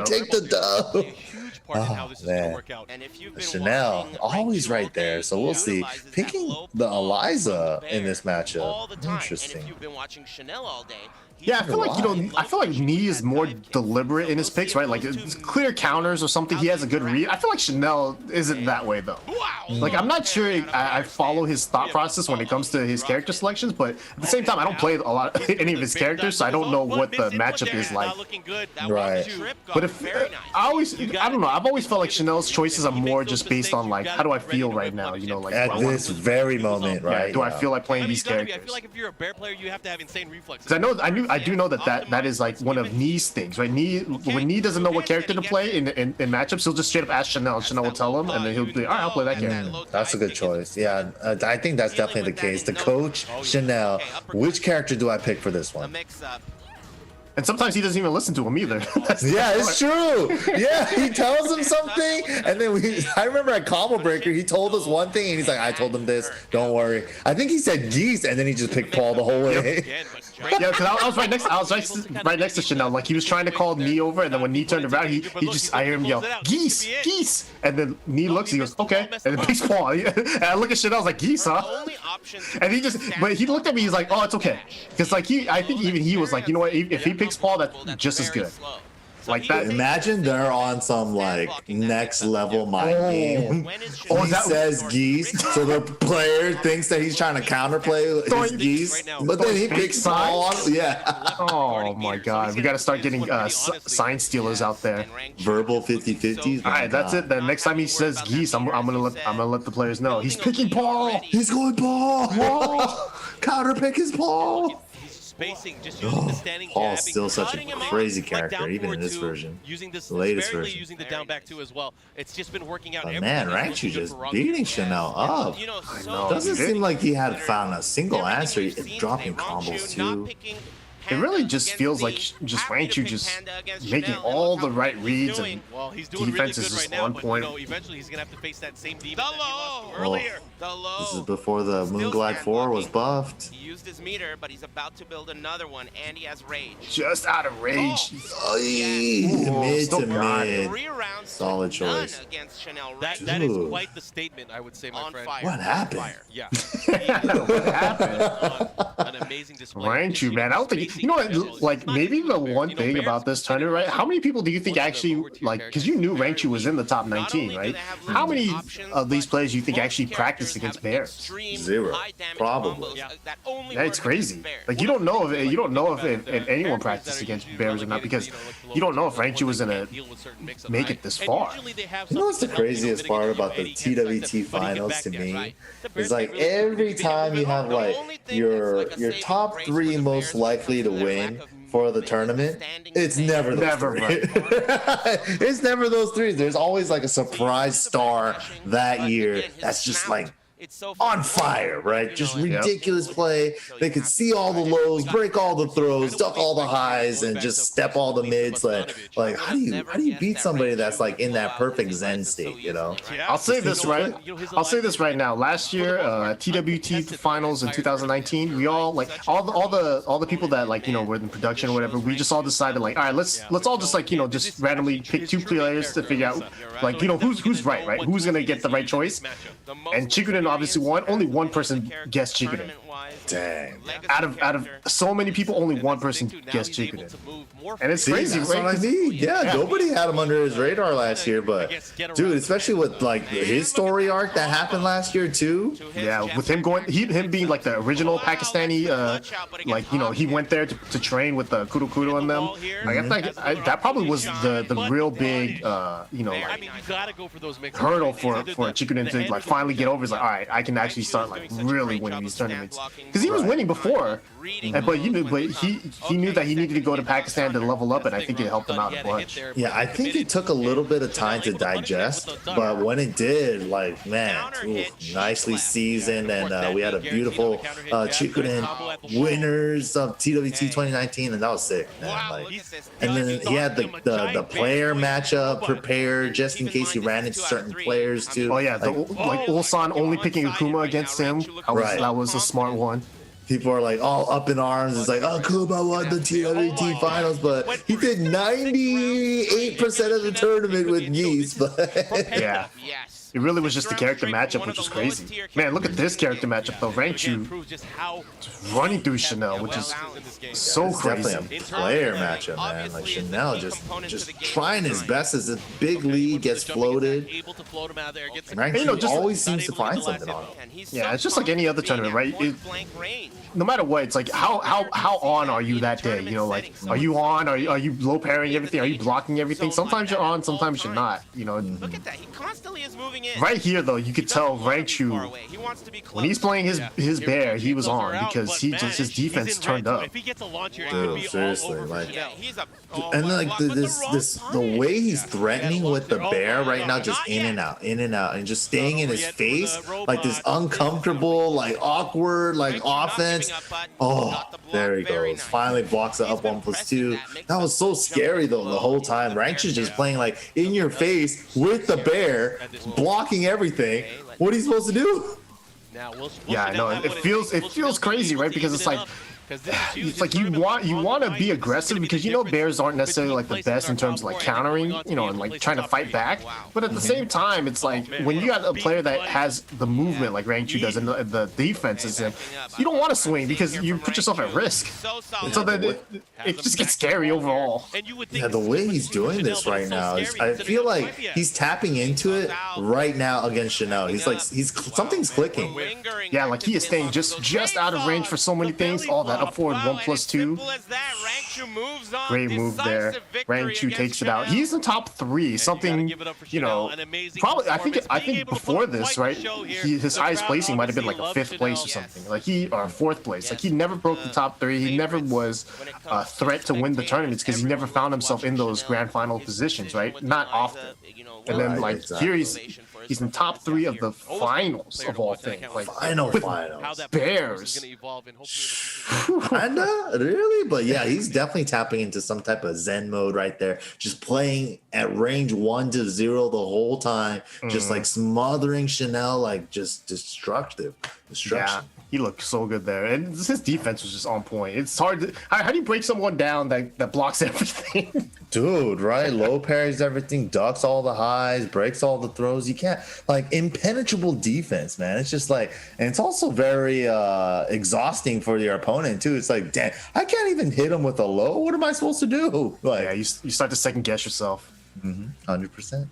Take the dub. Oh, man. Chanel, always right there. So we'll see. Picking the Eliza in this matchup. Interesting. Yeah, I feel like Nee is more deliberate in his picks, right? Like it's clear counters or something. He has a good read. I feel like Chanel isn't that way though. Like I'm not sure I follow his thought process when it comes to his character selections, but at the same time I don't play a lot any of his characters, so I don't know what the matchup is like. Right. But if I don't know, I've always felt like Chanel's choices are more just based on like, how do I feel right now? You know, like At this very moment, right? do I feel like playing I mean, these I feel characters? like if you're a bear player, you have to have insane reflexes. Because I do know that is like one of Knee's things, right? Knee, when Knee doesn't know what character to play in matchups, he'll just straight up ask Chanel. Chanel will tell him, and then he'll be, all right, I'll play that character. That's a good choice. Yeah, I think that's definitely the case. The coach, Chanel, which character do I pick for this one? And sometimes he doesn't even listen to him either. Yeah, it's true. Yeah, he tells him something, and then I remember at Combo Breaker, he told us one thing, and he's like, I told him this, don't worry. I think he said geese, and then he just picked Paul the whole way. Yeah, because I was right next to Chanel. Like he was trying to call Knee over, and then when Knee turned around, I hear him yell, geese, geese, and then Knee looks, he goes, okay, and then picks Paul. And I look at Chanel, I was like, geese, huh? And but he looked at me, he's like, oh, it's okay, because like I think even he was like, you know what, if he picks Paul, that's just as good. Like that. Imagine they're on some like next level mind game. He says geese, so the player thinks that he's trying to counterplay his geese, but then he picks Paul. Yeah. Oh my God, we got to start getting sign stealers out there. Verbal 50-50s. All right, that's it. Then next time he says geese, I'm gonna let the players know he's picking Paul. He's going Paul. Counter pick his Paul. Spacing, just using the standing Paul's jabbing, still such a cutting him off, crazy like character, down even in forward this two, version. Using this, The latest barely version. using the down back two as well. It's just been working out. But man, Rangchu just beating Chanel up. You know, Doesn't seem like he had found a single answer. He's dropping combos too. It really just feels like just Rangchu just making all the right reads and well, he's doing defense really is good just right now, on but point. you know, eventually he's gonna have to face that same demon The that he lost low to earlier. The low. This is before the Moonglide 4 was buffed. He used his meter, but he's about to build another one, and he has rage. Just out of rage. Mid still to got mid. 3 rounds. Solid to none choice. Against Chanel That Rangchu. is Dude. quite the statement, I would say, my On friend. fire. What happened? Yeah. What happened? An amazing display. Rangchu, man, I don't think you know what. Like maybe the one thing about this tournament, right? How many people do you think actually like? Because you knew Rangchu was in the top 19, right? How many of these players do you think actually practiced against bears? 0, probably. Yeah, it's crazy. Like you don't know if anyone practiced against bears or not, because you don't know if Rangchu was gonna make it this far. You know what's the craziest part about the TWT finals to me? Is like every time you have like your top 3 most likely to win for the tournament, it's never those three. It's never those 3. There's always like a surprise star that year that's just like on fire, right? Just ridiculous play. They could see all the lows, break all the throws, duck all the highs, and just step all the mids. Like how do you beat somebody that's like in that perfect zen state? You know? I'll say this right now. Last year, TWT finals in 2019, we all like all the people that like were in production or whatever. We just all decided like, all right, let's all just like just randomly pick 2 players to figure out like who's right, who's gonna get the right choice. And Chikunin obviously won. Only one person guessed Chikunin. Dang. Out of so many people, only one person guessed Chikunin. And it's crazy, that's what I right? mean. Yeah, nobody had him under his radar last year, but dude, especially with like his story arc that happened last year too. Yeah, with him him being like the original Pakistani, like he went there to train with the Kudo Kudo and them. Like I think that probably was the real big hurdle for Chikunin to like finally get over. Is like, all right, I can actually start like really winning these tournaments, because he was winning before, but he knew that he needed to go to Pakistan to level up, and I think it helped him out a bunch. Yeah, I think it took a little bit of time to digest, but when it did, like, man, nicely seasoned, and we had a beautiful Chikunin winners of TWT 2019, and that was sick, man. Like, and then he had the player matchup prepared just in case he ran into certain players too. Oh yeah, like Ulsan only picking Akuma against him. That was a smart one. People are like all up in arms. It's like, oh, Akuma won the TWT finals, but he did 98% of the tournament with Geese. But yeah. Yes. It really was just the character matchup, which was crazy. Man, look at this character matchup though. Rangchu running through Chanel, which is so crazy. Definitely a player matchup, man. Like Chanel just trying his best as a big lead gets floated. Rangchu always seems to find something on him. Yeah, it's just like any other tournament, right? No matter what, it's like how on are you that day? You know, like are you on? Are you low parrying everything? Are you blocking everything? Sometimes you're on, sometimes you're not. You know. Look at that. He constantly is moving in. Right here though, you could tell Rangchu when he's playing his bear, he was on because his defense turned up. Dude, seriously, like, and like the way he's threatening with the bear right now, just in and out, and just staying in his face, like this uncomfortable, like awkward, like offense. Oh, there he goes. Finally blocks it up 1+2. That was so scary though the whole time. Rangchu's just playing like in your face with the bear, blocking everything. What are you supposed to do? Yeah, I know. It feels crazy, right? Because it's like you want to be aggressive because you know bears aren't necessarily like the best in terms of like countering, you know, and like trying to fight back. But at the same time, it's like when you got a player that has the movement like Rangchu does and the defense is him, you don't want to swing because you put yourself at risk. And so then it just gets scary overall. Yeah, the way he's doing this right now is, I feel like he's tapping into it right now against Chanel. He's like something's clicking. Yeah, like he is staying just out of range for so many things. All that up forward 1+2. Great move there. Rangchu takes it out. He's in top 3. Something, you know, probably I think before this, right? His highest placing might have been like a 5th place or something. Like or 4th place. Like he never broke the top 3. He never was a threat to win the tournaments because he never found himself in those grand final positions, right? Not often. And then like here he's in top 3 of the finals of all things. Like finals. Bears. Kinda, really? But yeah, he's definitely tapping into some type of Zen mode right there. Just playing at range 1 to 0 the whole time. Just like smothering Chanel, like just destruction. Yeah, he looked so good there. And his defense was just on point. It's hard to... How do you break someone down that blocks everything? Dude, right? Low parries everything, ducks all the highs, breaks all the throws. You can't... Like, impenetrable defense, man. It's just like... And it's also very exhausting for your opponent, too. It's like, damn, I can't even hit him with a low. What am I supposed to do? Like, yeah, you start to second guess yourself. 100%.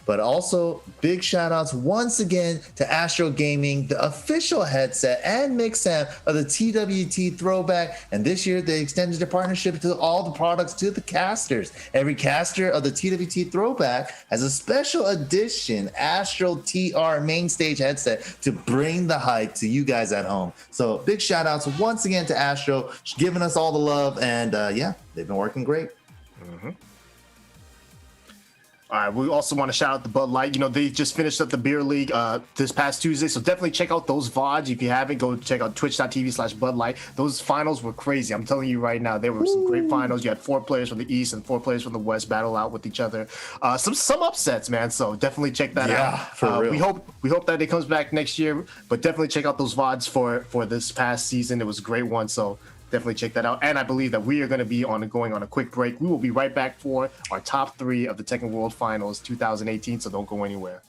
But also, big shout outs once again to Astro Gaming, the official headset and mix-amp of the TWT throwback. And this year, they extended their partnership to all the products to the casters. Every caster of the TWT throwback has a special edition Astro TR main stage headset to bring the hype to you guys at home. So big shout outs once again to Astro, giving us all the love. And yeah, they've been working great. All right, we also want to shout out the Bud Light. You know, they just finished up the beer league this past Tuesday, so definitely check out those VODs. If you haven't, go check out twitch.tv/Bud Light. Those finals were crazy. I'm telling you right now, there were some great finals. You had 4 players from the East and 4 players from the West battle out with each other. Some upsets, man. So definitely check that out. For real. We hope that it comes back next year, but definitely check out those VODs for this past season. It was a great one. So definitely check that out. And I believe that we are going to be going on a quick break. We will be right back for our top 3 of the Tekken World Finals 2018, so don't go anywhere.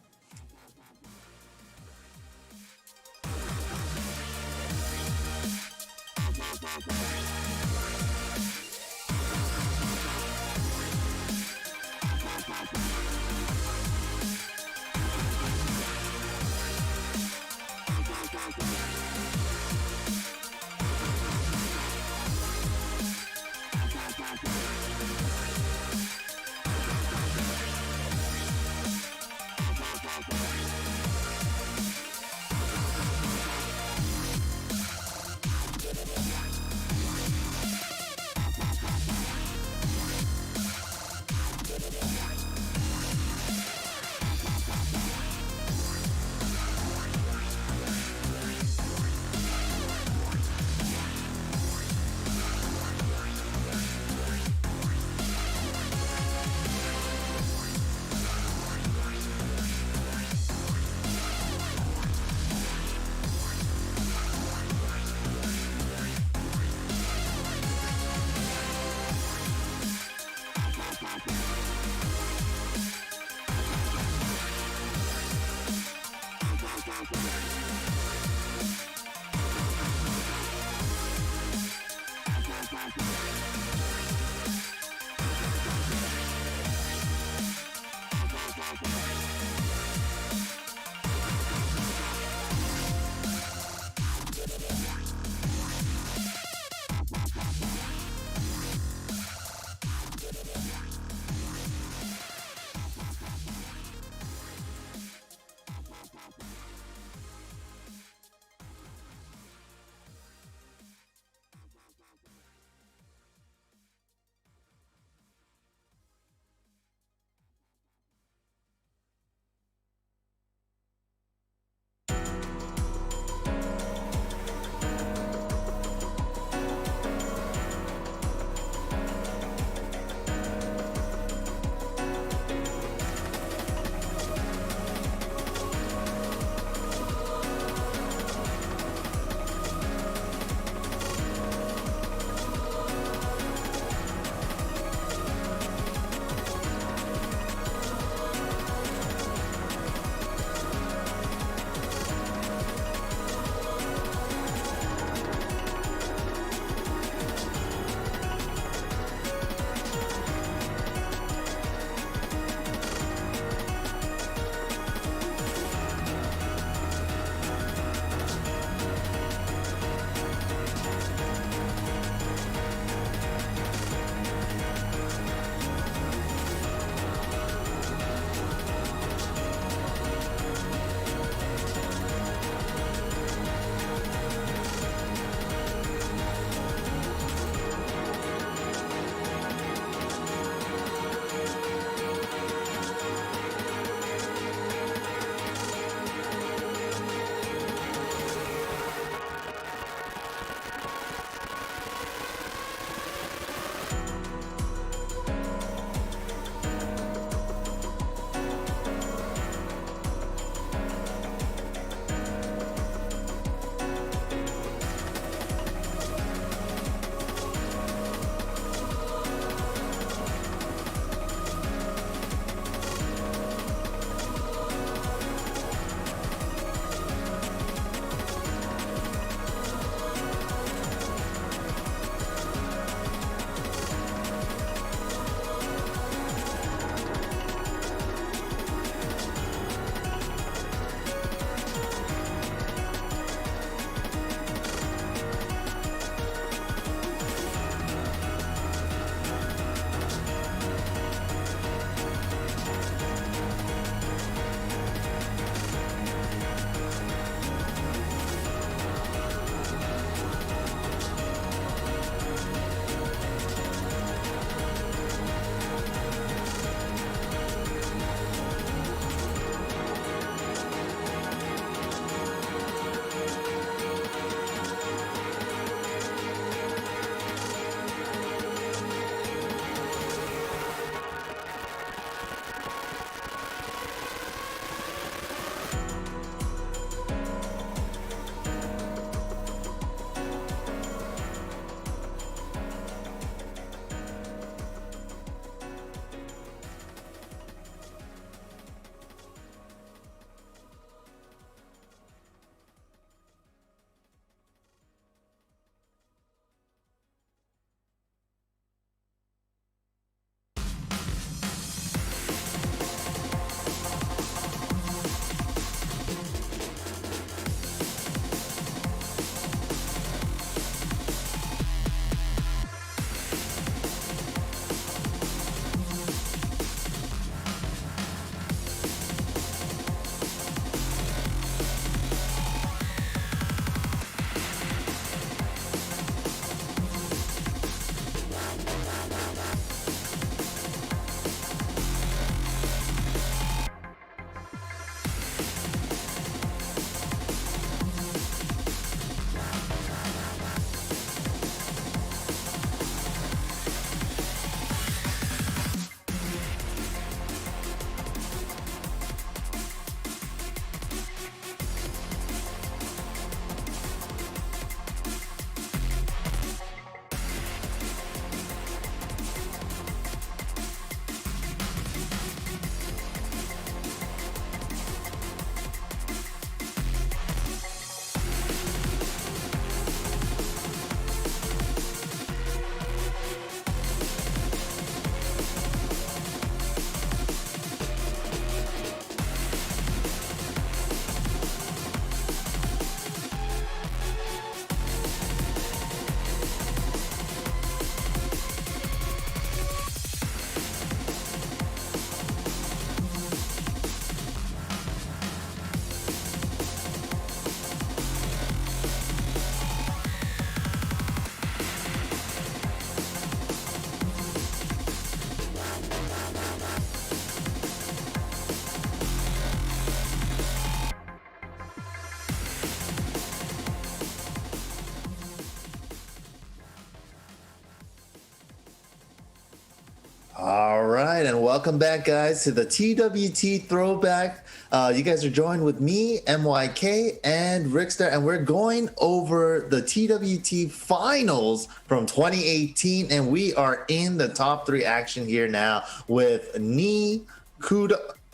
All right, and welcome back, guys, to the TWT Throwback. You guys are joined with me, MYK, and Rickstah, and we're going over the TWT Finals from 2018, and we are in the top 3 action here now with Kudon,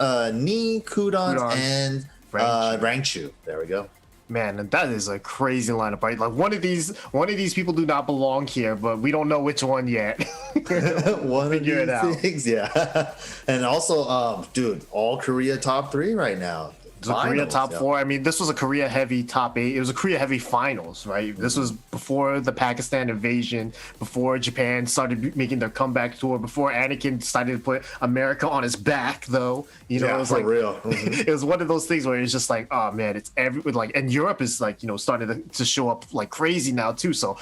and Rangchu. There we go. Man, that is a crazy lineup, right? Like one of these people do not belong here, but we don't know which one yet. One of these things, yeah. And also, dude, all Korea top 3 right now. The Korea top 4. I mean, this was a Korea heavy top 8. It was a Korea heavy finals, right? This was before the Pakistan invasion, before Japan started making their comeback tour, before Anakin decided to put America on his back, though. You know, yeah, it was for like real. It was one of those things where it's just like, oh man, it's and Europe is like, starting to show up like crazy now too. So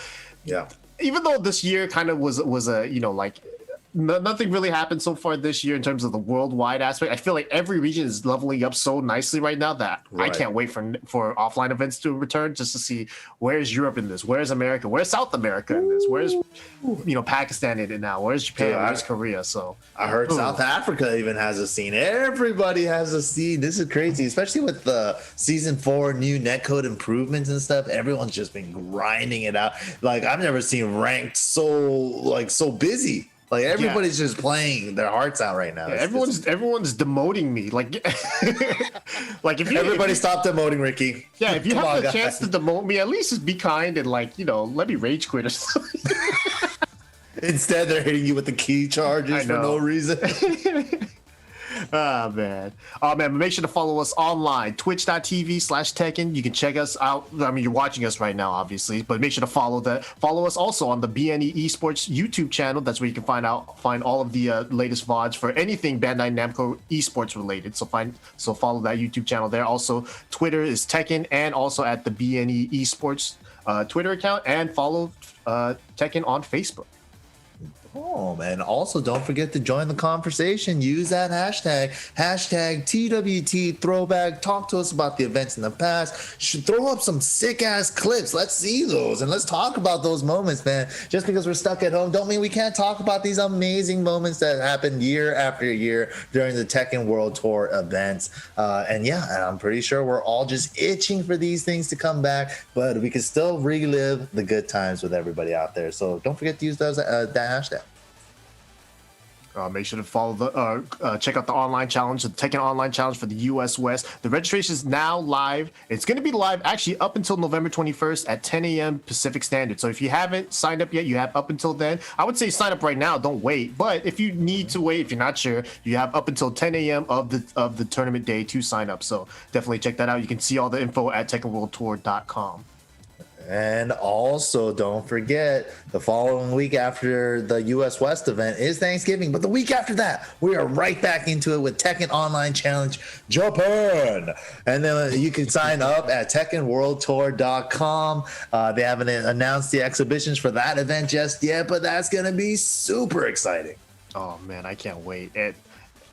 yeah, even though this year kind of was a nothing really happened so far this year in terms of the worldwide aspect. I feel like every region is leveling up so nicely right now that I can't wait for offline events to return just to see where's Europe in this, where's America, where's South America in this, where's Pakistan in it now, where's Japan, where's Korea. So I heard South Africa even has a scene. Everybody has a scene. This is crazy, especially with the season 4 new netcode improvements and stuff. Everyone's just been grinding it out. Like I've never seen ranked so busy. Like everybody's just playing their hearts out right now. Yeah, everyone's demoting me. Like, if everybody stop demoting Ricky. Yeah, if you have the chance to demote me, at least just be kind and let me rage quit or something. Instead, they're hitting you with the key charges for no reason. Oh man, but make sure to follow us online, twitch.tv/Tekken. You can check us out. I mean, you're watching us right now, obviously, but make sure to follow us also on the BNE Esports YouTube channel. That's where you can find all of the latest VODs for anything Bandai Namco Esports related. So follow that YouTube channel there. Also, Twitter is Tekken, and also at the BNE Esports Twitter account, and follow Tekken on Facebook. And also don't forget to join the conversation. Use that hashtag TWT Throwback. Talk to us about the events in the past. Should throw up some sick ass clips. Let's see those and let's talk about those moments, man. Just because we're stuck at home don't mean we can't talk about these amazing moments that happened year after year during the Tekken World Tour events. And I'm pretty sure we're all just itching for these things to come back, but we can still relive the good times with everybody out there. So don't forget to use that hashtag. Make sure to follow check out the online challenge, the Tekken online challenge for the US West. The registration is now live. It's going to be live actually up until November 21st at 10 a.m. Pacific Standard. So if you haven't signed up yet, you have up until then. I would say sign up right now. Don't wait. But if you need to wait, if you're not sure, you have up until 10 a.m. of the tournament day to sign up. So definitely check that out. You can see all the info at TekkenWorldTour.com. And also, don't forget, the following week after the US West event is Thanksgiving. But the week after that, we are right back into it with Tekken Online Challenge Japan. And then you can sign up at TekkenWorldTour.com. They haven't announced the exhibitions for that event just yet, but that's going to be super exciting. Oh, man, I can't wait. And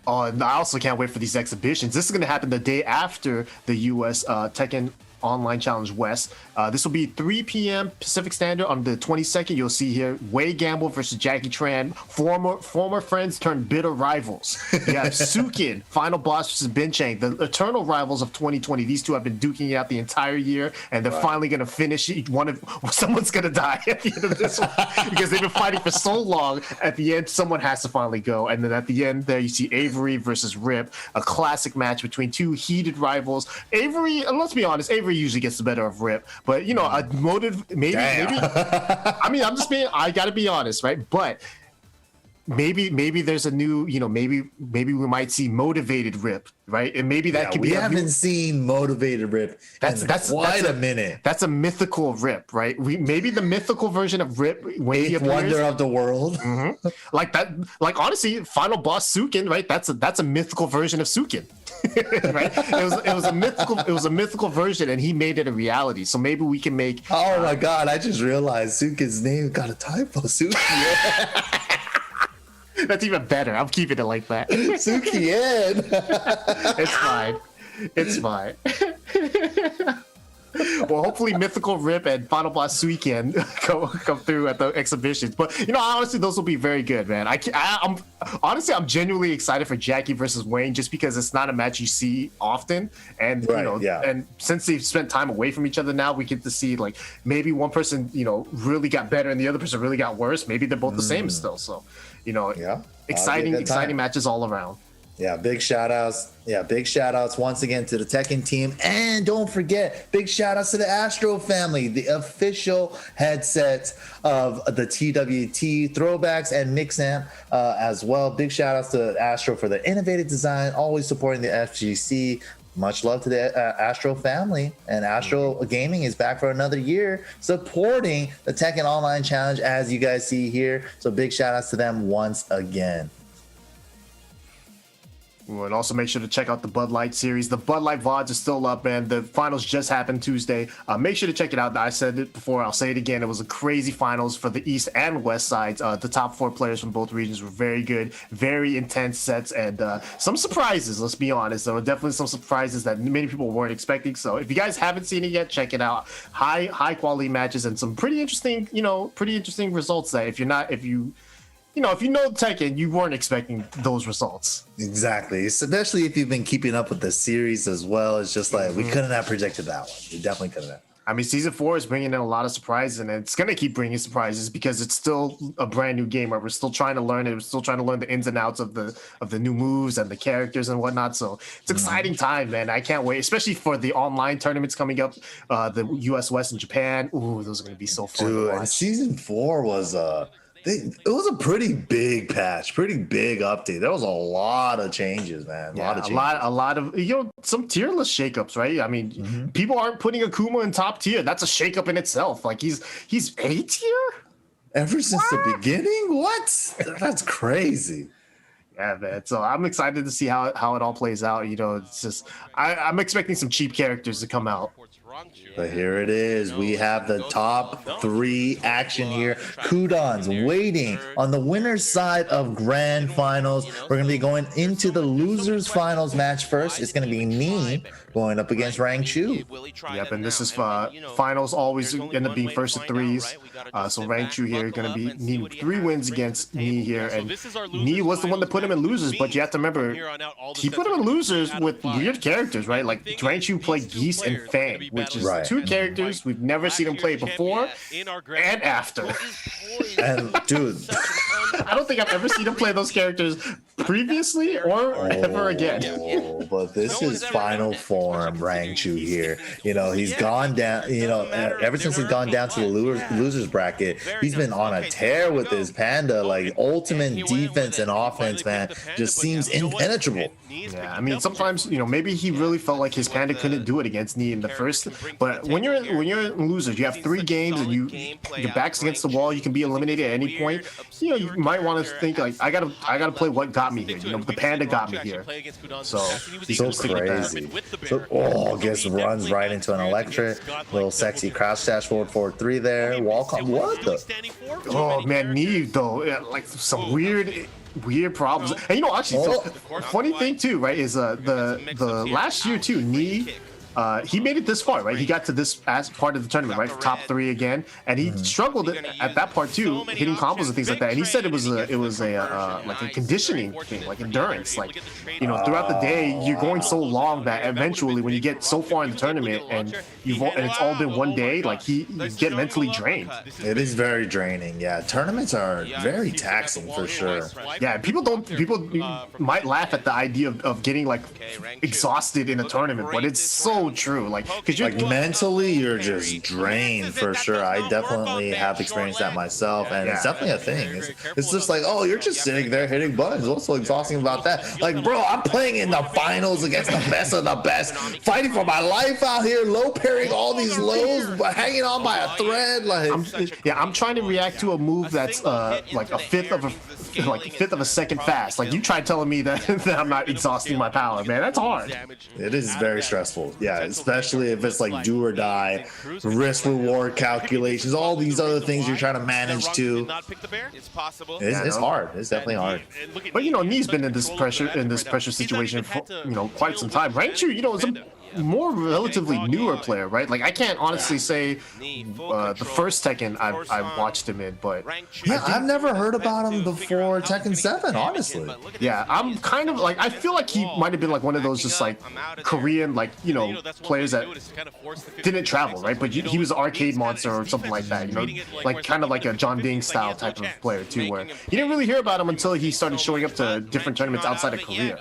I also can't wait for these exhibitions. This is going to happen the day after the US Tekken Online Challenge West. This will be 3 p.m. Pacific Standard on the 22nd. You'll see here Wei Gamble versus Jackie Tran, former friends turned bitter rivals. You have Sukin, final boss versus Ben Chang, the eternal rivals of 2020. These two have been duking it out the entire year, and they're finally going to finish it. Someone's going to die at the end of this one because they've been fighting for so long. At the end, someone has to finally go, and then at the end there you see Avery versus Rip, a classic match between two heated rivals. Avery, and let's be honest, Avery usually gets the better of Rip, but a motive maybe. I mean, I gotta be honest, right? But maybe there's a new, maybe we might see motivated Rip, right? And maybe that could be. We haven't seen motivated Rip. That's quite a minute. That's a mythical Rip, right? Maybe the mythical version of Rip, when Eighth wonder of the world. Mm-hmm. Like that. Like honestly, final boss Sukin, right? That's a mythical version of Sukin. Right? It was a mythical version, and he made it a reality. So maybe we can make. Oh my God! I just realized Sukin's name got a typo. Sukin. That's even better. I'm keeping it like that. Sukian. It's fine. Well, hopefully Mythical Rip and Final Boss Sui can come through at the exhibitions. But honestly, those will be very good, man. I'm honestly, I'm genuinely excited for Jackie versus Wayne just because it's not a match you see often, and and since they've spent time away from each other now, we get to see like maybe one person really got better and the other person really got worse. Maybe they're both the same still. So exciting matches all around. Yeah, big shout outs. Yeah, big shout outs once again to the Tekken team. And don't forget, big shout outs to the Astro family, the official headsets of the TWT throwbacks and Mixamp as well. Big shout outs to Astro for the innovative design, always supporting the FGC. Much love to the Astro family, and Astro Gaming is back for another year supporting the Tekken Online Challenge as you guys see here. So big shout outs to them once again. And also make sure to check out the Bud Light series. The Bud Light VODs are still up, man. The finals just happened Tuesday. Make sure to check it out. I said it before. I'll say it again. It was a crazy finals for the East and West sides. The top 4 players from both regions were very good, very intense sets, and some surprises, let's be honest. There were definitely some surprises that many people weren't expecting. So if you guys haven't seen it yet, check it out. High quality matches and some pretty interesting results that if you know Tekken, you weren't expecting those results. Exactly. Especially if you've been keeping up with the series as well. It's just like, we couldn't have projected that one. We definitely couldn't have. I mean, Season 4 is bringing in a lot of surprises, and it's going to keep bringing surprises because it's still a brand new game. We're still trying to learn it. We're still trying to learn the ins and outs of the new moves and the characters and whatnot. So it's exciting time, man. I can't wait, especially for the online tournaments coming up, the US West and Japan. Ooh, those are going to be so fun. Dude, and Season 4 was... it was a pretty big patch, pretty big update. There was a lot of changes, man. A lot of some tierless shakeups, right? I mean, people aren't putting Akuma in top tier. That's a shakeup in itself. Like he's A tier ever since the beginning. What? That's crazy. Yeah, man. So I'm excited to see how it all plays out. It's just I'm expecting some cheap characters to come out. But here it is. We have the top 3 action here. Kudon's waiting on the winner's side of grand finals. We're going to be going into the losers finals match first. It's going to be me going up against Rangchu. Yep, and this is finals always end up being first to 3s. So Rangchu here going to be needing 3 wins against me here. And me was the one that put him in losers, but you have to remember, he put him in losers with weird characters, right? Like Rangchu played Geese and Fang, which is 2 characters we've never seen him play before and after. And dude, I don't think I've ever seen him play those characters previously or ever again. But this is final form Rangchu here. He's gone down, ever since he's gone down to the losers bracket, he's been on a tear with his Panda. Like ultimate defense and offense, man, just seems impenetrable. Yeah, I mean, sometimes maybe he really felt like his Panda couldn't do it against Knee in the first. But when you're in losers, you have 3 games and your back's against the wall. You can be eliminated at any point. You might want to think like I gotta play what got me here. The Panda got me here. So crazy. Gets runs right into an electric little sexy crouch dash forward 3 there. Wallcom. What the? Oh man, Knee though, like some weird problems. And actually, so funny thing too, right, is the last year too, Knee, he made it this far, right? He got to this part of the tournament, right? Top 3 again, and he struggled at that part too, hitting combos and things like that. And he said it was a like a conditioning thing, like endurance. Like throughout the day, you're going so long that eventually, when you get so far in the tournament and it's all been one day, like you get mentally drained. It is very draining. Yeah, tournaments are very taxing for sure. Yeah, people might laugh at the idea of getting like exhausted in a tournament, but it's so true. Like, because you're mentally, you're just drained for sure. I definitely have experienced that myself, and it's definitely a thing. It's just like, you're just sitting there hitting buttons. What's so exhausting about that? Like, bro, I'm playing in the finals against the best of the best, fighting for my life out here, low parrying all these lows, but hanging on by a thread. Like, I'm trying to react to a move that's like a fifth of a second fast. Like, you tried telling me that I'm not exhausting my power, man. That's hard. It is very stressful. Yeah, especially if it's like do or die, risk reward calculations, all these other things you're trying to manage too. It's possible. It's hard. It's definitely hard. But Knee's been in this pressure situation for quite some time. Rangchu, more relatively newer player, right? Like I can't honestly say the first Tekken I watched him in, but yeah, I've never heard about him before Tekken 7, honestly. Yeah, I'm kind of like, I feel like he might have been like one of those just like Korean, like, you know, players that didn't travel, right? But he was an arcade monster or something like that, you know, like kind of like a John Ding style type of player too, where you didn't really hear about him until he started showing up to different tournaments outside of Korea.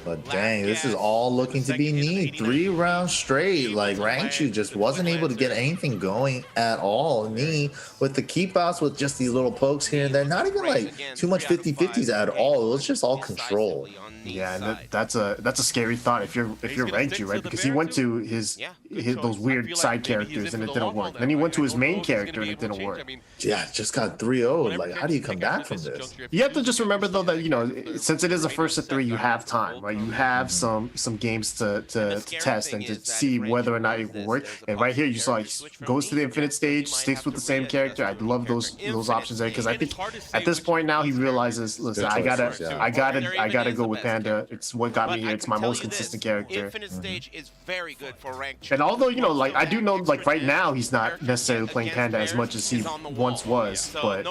But dang, this is all looking to be neat. 3 rounds straight. Like Rangchu just wasn't able to get anything going at all. Knee with the keep outs with just these little pokes here and there. Not even like too much 50-50s at all. It was just all control. Yeah, and that's a scary thought if you're Rangchu, right? Because he went to his those weird side characters and it didn't work. Then he went to his main character and it didn't work. Yeah, just got 3-0'd. Like, how do you come back from this? You have to just remember though that, you know, since it is a first of 3, you have time, right? You have some games to test and to see whether or not it will work. And right here, you saw he goes to the infinite stage, sticks with the same character. I love those options there because I think at this point now he realizes, listen, I gotta go with Panda. It's what got me here. It's my most consistent character. Infinite stage is very good for Rangchu. And although, you know, like I do know, like right now he's not necessarily playing Panda as much as he once was, but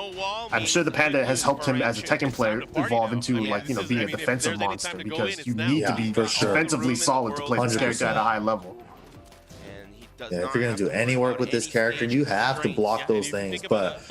I'm sure the Panda has helped him as a Tekken player evolve into, like, you know, being a defensive monster, because you need to be defensively solid to play this character at a high level. Yeah, if you're going to do any work with this character, you have to block those things. But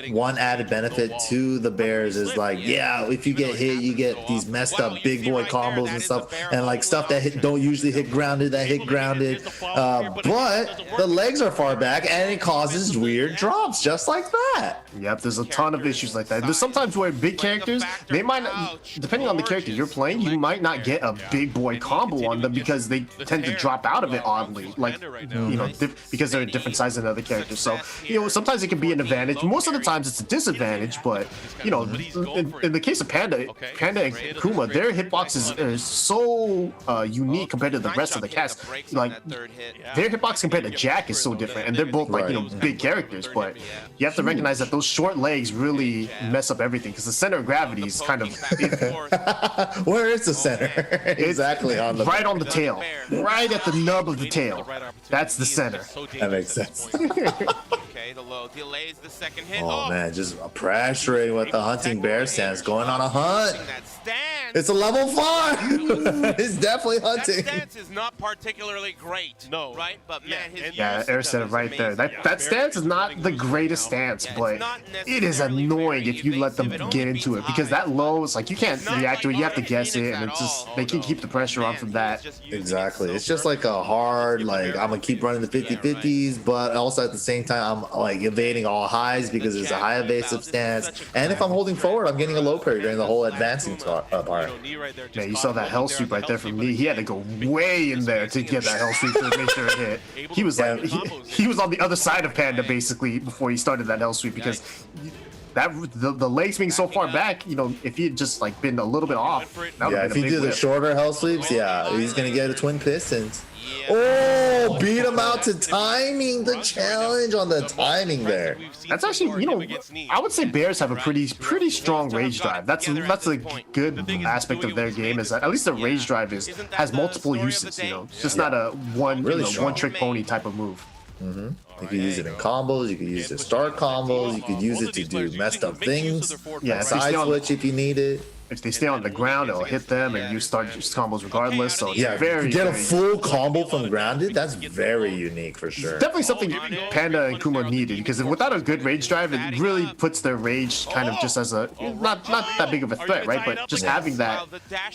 one added benefit to the Bears is, like, yeah, if you get hit, you get these messed up big boy combos and stuff, and like stuff that don't usually hit grounded, that hit grounded. But the legs are far back, and it causes weird drops just like that. Yep, there's a ton of issues like that. There's sometimes where big characters, they might not, depending on the character you're playing, you might not get a big boy combo on them because they tend to drop out of it oddly. Like, you know, because they're a different size than other characters. So, you know, sometimes it can be an advantage. Most of the times it's a disadvantage, but, you know, in the case of Panda and Kuma, their hitbox is so unique compared to the rest of the cast. Like, their hitbox compared to Jack is so different, and they're both, like, you know, big characters, but you have to recognize that those short legs really mess up everything, because the center of gravity is kind of... Where is the center? Exactly. On the right on the tail. Right at the nub of the tail. That's the center. That makes sense. Okay, the low delays the second hit. Oh man, just pressuring with the hunting bear stance, going on a hunt. It's a level 5. It's definitely hunting. That stance is not particularly great. No. Right? But man, his Eric said it right there. That stance is not the greatest stance, but it is annoying if you let them get into it, because that low is like, you can't react to it. You have to guess it, and it's just, they can keep the pressure on from that. Exactly. It's just like a hard, like, I'm gonna keep running the 50-50s, but also at the same time I'm like evading all highs because it's a high evasive stance, and if I'm holding forward, I'm getting a low parry during the whole advancing part. Yeah, you saw that hell sweep right there from me. He had to go way in there to get that hell sweep to make sure it hit. He was like, he was on the other side of Panda basically before he started that hell sweep, because that the legs being so far back, you know, if he had just like been a little bit off, that yeah, if he did the shorter hell sweeps, yeah, he's gonna get a twin pistons. Yeah. Oh, beat him out to timing the challenge on the timing there. That's actually, you know, I would say Bears have a pretty strong rage drive. That's a good aspect of their game, is that at least the rage drive has multiple uses. You know, it's just not a one trick pony type of move. You could use it in combos, you could use it to start combos, you could use it to do messed up things. Yeah, side switch if you need it. If they stay on the ground, it'll hit them, and you start just combos regardless. So yeah, very, get a full combo from grounded. That's very unique for sure. It's definitely something Panda and Kuma needed, because without a good rage drive, it really puts their rage kind of just as a not that big of a threat, right? But just having that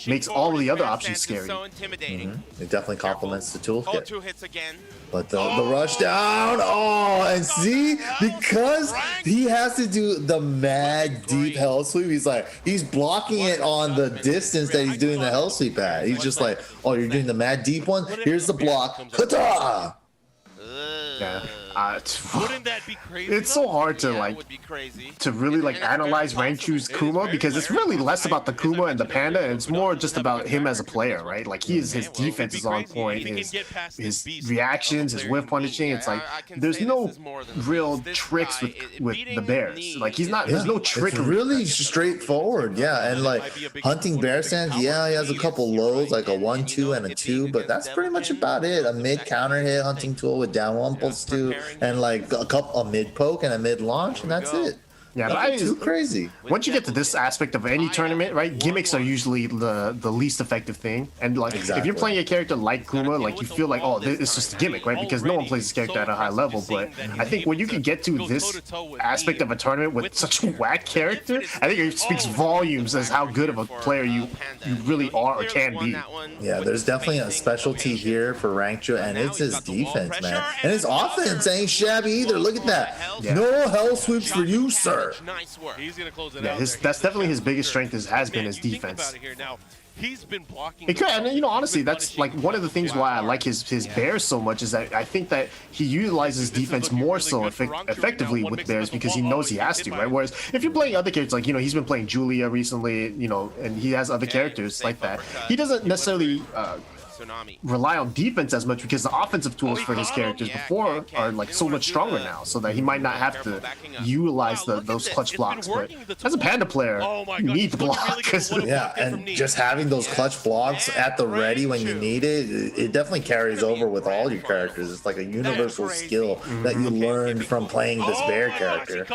makes all of the other options scary. It definitely complements the toolkit. 2 hits again. But the rush down, and see, because he has to do the mad deep hell sweep, he's blocking it on the distance that he's doing the hell sweep at. He's just like, oh, you're doing the mad deep one? Here's the block. Ta-ta! Yeah. Wouldn't that be crazy? It's so hard to Yeah, it would be crazy. to really like analyze Rangchu's Kuma because it's really less about the Kuma and the Panda and it's more just about him as a player, right? Like his defense is on point, his reactions, his whiff punishing. It's like there's no real tricks with the bears. Like he's not. There's no trick. It's really straightforward, yeah. And like hunting bear stance, yeah, he has a couple lows like a 1-2 and a 2, but that's pretty much about it. A mid counter hit hunting tool with down 1+2 and like a mid poke and a mid launch, and that's it. Yeah, Nothing too crazy. Once you get to this aspect of any tournament, right, gimmicks are usually the least effective thing. And like if you're playing a character like Kuma, like you feel like, oh, it's just a gimmick, right? Because no one plays this character at a high level. But I think when you can get to this aspect of a tournament with such a whack character, I think it speaks volumes as how good of a player you really are or can be. Yeah, there's definitely a specialty here for Rangchu, and it's his defense, man. And his offense ain't shabby either. Look at that. No hell sweeps for you, sir. Nice work. He's gonna close it Yeah, out. that's definitely his biggest strength has been his defense. He's been blocking. And you know, honestly, that's like one of the things why I like his bears so much is that I think that he utilizes defense more so effectively with bears because he knows he has to, right? Whereas if you're playing other characters, like, you know, he's been playing Julia recently, you know, and he has other characters like that. He doesn't necessarily rely on defense as much because the offensive tools for his characters before are like so much stronger now, so that he might not have to utilize those clutch blocks. But as a Panda player, you need to block. Yeah, and just having those clutch blocks at the ready when you need it, it definitely carries over with all your characters. It's like a universal skill that you learned from playing this bear character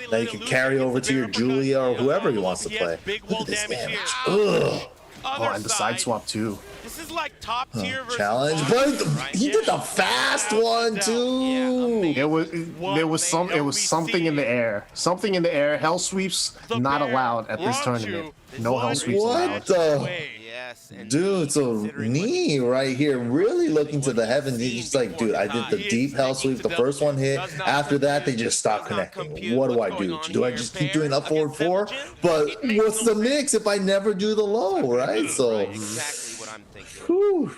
that you can carry over to your Julia or whoever he wants to play. Look at this damage. Ugh. Oh, and the side swap too. This is like top tier versus Challenge, but he did the fast one too. There was something in the air. Something in the air. Hell sweeps not allowed at this tournament. No hell sweeps allowed. What the? Dude, so Knee right here really looking to the heavens. He's just like, dude, I did the deep hell sweep. The first one hit. After that, they just stopped connecting. What do I do? Do I just keep doing up forward 4? But what's the mix if I never do the low, right? So, exactly what I'm thinking. whew.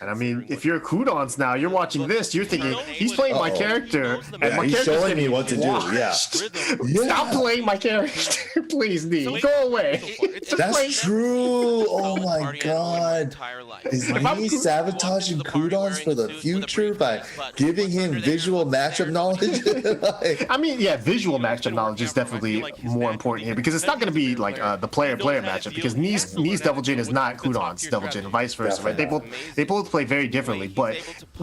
And I mean, if you're Kudons now, you're watching this, you're thinking, he's playing my character, and my he's character's showing me what to do. Yeah. Stop playing my character, please, Knee. Go away. That's true. Oh my god. Is he sabotaging Kudons for the future by giving him visual matchup knowledge? Like, I mean, yeah, visual matchup knowledge is definitely more important here because it's not going to be like the player-player matchup because Knee's Devil Jin is not Kudon's Devil Jin and vice versa, right? They both play very differently, but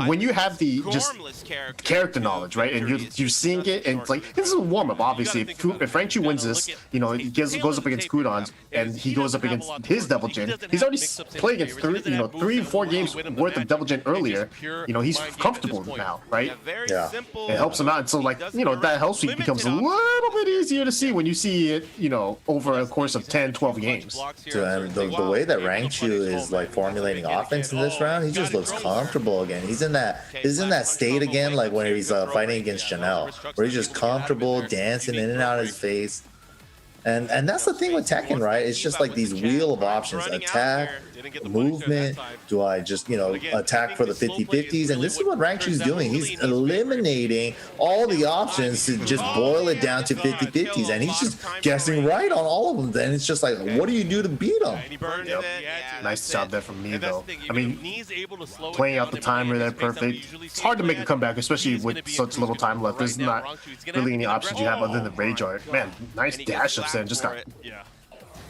when you have the just character knowledge, right, and you're seeing it, and it's like this is a warm-up. Obviously, if Rangchu wins this, you know, he goes up against Kudons, and he goes up against his Devil Jin. He's already played against 3-4 games worth of Devil Jin earlier. You know, he's comfortable now, right? Yeah, it helps him out, and so like, you know, that hell sweep becomes a little bit easier to see when you see it, you know, over a course of 10-12 games. So, and the way that Rangchu is like formulating offense in this round, he just looks comfortable again. He's in that state again, like when he's fighting against Janelle, where he's just comfortable, dancing in and out of his face. And that's the thing with Tekken, right? It's just like these wheel of options: attack, movement. Do I just, you know, attack for the 50-50s? And this is what Rangchu's doing. He's eliminating all the options to just boil it down to 50-50s, and he's just guessing right on all of them. Then it's just like, what do you do to beat him? Yep. Nice job there from me, though. I mean, playing out the timer there perfect. It's hard to make a comeback, especially with such little time left. There's not really any options you have other than Rage Art. Man, nice dash ups there and just got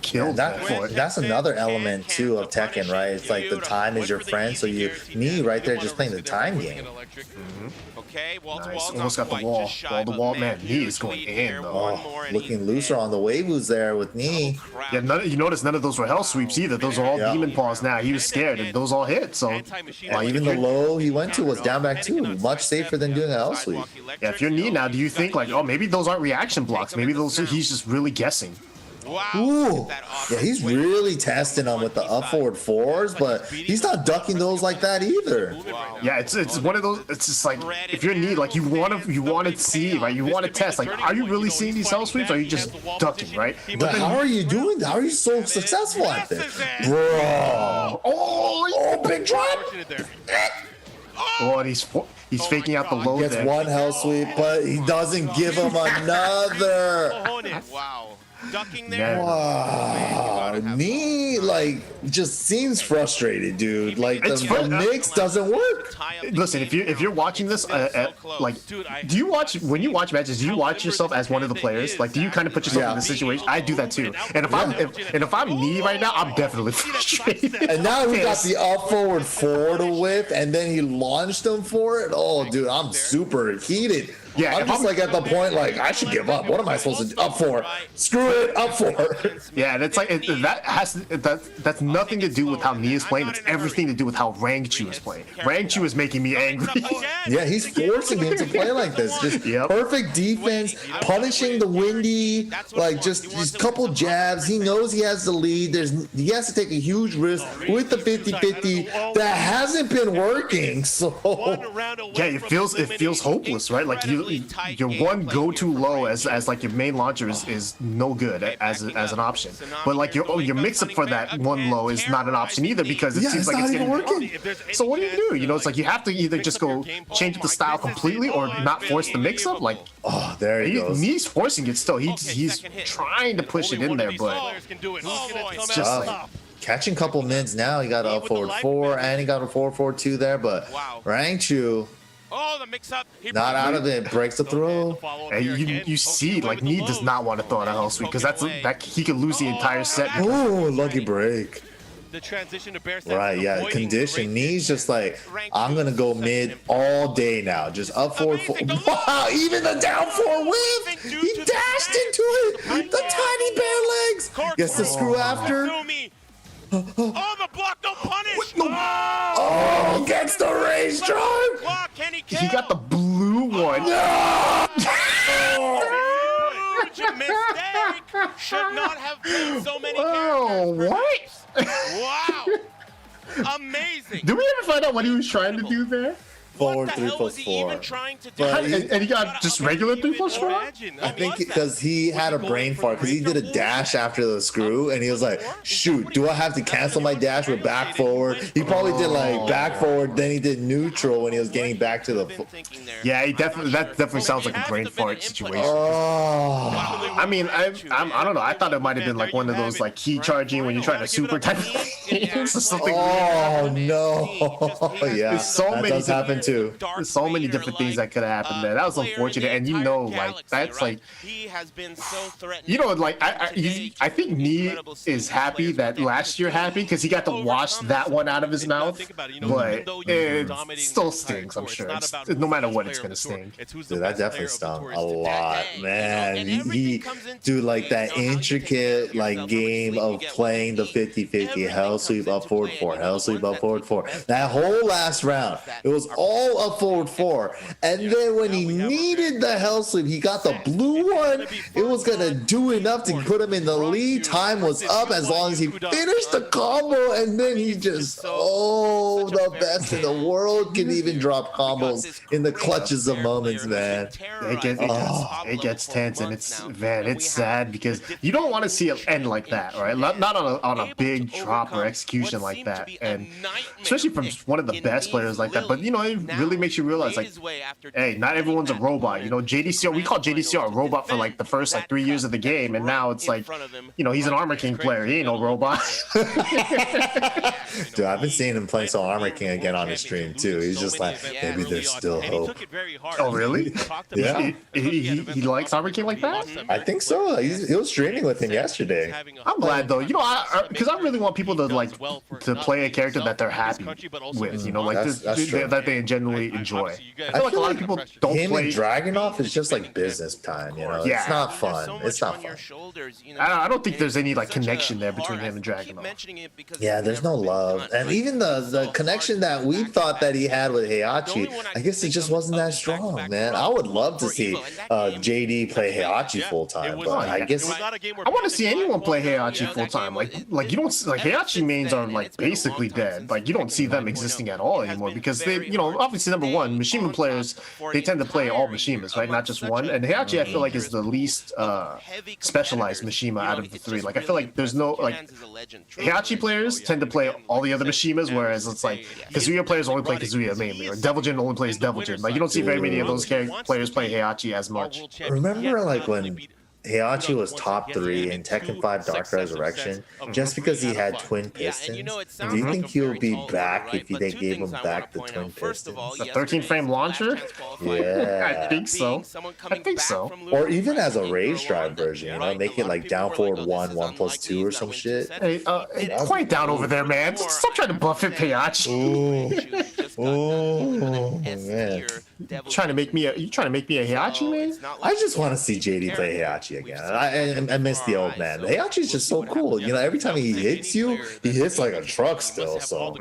killed. That's another element too of Tekken, right? It's like the time is your friend, so me right there just playing the time game. Okay, nice. Almost got the wall. Wall, man. Knee is going in though. Oh, looking looser on the Weibus there with Knee. Yeah, you notice none of those were hell sweeps either. Those are all demon paws now. He was scared and those all hit. So even the low he went to was down back too. Much safer than doing a hell sweep. Yeah, if you're Knee now, do you think like, oh, maybe those aren't reaction blocks? Maybe he's just really guessing. Ooh. Yeah, he's really testing them with the up forward 4s, but he's not ducking those like that either. Yeah, it's one of those. It's just like if you're Knee, like you want to see, right? You want to test. Like, are you really seeing these hell sweeps? Or are you just ducking, right? But how are you doing that? How are you so successful at this, bro? Oh, big drop! Oh, He's faking out the low Gets there. one hell sweep, but he doesn't give him another. Wow. Ducking there. Never. Wow, Knee like just seems frustrated, dude. Like It's the fun. mix doesn't work. Listen, if you're watching this, like, do you watch when you watch matches? Do you watch yourself as one of the players? Like, do you kind of put yourself in the situation? I do that too. And if I'm Knee right now, I'm definitely frustrated. And now he got the up forward 4 to whip, and then he launched him for it. Oh, dude, I'm super heated. Yeah, I'm if just I'm- like at the point like I should give up. What am I supposed to do? Up 4? Screw it, up 4. Yeah, and it's like that's nothing to do with how Knee is playing. It's everything to do with how Rangchu is playing. Rangchu is making me angry. Yeah, he's forcing him to play like this. Just perfect defense, punishing the windy, like just couple jabs. He knows he has the lead. He has to take a huge risk with the 50-50 that hasn't been working. So Yeah, it feels hopeless, right? Like your one go-to low as like your main launcher is no good as an option. But like your mix-up for that one low is not an option either because it seems like it's getting working. So what do? You know, it's like you have to either just go change up the style completely or not force the mix-up. Like, oh, there he goes. He's forcing it still. He's trying to push it in there, but It's just like catching couple mids now. He got a up forward 4 and he got a 4-4-2 there, but Rangchu Oh, the mix-up. not out of it, breaks the throw. and you see like Knee does not want to throw on a hell sweep because that he could lose the entire set. Oh, lucky break. The transition to bear Right, yeah, condition. Knee's just like, I'm gonna go mid all day now. Just up forward 4. Wow, even the down 4 whip! He dashed into it! The tiny bare legs! Gets the screw after. Oh, the block, no punish! Oh, gets the race drive! Block, can he kill? He got the blue one. Huge mistake! Should not have played so many Oh, characters. what? Wow! Amazing! Did we ever find out what he was trying to do there? Forward What the 3 hell was plus he 4. even trying to do? But And he got just regular 3 plus 4? I think because he had a brain fart because he did a dash after the screw and he was like, shoot, do I have to cancel my dash with back forward? He probably did like back forward, then he did neutral when he was getting back to the Yeah, that definitely sounds like a brain fart situation. Oh, I mean, I don't know. I thought it might have been like one of those like key charging when you're trying to super type of things or something. oh no. Yeah, There's so that many does happen too. There's so many different things that could have happened there. That was unfortunate, and you know, like that's like, he has been so threatening. you know, like I think Knee is happy that last year happened because he got to wash that one out of his mouth, but it still stings. I'm sure. No matter what, it's gonna sting. Dude, that definitely stung a lot, man. He dude, like that intricate like game of playing the 50-50 hell sweep up forward 4, hell sweep up forward 4. That whole last round, it was all up forward 4, and then when he needed the hell sweep, he got the blue one. It was gonna do enough to put him in the lead. Time was up as long as he finished the combo, and then he just the best in the world can even drop combos in the clutches of moments, man. It gets tense, and it's sad because you don't want to see it end like that, right? Not on a big drop or execution like that, and especially from one of the best players like that. But you know, it really makes you realize like, hey, not everyone's a robot. You know, JDCR, we call JDCR a robot for like the first like 3 years of the game, and now it's like, you know, he's an Armor King player. He ain't no robot. Dude, I've been seeing him playing some Armor King again on his stream too. He's just like, maybe there's still hope. Oh, really? Yeah. He likes Armor King like that? I think so. He was streaming with him yesterday. I'm glad though. You know, because I really want people to like to play a character that they're happy with. You know, like That's true. that they genuinely enjoy. I feel like a lot of people don't Him play. and Dragunov is just like business time, you know. Yeah. It's not fun. It's not fun. I don't think there's any like connection there between him and Dragunov. Yeah, there's no love, and even the connection that we thought that he had with Heihachi, I guess it just wasn't that strong, man. I would love to see JD play Heihachi full time, but I guess I want to see anyone play Heihachi full time. Like you don't like Heihachi mains are like basically dead. Like you don't see them existing at all anymore because they, you know, obviously number one, Mishima players, they tend to play all Mishimas, right? Not just one. And Heihachi, I feel like, is the least specialized Mishima out of the three. Like, I feel like there's no, like, Heihachi players tend to play all the other Mishimas, whereas it's like Kazuya players only play Kazuya mainly, or Devil Jin only plays Devil Jin. Like, you don't see very many of those players play Heihachi as much. Remember, like, when Heihachi was top 3 in Tekken 5 Dark Resurrection just because he had twin pistons? Do you think he'll be back if they gave him back the twin pistons? The 13-frame launcher? Yeah. I think so. I think so. Or even as a rage drive version, you know, make it like down forward 1, 1+2 or some shit. Hey, quiet down over there, man. Stop trying to buff it, Heihachi. Oh, man. You trying to make me a Heihachi, man? I just want to see JD play Heihachi again. I miss the old man. Heihachi is just so cool. You know, every time he hits you, he hits like a truck still. So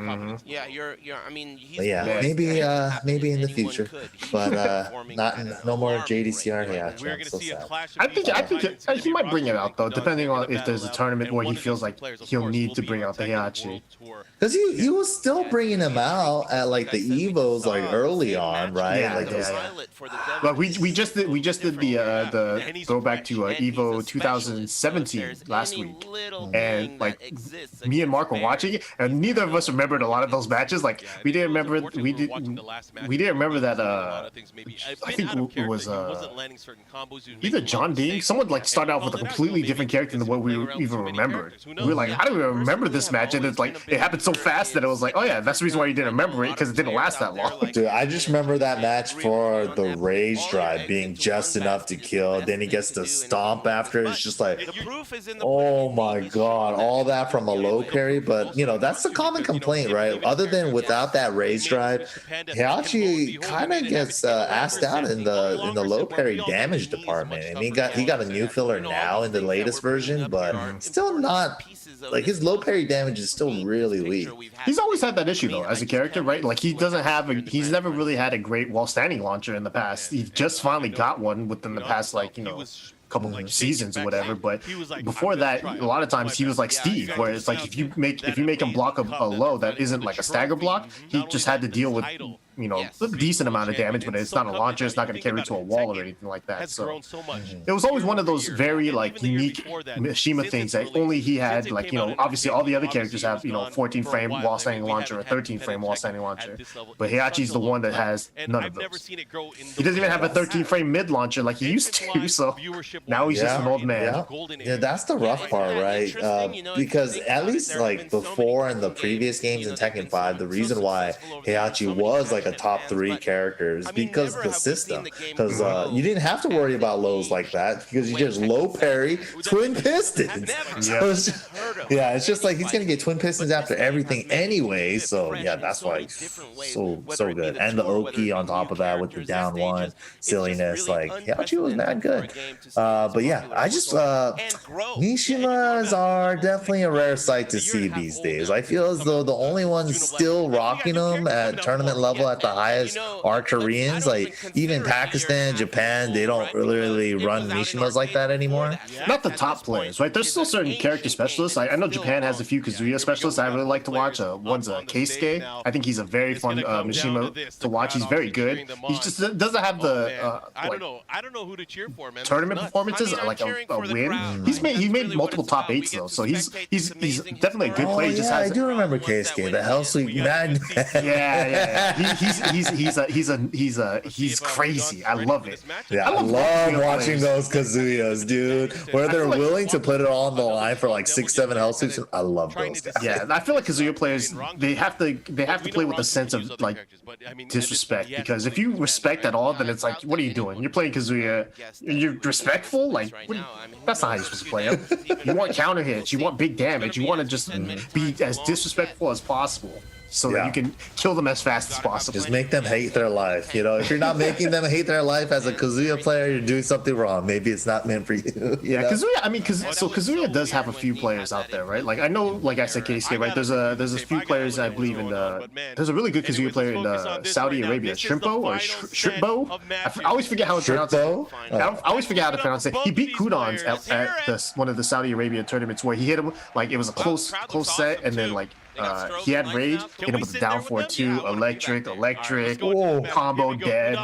yeah, I mean, yeah, maybe in the future, but no more JDCR Heihachi. I'm so sad. I think he might bring it out though, depending on if there's a tournament where he feels like he'll need to bring out the Heihachi. Because he was still bringing him out at like the Evos like early on, right? Yeah, like those. But we just did the throwback to Evo 2017 last week, and like me and Mark were watching it, and neither of us remembered a lot of those matches. Like we didn't remember that I think it was either John Ding, someone like started out with a completely different character than what we even remembered. We were like, how do we remember this match? And it's like it happened so fast that it was like, oh yeah, that's the reason why you didn't remember it, because it didn't last that long. Dude, I just remember that match for the rage drive being just enough to kill. Then he gets to stomp after. It's just like, oh my god, all that from a low parry. But you know, that's the common complaint, right? Other than without that rage drive, Heihachi kind of gets asked out in the low parry damage department. I mean, he got a new filler now in the latest version, but still not. Like his low parry damage is still really weak. He's always had that issue though as a character, right? Like he's never really had a great while standing launcher in the past. He just finally got one within the past, like, you know, couple of seasons or whatever. But before that, a lot of times he was like Steve, where it's like if you make him block a low that isn't like a stagger block, he just had to deal with, you know, a decent amount of damage, but it's not a launcher, it's not going to carry to a wall or anything like that. So it was always one of those very like unique Mishima things that only he had. Like, you know, obviously all the other characters have, you know, 14-frame wall standing launcher or 13-frame wall standing launcher, but Heihachi's the one that has none of those. He doesn't even have a 13-frame mid launcher like he used to. So now he's just an old man. Yeah, that's the rough part, right? Because at least like before in the previous games in Tekken 5, the reason why Heihachi was like a top 3 characters because the system, because you didn't have to worry about lows like that because you just low parry twin pistons. So it's just like he's gonna get twin pistons after everything anyway. So yeah, that's why so good. And the Oki on top of that with the down one silliness, like Heihachi was mad good. But yeah, I just Mishimas are definitely a rare sight to see these days. I feel as though the only ones still rocking them at tournament level at the highest are Koreans. Like even Pakistan, Japan, they don't really run Mishimas like that anymore. Not the top players, right? There's still certain character specialists. I know Japan has a few Kazuya specialists I really like to watch. One's Keisuke. I think he's a very fun Mishima to watch. He's very good. He just doesn't have the I don't know who to cheer for, man. Tournament performances like a win. He made multiple top 8s though, so he's definitely a good player. I do remember Keisuke, the Hellsweep Madman. He's crazy. I love it. Yeah, I love watching those Kazuyas, dude. Where they're willing to put it all on the line for like 6-7 Hellsweeps. I love those guys. Yeah, I feel like Kazuya players, they have to play with a sense of like disrespect, because if you respect at all, then it's like, what are you doing? You're playing Kazuya. You're respectful? Like, that's not how you're supposed to play him. You want counter hits. You want big damage. You want to just be as disrespectful as possible, so that you can kill them as fast as possible. Just make them hate their life. You know, if you're not making them hate their life as a Kazuya player, you're doing something wrong. Maybe it's not meant for you. Yeah, Kazuya. I mean, Kazuya does have a few players out there, right? Like I know, like I said, Keisuke, right? There's a few players I believe in there's a really good Kazuya player in Saudi Arabia, Shrimpo. I always forget how it's pronounced. I always forget how to pronounce it. He beat Kudons at one of the Saudi Arabia tournaments where he hit him like it was a close set, and then like he had rage, hit him with the down forward 2, electric, Whoa. combo dead.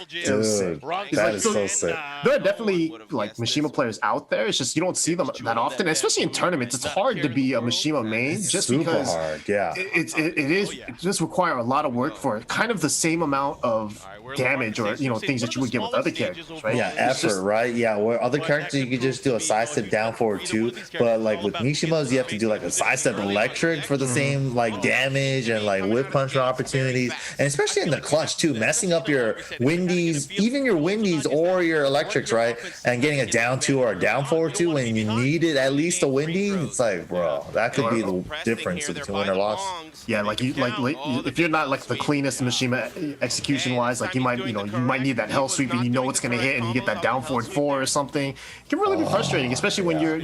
Dude, that is so sick. There are definitely like Mishima players out there. It's just you don't see them that often, especially in tournaments. It's hard to be a Mishima main just Super because hard, yeah. it just require a lot of work for kind of the same amount of damage or things that you would get with other characters, right? Yeah, effort, right? Yeah, where other characters you could just do a sidestep down forward 2, but like with Mishimas you have to do like a sidestep electric for the same like damage and like whip punch opportunities, and especially in the clutch too, messing up your windies, even your windies or your electrics, right? And getting a down 2 or a down forward 2 when you needed at least a windy, it's like, bro, that could be the difference between win or loss. Yeah, like if you're not like the cleanest Mishima execution wise, like you might need that hell sweep and it's gonna hit and you get that down forward 4 or something. It can really be frustrating, especially when you're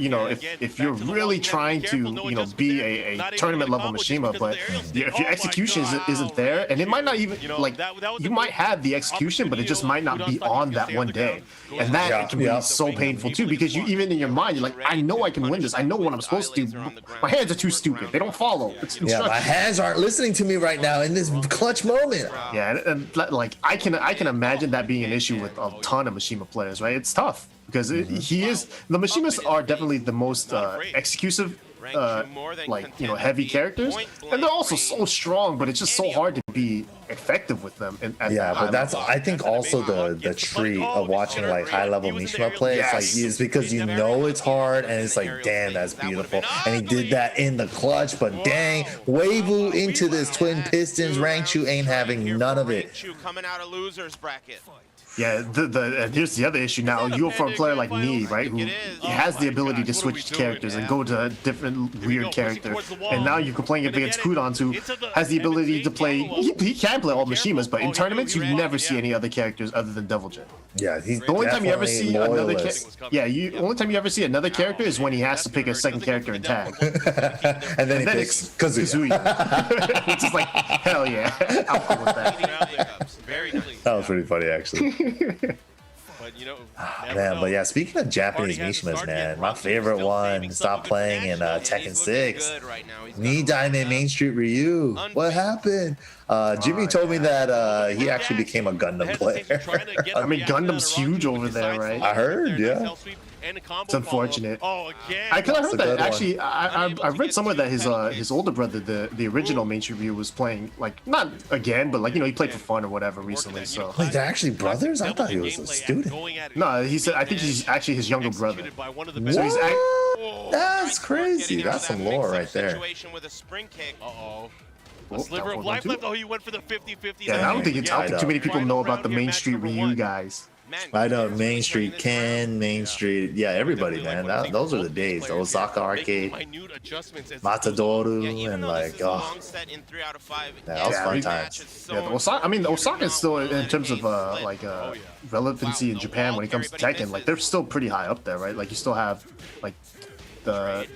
if you're really trying to be a tournament level Mishima, but if your execution isn't there, and it might not even like you might have the execution, but it just might not be on that one day, and that can be so painful too, because you even in your mind you're like, I know I can win this, I know what I'm supposed to do. My hands are too stupid, they don't follow. Yeah, my hands aren't listening to me right now in this clutch moment. Yeah, and like I can imagine that being an issue with a ton of Mishima players, right? It's tough because the Mishimas are definitely the most executive heavy characters, and they're also so strong, but it's just so hard to be effective with them. But that's I think also the treat of watching like high level Mishima play. It's like it's because it's hard, and it's like, damn, that's beautiful. And he did that in the clutch, but dang, Weiwu into this twin pistons. Rangchu ain't having none of it. Coming out of losers bracket. Yeah, here's the other issue now. You go for a player like me, right, who has the ability to switch characters and go to a different weird character, and now you're playing against Kudons, who has the ability to play. He can play all Mishimas, but in tournaments you never see any other characters other than Devil Jin. Yeah, he's the only time you ever see another. Only time you ever see another character is when he has to pick a second character in tag, and then he picks Kazuya. Which is like, hell yeah, I'm cool with that. That was pretty funny, actually. Man, but yeah, speaking of Japanese Mishimas, man, my favorite one stopped playing in Tekken 6. Knee Diamond Main Street Ryu. What happened? Jimmy told me that he actually became a Gundam player. I mean, Gundam's huge over there, right? I heard, yeah. It's unfortunate. I kind of heard that actually. I read somewhere that his older brother, the original Main Street Ryu, was playing, like, not again, but like he played for fun or whatever recently. So wait, they're actually brothers? I thought he was a student. No, he said I think he's actually his younger brother. So he's that's crazy. That's some lore right there. A sliver of life left. Oh, he went for the 50-50. Yeah, I don't think too many people know about the Main Street Ryu guys. I know Main Street Ken, Main Street, yeah, everybody, man. Those are the days. The Osaka arcade, Matadoru, and like, oh, that was fun times. Yeah, Osaka is still in terms of relevancy in Japan when it comes to Tekken. Like, they're still pretty high up there, right? Like, you still have like the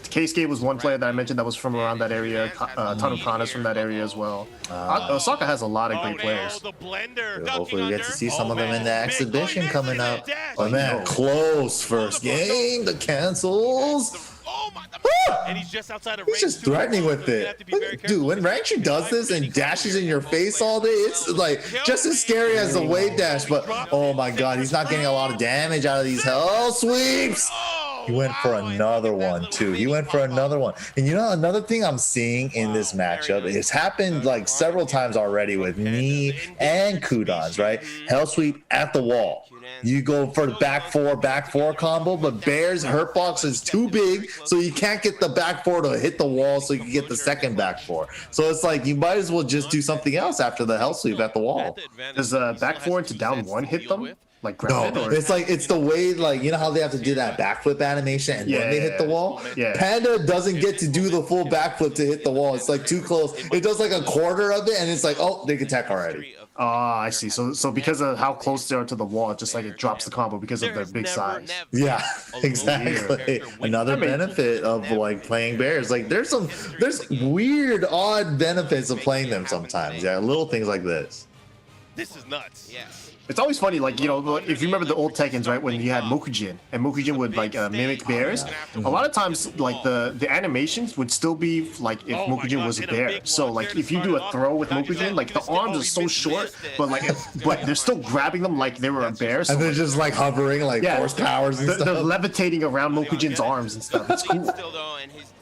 Keisuke was one player that I mentioned that was from around that area. Tanukana's from that area as well. Osaka has a lot of great players. Hopefully we get to see some of them in the exhibition coming up. Oh man, close first game. The cancels. And he's just outside of He's just threatening with it. Dude, when Rangchu does this and dashes in your face all day, it's like just as scary as the wave dash, but oh my god, he's not getting a lot of damage out of these hell sweeps. He went for another one too. He went for another one. And you know, another thing I'm seeing in this matchup, it's happened like several times already with me and Kudons, right? Hell sweep at the wall. You go for the back four combo, but Bear's hurt box is too big, so you can't get the back four to hit the wall, so you can get the second back four. So it's like you might as well just do something else after the hell sweep at the wall. Does back four into down one hit them? Like no, it's the way, like, you know how they have to do that backflip animation and then they hit the wall? Yeah. Panda doesn't get to do the full backflip to hit the wall. It's like too close. It does like a quarter of it, and it's like, oh, they can attack already. Oh, I see. So because of how close they are to the wall, it just like it drops the combo because of their big size. Yeah, exactly. Another benefit of like playing bears. Like there's weird, odd benefits of playing them sometimes. Yeah, little things like this. This is nuts. Yes. It's always funny, like, you know, if you remember the old Tekkens, right, when you had Mokujin, and Mokujin would, like, mimic bears, a lot of times, like, the animations would still be, like, if Mokujin was a bear. So, like, if you do a throw with Mokujin, like, the arms are so short, but, like, but they're still grabbing them like they were a bear. So, and they're just, like, hovering, like, force powers and stuff. They're levitating around Mokujin's arms and stuff. It's cool.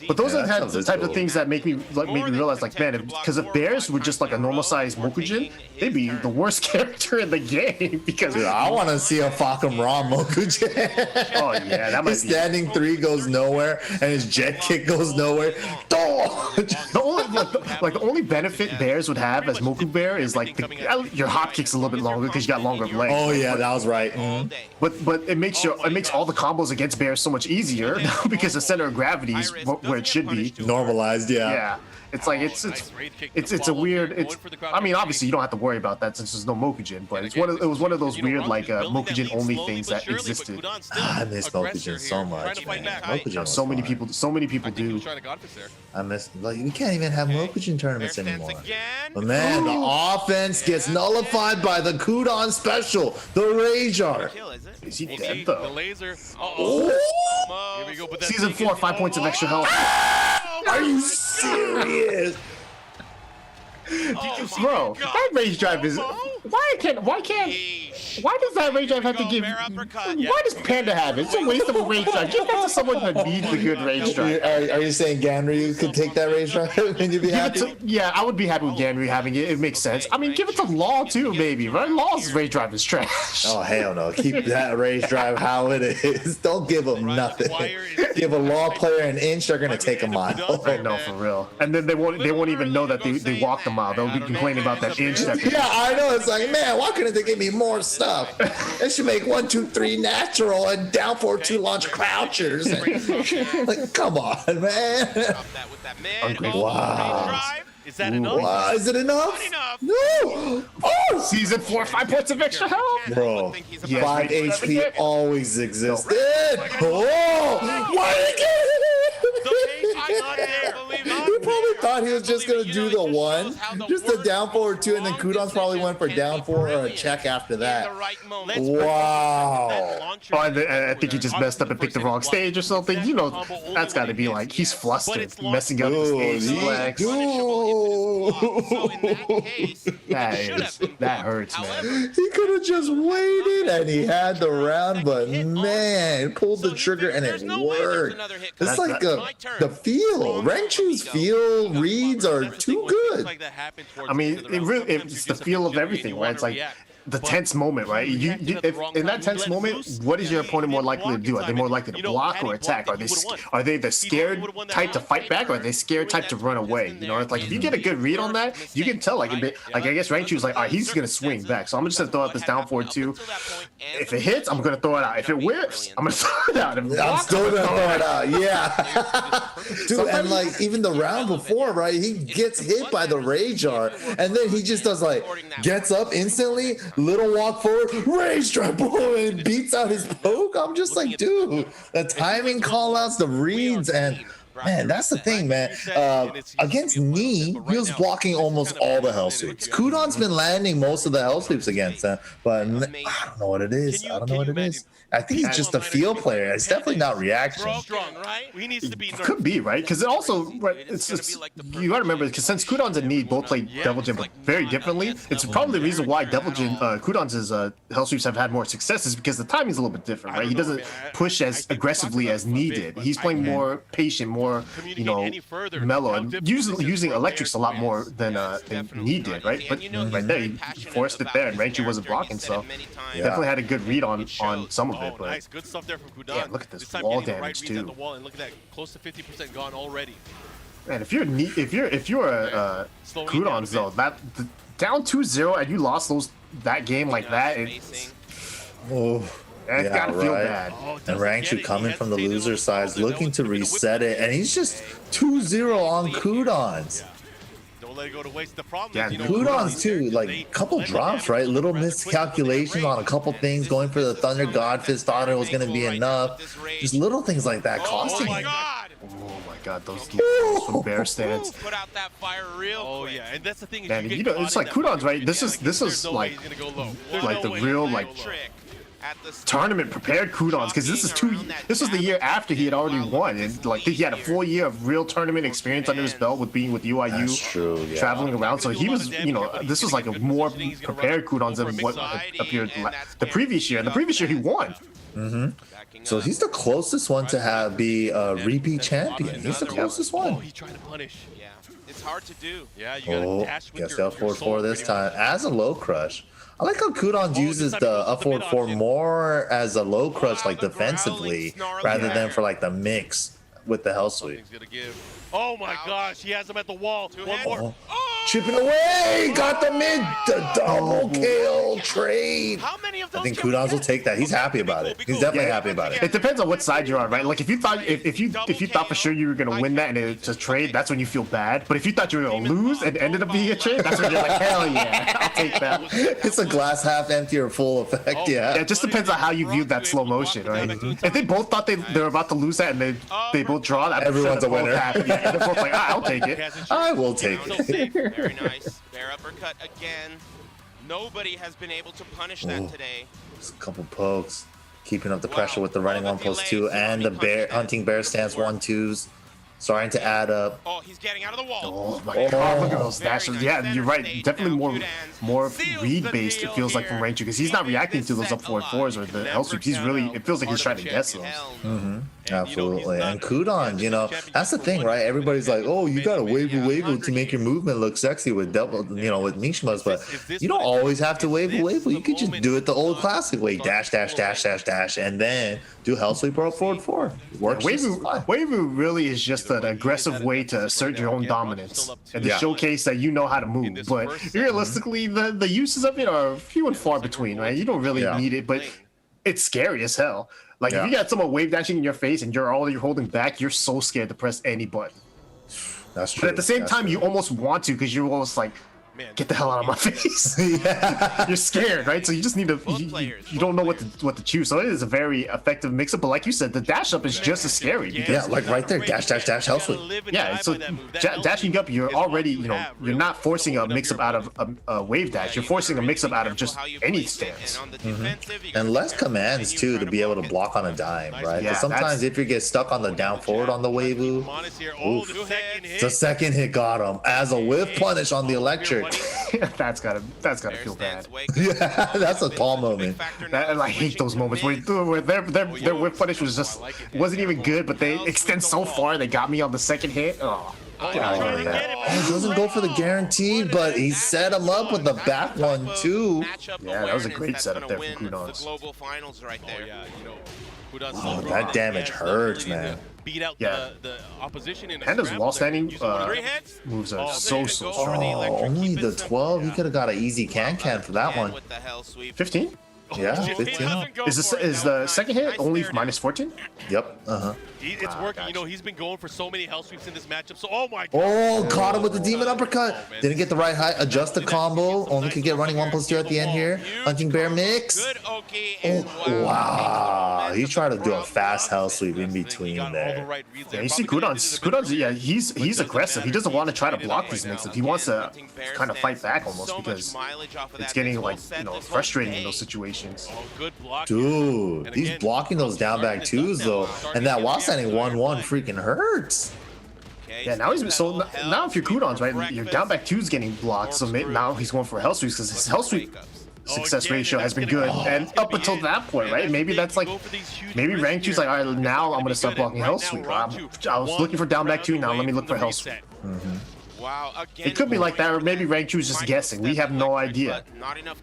But those are the type of things that make me realize, like, man, because if bears were just like a normal sized Mokujin, they'd be the worst character in the game. Because dude, I want to see a Fakam Ra Mokujin. Oh yeah, that might his standing 3 goes nowhere, and his jet kick goes nowhere. The only benefit bears would have as Moku Bear is like your hop kick's a little bit longer because you got longer legs. Oh yeah, that was right. But it makes all the combos against bears so much easier because the center of gravity is where it should be. Normalized, yeah. Yeah. It's like it's a weird. I mean, obviously you don't have to worry about that since there's no Mokujin, but it was one of those weird like Mokujin only things that existed. I miss Mokujin so much, man. Mokujin so many people do. I miss, like, we can't even have Mokujin tournaments anymore. But man, the offense gets nullified by the Kudon special, the Rajar. Is he dead though? The laser. Oh. Here we go. Season 4, 5 points of extra health. Are you serious? Bro, that rage drive is why does that rage drive have to give? Why does Panda have it? It's a waste of a rage drive. Give that to someone that needs a good rage drive. Are you saying Ganryu could take that rage drive and you'd be happy? Yeah, I would be happy with Ganryu having it. It makes sense. I mean, give it to Law too, maybe. Right? Law's rage drive is trash. Oh hell no! Keep that rage drive how it is. Don't give him nothing. Give a Law player an inch, they're gonna take a mile. No, for real. And then they won't even know that they walked a mile. They'll be complaining about that inch. Yeah, I know. It's like, man, why couldn't they give me more stuff? They should make 1, 2, 3 natural and down 4, 2 launch crouchers. Like, come on, man. Wow. Is that enough? Is it enough? No. Oh, Season 4, 5 points of extra health. Bro, 5 HP always existed. Oh, why did he He probably thought he was just gonna do the 1, just the down 4 or 2, and then Kudon's probably went for down 4 or a check after that. Wow. Oh, I think he just messed up and picked the wrong stage or something. You know, that's got to be like he's flustered, messing up the stage flex. That hurts, man. He could have just waited, and he had the round, but man, pulled the trigger and it worked. It's like the feel. Rangchu's feel reads are too good. I mean, it's the feel of everything, right? It's like the tense moment, right? If in that tense moment, what is your opponent more likely to do? Are they more likely to block or attack? Are they the scared type to fight back, or are they scared type to run away? You know, it's like if you get a good read on that, you can tell. Like I guess Rangchu's like, all right, he's gonna swing back, so I'm just gonna throw out this down 4-2. If it hits, I'm gonna throw it out. If it whips, I'm gonna throw it out. I'm still gonna throw it out. Yeah, dude. And like even the round before, right? He gets hit by the Rajar, and then he just does like gets up instantly. Little walk forward, rage drive, boom, and beats out his poke. I'm just like, dude, the timing call outs, the reads, and man, that's the thing, man. Against Knee, he was blocking almost all the hell sweeps. Kudon's been landing most of the hell sweeps against him, but I don't know what it is. I think he's just a field player. It's definitely not reaction. Could be, right? Because it also, it's you gotta remember, because since Kudon's and Knee both play Devil Jin, but very differently, it's probably the reason why Devil Jin, Kudon's hell sweeps have had more success is because the timing's a little bit different, right? He doesn't push as aggressively as Knee did. He's playing more patient, more, you know, mellow, and using electrics a lot more than Knee did, right? But right there, he forced it there, and Rangchu wasn't blocking, so definitely had a good read on some of it. But nice, good stuff there from Kudon. Yeah, look at this wall damage too. The wall, and look at that, close to 50% gone already. Man, if you're a Kudon's though, down 2-0 and you lost that game like that, it's gotta feel bad. And Rangchu coming from the loser side, looking to reset it, and he's just 2-0 on Kudon's. Let it go to waste. The problem is, Kudon's too, like a couple drops, right? Little miscalculation on a couple things, going for the Thunder God Fist, thought it was going to be enough. Just little things like that costing him. Oh my god, those moves from bear stance. Put out that fire real quick. Yeah, and that's the thing. Is Man, you you get know, it's caught like in that Kudon's right. This position, is there's no way like he's gonna go low. There's like no the way real he's like gonna go low. Trick at the start. tournament prepared Kudon's, because this was the year after he had already won, and like he had a full year of real tournament experience under his belt with being with UIU, That's true, yeah. traveling around. So he was, you know, this was like a more prepared Kudon's than what appeared the previous year. And the previous year he won. So he's the closest one to be a repeat champion. He's the closest Oh, one. he tried to punish. Yeah, it's hard to do. Yeah, you gotta Oh, dash with guess your the forward soul four this pretty much. time as a low crush. I like how Kudon uses this time the he goes up to the forward mid four option. more as a low crush, like the growling, defensively, snarly rather than hair. for like the mix with the hell sweep. Something's gonna give. Oh my gosh, he has him at the wall. One hands. more. Chipping away, got the mid, the double kill trade. How many of those I think can we Kudon's will get? take that. He's happy about it. He's definitely Yeah. happy about it. It depends on what side you're on, right? Like if you thought if you thought for sure you were gonna win that and it's a trade, that's when you feel bad. But if you thought you were gonna lose and it ended up being a trade, that's when you're like, hell yeah, I'll take that. It's a glass half empty or full effect, Yeah, yeah. it just depends on how you viewed that slow motion, right? If they both thought they were about to lose that and they both draw, that Everyone's a winner. Yeah, they're both like, I'll take it. I will take Still it. safe. Very nice. Bear uppercut again. Nobody has been able to punish that today. Just a couple pokes, keeping up the pressure with the running 1+2 and the bear hunting bear stance 1-2s, starting to add up. Oh, he's getting out of the wall. Oh my god, look at those dashes. Yeah, you're right. Definitely more read based, it feels like, from Rangchu, because he's not reacting to those up forward fours or the L sweeps. He's really, it feels like he's trying to guess those. Absolutely. And Kudon, you know, that's the thing, right? Everybody's like, oh, you got to wave to make your movement look sexy with double, you know, with Mishimas, but you don't always have to wave. You could just do it the old classic way, dash, and then do hell sweep or up forward four. Works just fine. Wavy really is just an aggressive way to assert your own dominance and to Yeah. showcase that you know how to move. But realistically, the uses of it are few and far between, right? You don't really need it, but it's scary as hell. Like if you got someone wave dashing in your face and you're holding back, you're so scared to press any button. That's true. But at the same That's time, true. you almost want to, because you're almost like, get the hell out of my face. You're scared, right? So you just need to, you don't know what to choose. So it is a very effective mix-up. But like you said, the dash up is just as scary. Because, Yeah, like right there, dash, hell sweep. yeah, so dashing up, you're already, you know, you're not forcing a mix-up out of a wave dash. You're forcing a mix-up out of just any stance. And less commands too to be able to block on a dime, right? Yeah, Because sometimes that's- if you get stuck on the down forward on the Wavoo, the second hit got him as a whiff punish on the electric. that's gotta feel bad. Yeah, that's a tall moment. I hate those moments where their whip punish wasn't even good, but they extend so far they got me on the second hit. Oh, get out of here. He doesn't go for the guaranteed, but he set him up with the back one too. Yeah, that was a great setup there from Kudon's. The global finals right there. Oh, that damage hurts, man. Beat out Yeah. the opposition in a Panda's scramble wall there. standing Use the one- Three hits. moves are Oh, so goes strong. for the Oh, electric. only Keep it the simple. 12. He could have got an easy can for that one. With the hell sweep. 15? Yeah, If he 15. doesn't go Is for it, the no, second hit nice only stare minus down. 14? Yep. It's working. You know, he's been going for so many hell sweeps in this matchup. So, oh my god. Oh, caught him with the demon uppercut. Didn't get the right height. Adjust the combo. Only could get running 1+2 at the end here. Hunting bear mix. Good Oki and Wow. He tried to do a fast hell sweep in between Got all the there. right reads Yeah, there. you see Probably gonna Kudon's, do the yeah, he's aggressive. He doesn't want to try to block these mix-ups. He wants to kind of fight back almost, because it's getting, like, you know, frustrating in those situations. Oh, good block. Dude, And he's again, blocking those down back twos though. And that while standing 1-1 freaking hurts. Yeah, now now if you're Kudon's, right, your down back 2's getting blocked, so now he's going for hell sweeps, because his hell sweep success ratio has been good, and up until that point, right? Maybe that's like, maybe Rangchu's like, all right, now I'm gonna start blocking hell sweep. I was looking for down back 2, now let me look for hell sweep. Wow, again, It could be like that, or maybe Rangchu's just guessing. We have no idea.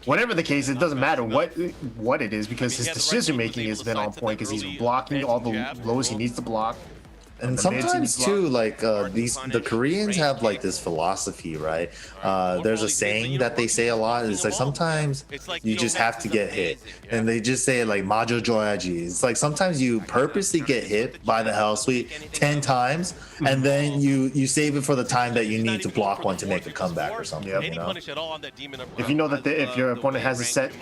Whatever the case, it doesn't matter what it is, because his decision making has been on point, because he's blocking all the lows he needs to block. And the mids sometimes and too, like the Koreans have like this philosophy, right? There's a saying that they say a lot. It's like sometimes you just have to get hit, and they just say it like "majo joyaji." It's like sometimes you purposely get hit by the hell sweep 10 times, and then you save it for the time that you need to block one to make a comeback or something. Yep. You know? If you know that if your opponent has a set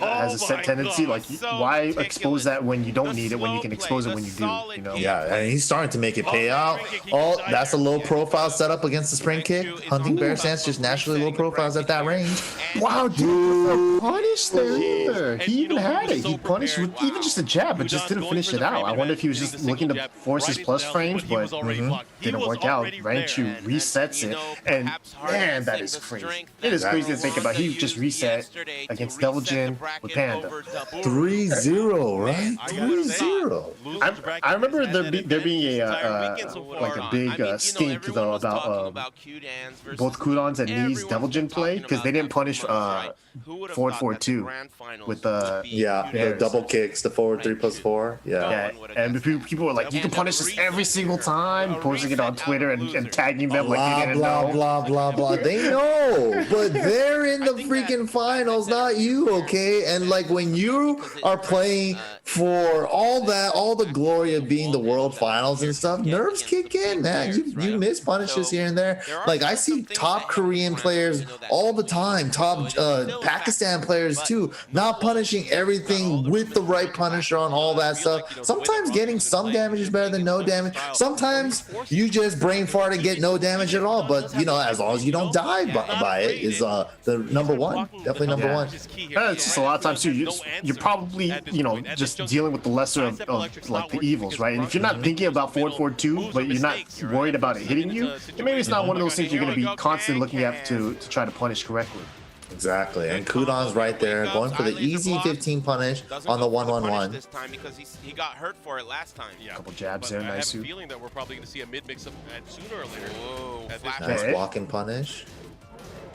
tendency, like, why expose that when you don't need it, when you can expose it when you do? You know? Yeah, and he's starting to make it pay payout. Oh, that's a low profile setup against the spring kick. Hunting bear stance, just naturally low profiles at that range. Wow, dude, punish there. He even had it. He punished with even just a jab, but just didn't finish it out. I wonder if he was just looking to force his plus frames, but didn't work out. Rangchu resets it, and man, that is crazy. It is crazy to think about. He just reset against Devil Jin with Panda. 3-0, right? 3-0. I remember there being a like a big stink though about both Kudans and Knee's Devil Jin play because they didn't punish forward 4-2 with the double kicks, the forward 3+4. Yeah, and people were like, you can punish this every single time, posting it on Twitter and tagging them like they didn't know. Blah blah blah. They know, but they're in the freaking finals, not you, okay? And like when you are playing for all the glory of being the world finals and stuff, nerves kick in, man. You miss punishes here and there. Like I see top Korean players all the time, top Pakistan players too, not punishing everything with the right punisher on all that stuff. Sometimes getting some damage is better than no damage. Sometimes you just brain fart and get no damage at all. But you know, as long as you don't die by it, is the number one. Definitely number one. It's just a lot of times too. You're probably just dealing with the lesser of like the evils, right? And if you're not thinking about forward 4-2, but you're not worried about it hitting you, then maybe it's not one of those things you're going to be constantly looking at to try to punish correctly. Exactly, and Kudan's right there, going for the easy 15 punish on the 1-1-1. This time because he got hurt for it last time. Yeah. Couple jabs there, I nice. have a feeling that we're probably going to see a mid mix sooner or later. Whoa, Nice block and punish.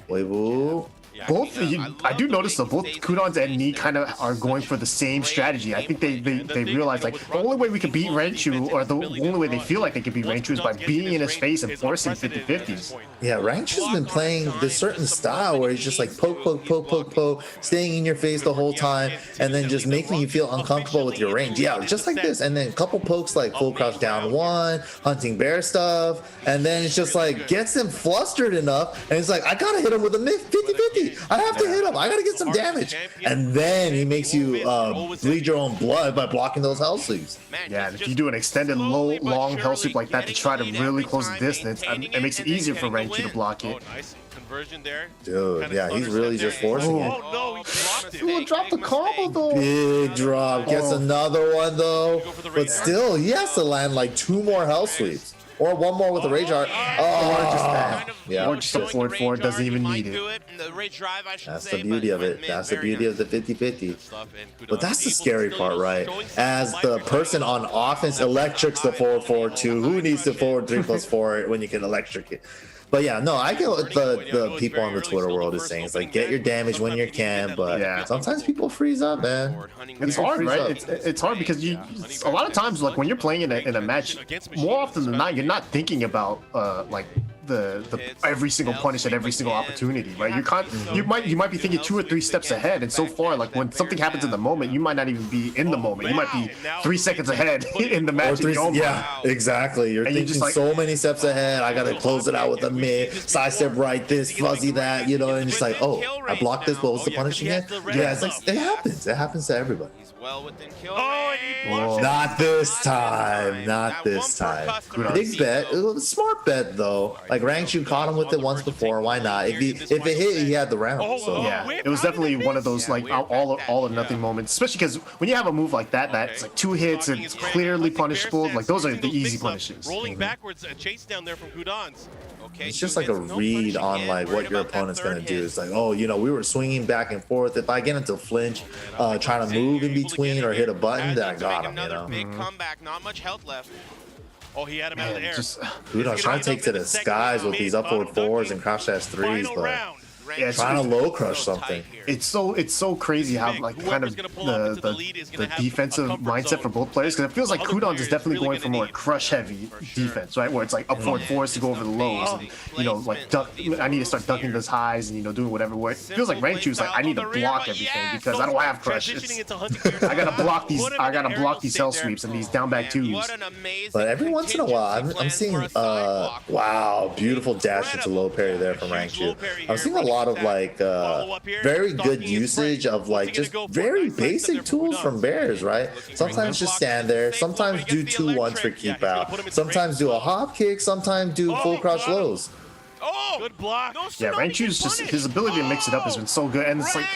Wait, woo. Both, I do notice though, both Kudans and Knee kind of are going for the same strategy. I think they realize like the only way we can beat Rangchu, or the only way they feel like they can beat Rangchu, is by being in his face and forcing 50-50s. Yeah, Rangchu's been playing this certain style where he's just like poke, staying in your face the whole time, and then just making you feel uncomfortable with your range. Yeah, just like this, and then a couple pokes like full crouch down one, hunting bear stuff, and then it's just like gets him flustered enough, and it's like, I gotta hit him with a 50-50. I have to hit him. I gotta get some damage, and then he makes you bleed your own blood by blocking those hell sweeps. Yeah, and if you do an extended long hell sweep like that to try to really close the distance, it makes it easier for Rangchu to block it. Nice conversion there. Dude, yeah, he's really just forcing it. Oh no, he dropped it. Ooh, drop the combo though. Big drop. Gets another one though, but still, he has to land like 2 more hell sweeps. Or 1 more with the rage art. Or just a forward 4, doesn't even need it. That's the beauty of it. That's the beauty of the 50-50. But that's the scary part, right? As the person on offense electrics the forward 4-2, who needs the forward 3+4 when you can electric it? But yeah, no, I get what the people on the Twitter world is saying. It's like, get your damage when you can, but sometimes people freeze up, man. It's hard, right? It's hard because a lot of times, like when you're playing in a match, more often than not, you're not thinking about like the every single punish at every single opportunity, right? You might be thinking 2 or 3 steps ahead, and so far, like when something happens in the moment, you might not even be in the moment. You might be 3 seconds ahead in the match. Exactly. You're thinking like, so many steps ahead. I gotta close it out with a mid, sidestep right, this, fuzzy that, and it's like, oh, I blocked this. What was the punish again? Yeah, it's like, it happens. It happens to everybody. Well within kill Not this time. Not this time. Big bet. It was a smart bet though. Like Rangchu caught him with it once before. Why not? If it hit, he had the round. So yeah, it was definitely one of those like all or nothing moments. Especially because when you have a move like that, that's like 2 hits and it's clearly punishable. Like those are the easy punishes. Rolling backwards, a chase down there from Kudan's. It's just like a read on like what your opponent's gonna do. It's like, oh, we were swinging back and forth. If I get into flinch, trying to move in between or hit a button, then I got him. Big comeback, not much health left. Oh, he had him out of the air. Kudan's trying to take to the skies with these upward 4s and crouch dash 3s, but trying to low crush something. It's so crazy how like kind of the defensive mindset for both players, because it feels like Kudan's is definitely going for more crush heavy defense, right? Where it's like up forward 4s to go over the lows, and like duck. I need to start ducking those highs and doing whatever. Where it feels like Rangchu's like, I need to block everything because I don't have crushes. I gotta block these. I gotta block these cell sweeps and these down back 2s. But every once in a while, I'm seeing wow, beautiful dash into low parry there from Rangchu. I'm seeing a lot of like very good usage of like just very basic tools from Bears, right? Sometimes just stand there, sometimes do 2-1s for keep out, sometimes do a hop kick, sometimes do full crouch lows. Oh, good block. Yeah, Rangchu's just his ability to mix it up has been so good, and it's like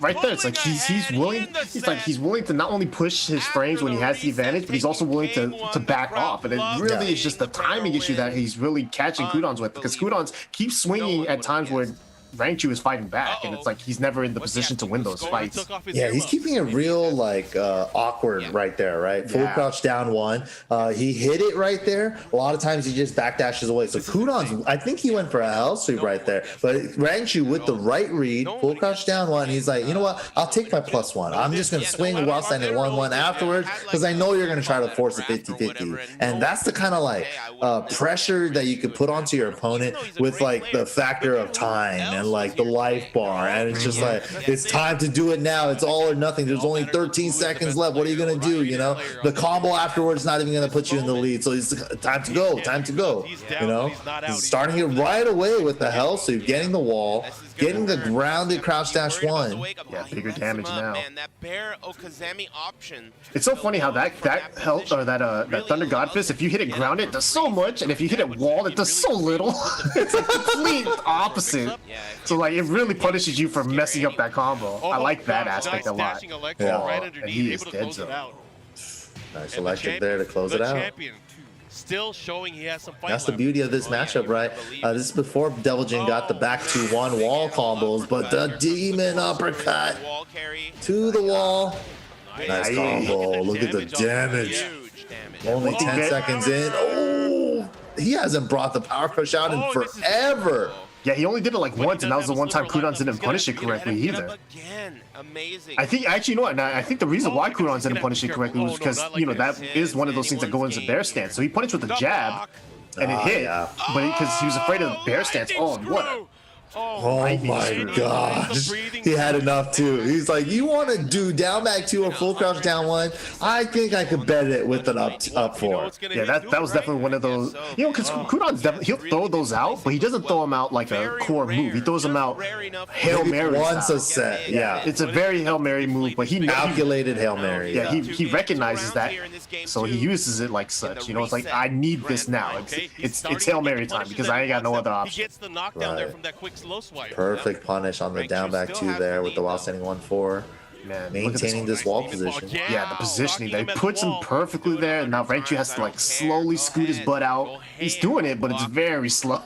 right there, it's like he's willing to not only push his frames when he has the advantage, but he's also willing to back off, and it really is just the timing issue that he's really catching cooldowns with, because cooldowns keep swinging at times where Rangchu is fighting back, and it's like he's never in the position to win those fights. Yeah, he's keeping it real like awkward right there, right? Full crouch down 1. He hit it right there. A lot of times he just backdashes away. So Kudon's, I think he went for a hell sweep right there. But Rangchu with the right read, full crouch down 1, he's like, you know what? I'll take my +1. I'm just gonna swing while standing 1-1 afterwards, because I know you're gonna try to force a 50-50. And that's the kind of like pressure that you could put onto your opponent with like the factor of time and like the life bar, and it's just like, it's time to do it now. It's all or nothing. There's only 13 seconds left. What are you gonna do? You know, the combo afterwards not even gonna put you in the lead. So it's time to go. You know, he's starting it right away with the hell sweep, getting the wall, getting the grounded crouch dash 1. Yeah, bigger damage now. Option. It's so funny how that health or that Thunder God Fist, if you hit it grounded, it does so much, and if you hit it walled, it does so little. It's like complete opposite. So like it really punishes you for messing up that combo. I like that aspect a lot. And he is dead zone. Nice electric there to close it out. Still showing he has some fight. That's the beauty of this matchup, right? This is before Devil Jin got the back to 1 wall combos, but the demon uppercut to the wall. Nice combo. Look at the damage. Only 10 seconds in. Oh, he hasn't brought the power crush out in forever. Yeah, he only did it like once, and that was the one time Kudon didn't punish it correctly either. I think, actually, you know what? I think the reason why Kudon didn't punish it correctly was because, you know, that is one of those things that go into bear stance. So he punished with a jab, and it hit, but because he was afraid of the bear stance. Oh, what a... Oh my gosh, he had enough too. He's like, you want to do down back 2 or full crouch down 1? I think I could bet it with an up 4. Yeah, that was definitely one of those, you know, because Kudon's definitely, he'll throw those out, but he doesn't throw them out like a core move. He throws them out Hail Mary once a set. Yeah, it's a very Hail Mary move, but he calculated Hail Mary. Yeah, he recognizes that, so he uses it like such. You know, it's like, I need this now. It's Hail Mary time because I ain't got no other option. He gets the knockdown there from that quick slow swipe. Perfect punish on the down back 2 there with the while standing 1-4. Man, maintaining this wall position. Yeah, the positioning. They puts him perfectly there, and now Rangchu has to like slowly scoot his butt out. He's doing it, but it's very slow.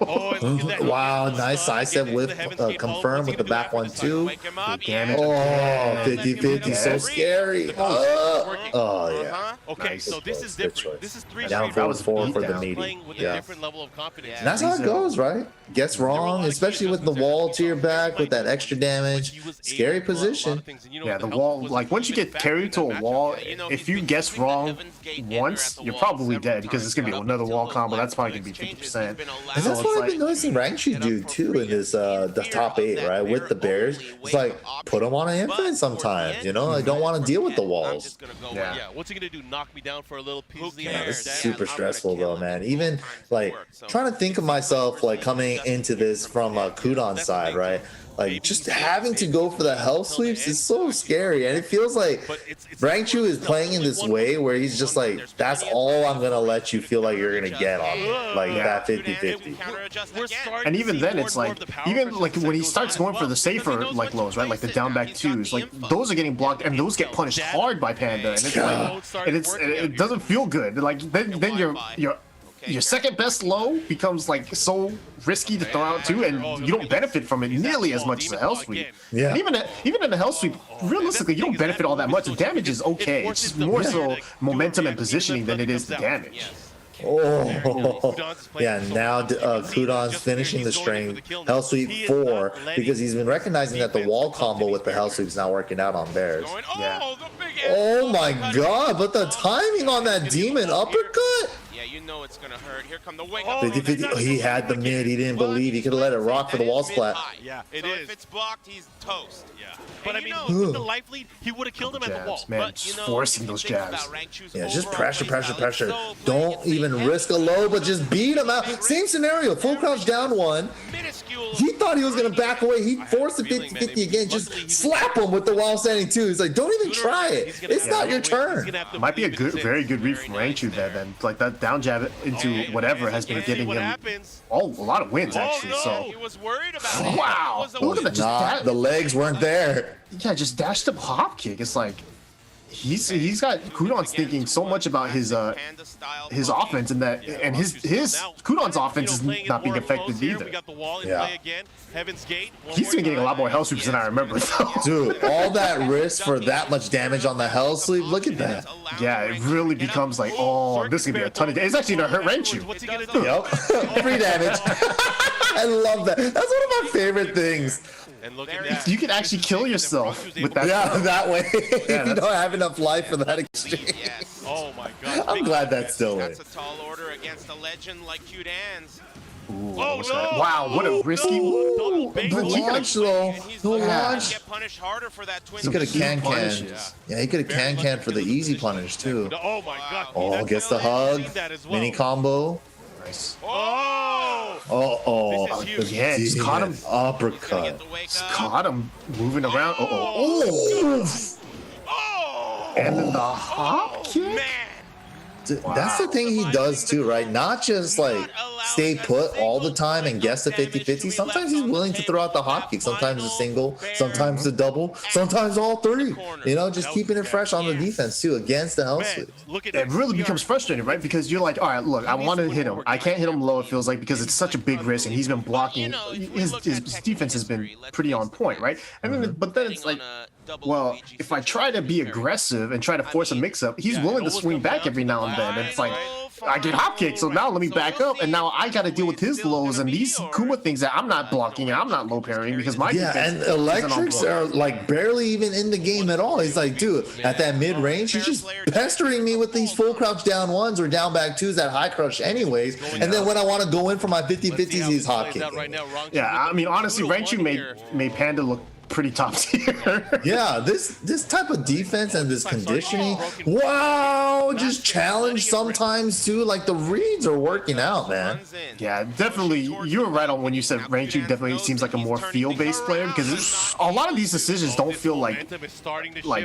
Wow, nice side step with confirm with the back 1-2. Damage. Oh, 50-50, so scary. Oh yeah. Okay, nice. so this is different. This is 3 down 4-4 for the meeting. Yeah. Different level of confidence. And that's how it goes, right? Guess wrong, especially with the wall to your back with that extra damage. Scary position. Yeah, the wall, like once you get carried to a wall, if you guess wrong once, you're probably dead because it's gonna be another wall combo. That's probably gonna be 50%. And that's what I've been noticing Rangchu do too in this the top 8, right? With the bears, it's like put them on an infinite sometimes. You know, I don't want to deal with the walls. Yeah. What's he gonna do? Knock me down for a little piece of the air? This is super stressful though, man. Even like trying to think of myself like coming into this from a Kudon side, right? Like just having to go for the hell sweeps is so scary, and it feels like Rangchu is playing in this way where he's just like, that's all I'm gonna let you feel like you're gonna get on like that 50-50. And even then, it's like, even like when he starts going for the safer like lows, right, like the down back 2s, like those are getting blocked, and those get punished hard by Panda, and it's like, and it doesn't feel good. Like then your second best low becomes like so risky to throw out too, and you don't benefit from it nearly as much as a hell sweep. Yeah. And even in the hell sweep, realistically, you don't benefit all that much. The damage is okay. It's just more so momentum and positioning than it is the damage. Oh, yeah, now Kudon's finishing the string, Hell Sweep 4, because he's been recognizing that the wall combo with the Hell Sweep is not working out on Bears. Yeah. Oh my god, but the timing on that demon uppercut? Yeah, you know it's gonna hurt. Here come the wake 50-50. He had the mid, he didn't believe. He could have let it rock for the wall splat. Yeah, it is. If it's blocked, he's toast. Yeah. But I mean, with the life lead, he would have killed him at the wall. Man, just forcing those jabs. Yeah, just pressure. Don't even risk a low, but just beat him out. Same scenario, full crouch down 1. He thought thought he was gonna back away. He forced the 50-50 again. Just slap him with the wall standing too. He's like, don't even try it. It's not your turn. Might be a very good read from Rangchu there. Then like that down jab into whatever has been getting him a lot of wins actually. So He was worried about it. wow, look at that! The legs weren't there. Yeah, just dashed up hop kick. It's like he's got Kudon's thinking so much about his offense and that and his Kudon's offense is not being effective either. Yeah. He's been getting a lot more hell sweeps than I remember though. Dude, all that risk for that much damage on the hell sweep. Look at that. Yeah, it really becomes like, oh, this is gonna be a ton of. It's actually gonna hurt Rangchu. What's he gonna do? Yep. Free damage. I love that. That's one of my favorite things. And look at that. You can actually kill yourself with that. Yeah, that way. Yeah, you don't have enough life for that exchange. Yes. Oh my God. I'm glad that's still in. That's a tall order against a legend like Qdan's. Wow, what a risky. Double bait. The launch though. The He launch. get punished harder for that twin. He could have can. punishes. Yeah, he could have can for the easy punish too. Oh my God. Oh, That's gets the I've hug. seen that as well. Mini combo. Nice. Oh. Oh, This is huge. Yeah, just caught him. Uppercut. Caught him moving around. Oh. Oh. And then the hop kick. Man. That's the thing he does too, right? Not just like stay put all the time and guess the 50-50. Sometimes he's willing to throw out the hop kick. Sometimes a single, sometimes a double, sometimes all three. You know, just keeping it fresh on the defense too against the hell sweep. It really becomes frustrating, right? Because you're like, all right, look, I want to hit him. I can't hit him low, it feels like, because it's such a big risk, and he's been blocking. His defense has been pretty on point, right? And then, but then it's like, well, if I try to be aggressive and try to force a mix-up, he's willing to swing back every now and then. And it's like, I get hop kicked, so now let me back up, and now I got to deal with his lows and these Kuma things that I'm not blocking and I'm not low parrying because my defense and isn't on electrics block. are like barely even in the game at all. He's like, dude, at that mid range, you're just pestering me with these full crouch down ones or down back twos at high crush anyways. And then when I want to go in for my 50-50s, he's hot kicking. Yeah, I mean, honestly, Rangchu made Panda look pretty top tier. Yeah, this type of defense and this conditioning, wow, just challenge sometimes too. Like the reads are working out, man. Yeah, definitely. You were right on when you said Rangchu definitely seems like a more feel-based player because a lot of these decisions don't feel like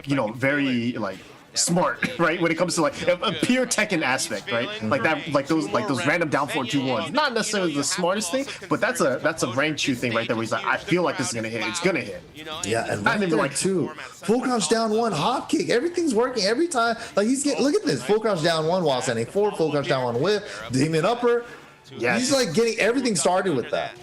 you know, very like smart, right? When it comes to like a pure Tekken aspect, right? Like that, like those random down 4-2-1s. Not necessarily the smartest thing, but that's a Rangchu thing right there. Where he's like, I feel like this is gonna hit. It's gonna hit. Yeah, and Not even there like too. Full crouch down one, hop kick. Everything's working every time. Like he's getting. Look at this. Full crouch down one while standing forward. Full crouch down one whip. Demon upper. Yeah, He's like getting everything started with that.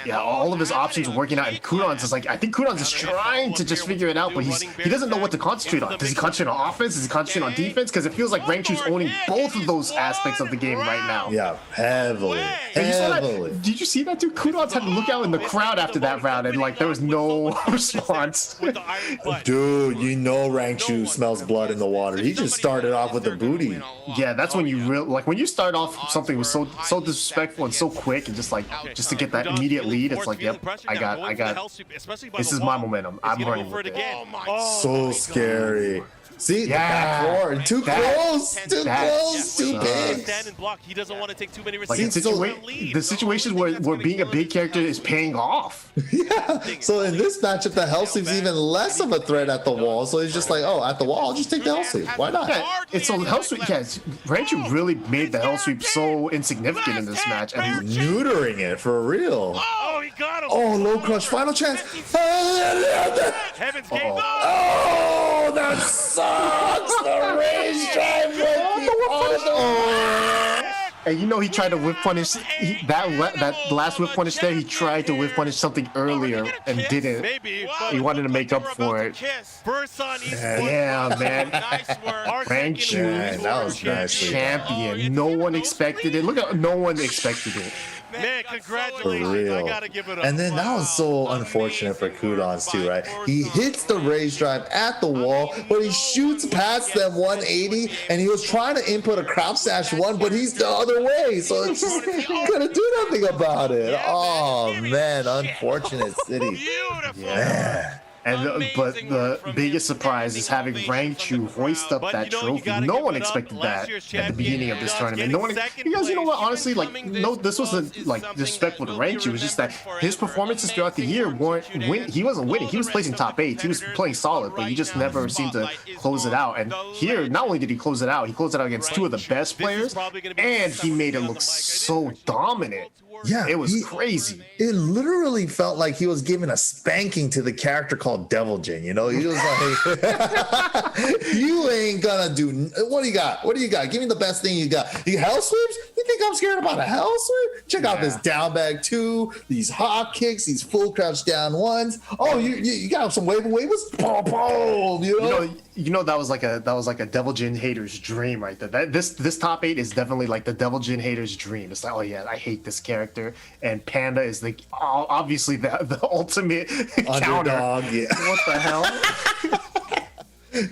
Yeah, all of his options are working out, and Kudon's is like, I think Kudon's is trying to just figure it out, but he doesn't know what to concentrate on. Does he concentrate on offense? Does he concentrate on defense? Because it feels like Rangchu's owning both of those aspects of the game right now. Yeah, heavily. And you saw that, did you see that, dude? Kudon's had to look out in the crowd after that round, and like there was no response. Dude, you know Rangchu smells blood in the water. He just started off with the booty. Yeah, that's when you really like when you start off something was so disrespectful and so quick, and just to get that immediate lead, it's like, yep, I got. This is my momentum. I'm running with it. So scary. See, Yeah, the back four, too close, too big. Stand and block. He doesn't want to take too many risks. Like the situations where being a big character is paying off. Yeah. So in this matchup, the hell sweep's even less of a threat at the wall. So he's just like, oh, at the wall, I'll just take the hell sweep. Why not? Yeah, it's so hell sweep. Yeah, Rangchu really made the hell sweep so insignificant in this match, and He's neutering it for real. Oh, he got him. Oh, low crush, final chance. Heaven's Gate. Oh, that sucks. The rage drive and you know he tried to whip punish that last whip punish there. He tried to whip punish something earlier and didn't. Maybe. He wanted to make up for it. Yeah, man. Rangchu, Man, that was nice. champion. No one expected it. Look at no one expected it. Man, For congratulations. real. I gotta give it up. And then that was so unfortunate for Kudon's too, right? He hits the rage drive at the wall, but he shoots past them 180, and he was trying to input a crop slash one, but he's the other way, so it's just couldn't do nothing about it. Oh man, unfortunate city. Beautiful. Man. And but the biggest surprise is having Rangchu hoist up that trophy. No one expected that at the beginning of this tournament. No one, because you know what? Honestly, like, no, this wasn't like disrespectful to Rangchu. It was just that his performances throughout the year weren't he wasn't winning. He was placing top 8. He was playing solid, but he just never seemed to close it out. And here, not only did he close it out against 2 of the best players, and he made it look so dominant. Yeah, it was crazy. It literally felt like he was giving a spanking to the character called Devil Jin. You know, he was like, "You ain't gonna do. What do you got? What do you got? Give me the best thing you got. You hell sweeps? You think I'm scared about a hell sweep? Check out this down bag 2, these hop kicks, these full crouch down 1s. Oh, you got some wave waivers? Boom, boom. You know that was like a Devil Jin hater's dream right there. This top 8 is definitely like the Devil Jin hater's dream. It's like, oh yeah, I hate this character. And Panda is obviously the ultimate underdog. Counter. Yeah. What the hell?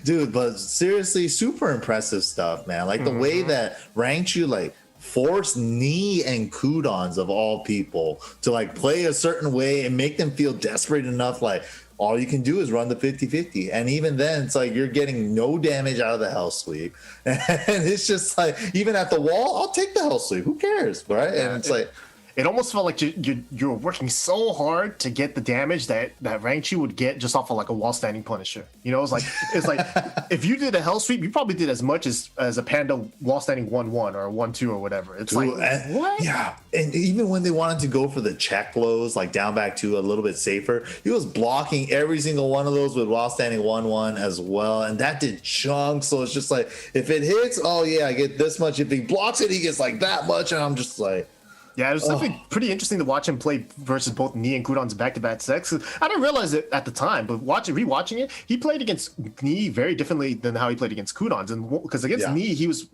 Dude, but seriously, super impressive stuff, man. Like the way that Rangchu like forced Knee and Kudons of all people to like play a certain way and make them feel desperate enough, like all you can do is run the 50-50. And even then, it's like you're getting no damage out of the hell sweep. And it's just like, even at the wall, I'll take the hell sweep. Who cares, right? And it's like, it almost felt like you're working so hard to get the damage that Rangchu would get just off of like a wall standing Punisher. You know, it's like if you did a hell sweep, you probably did as much as a Panda wall standing 1-1 or 1-2 or whatever. It's like what? Yeah, and even when they wanted to go for the check lows, like down back 2 a little bit safer, he was blocking every single one of those with wall standing 1-1 as well, and that did chunks. So it's just like if it hits, oh yeah, I get this much. If he blocks it, he gets like that much, and I'm just like. Yeah, it was definitely pretty interesting to watch him play versus both Knee and Kudon's back-to-back sets. I didn't realize it at the time, but rewatching it, he played against Knee very differently than how he played against Kudon's. And because against Knee, he was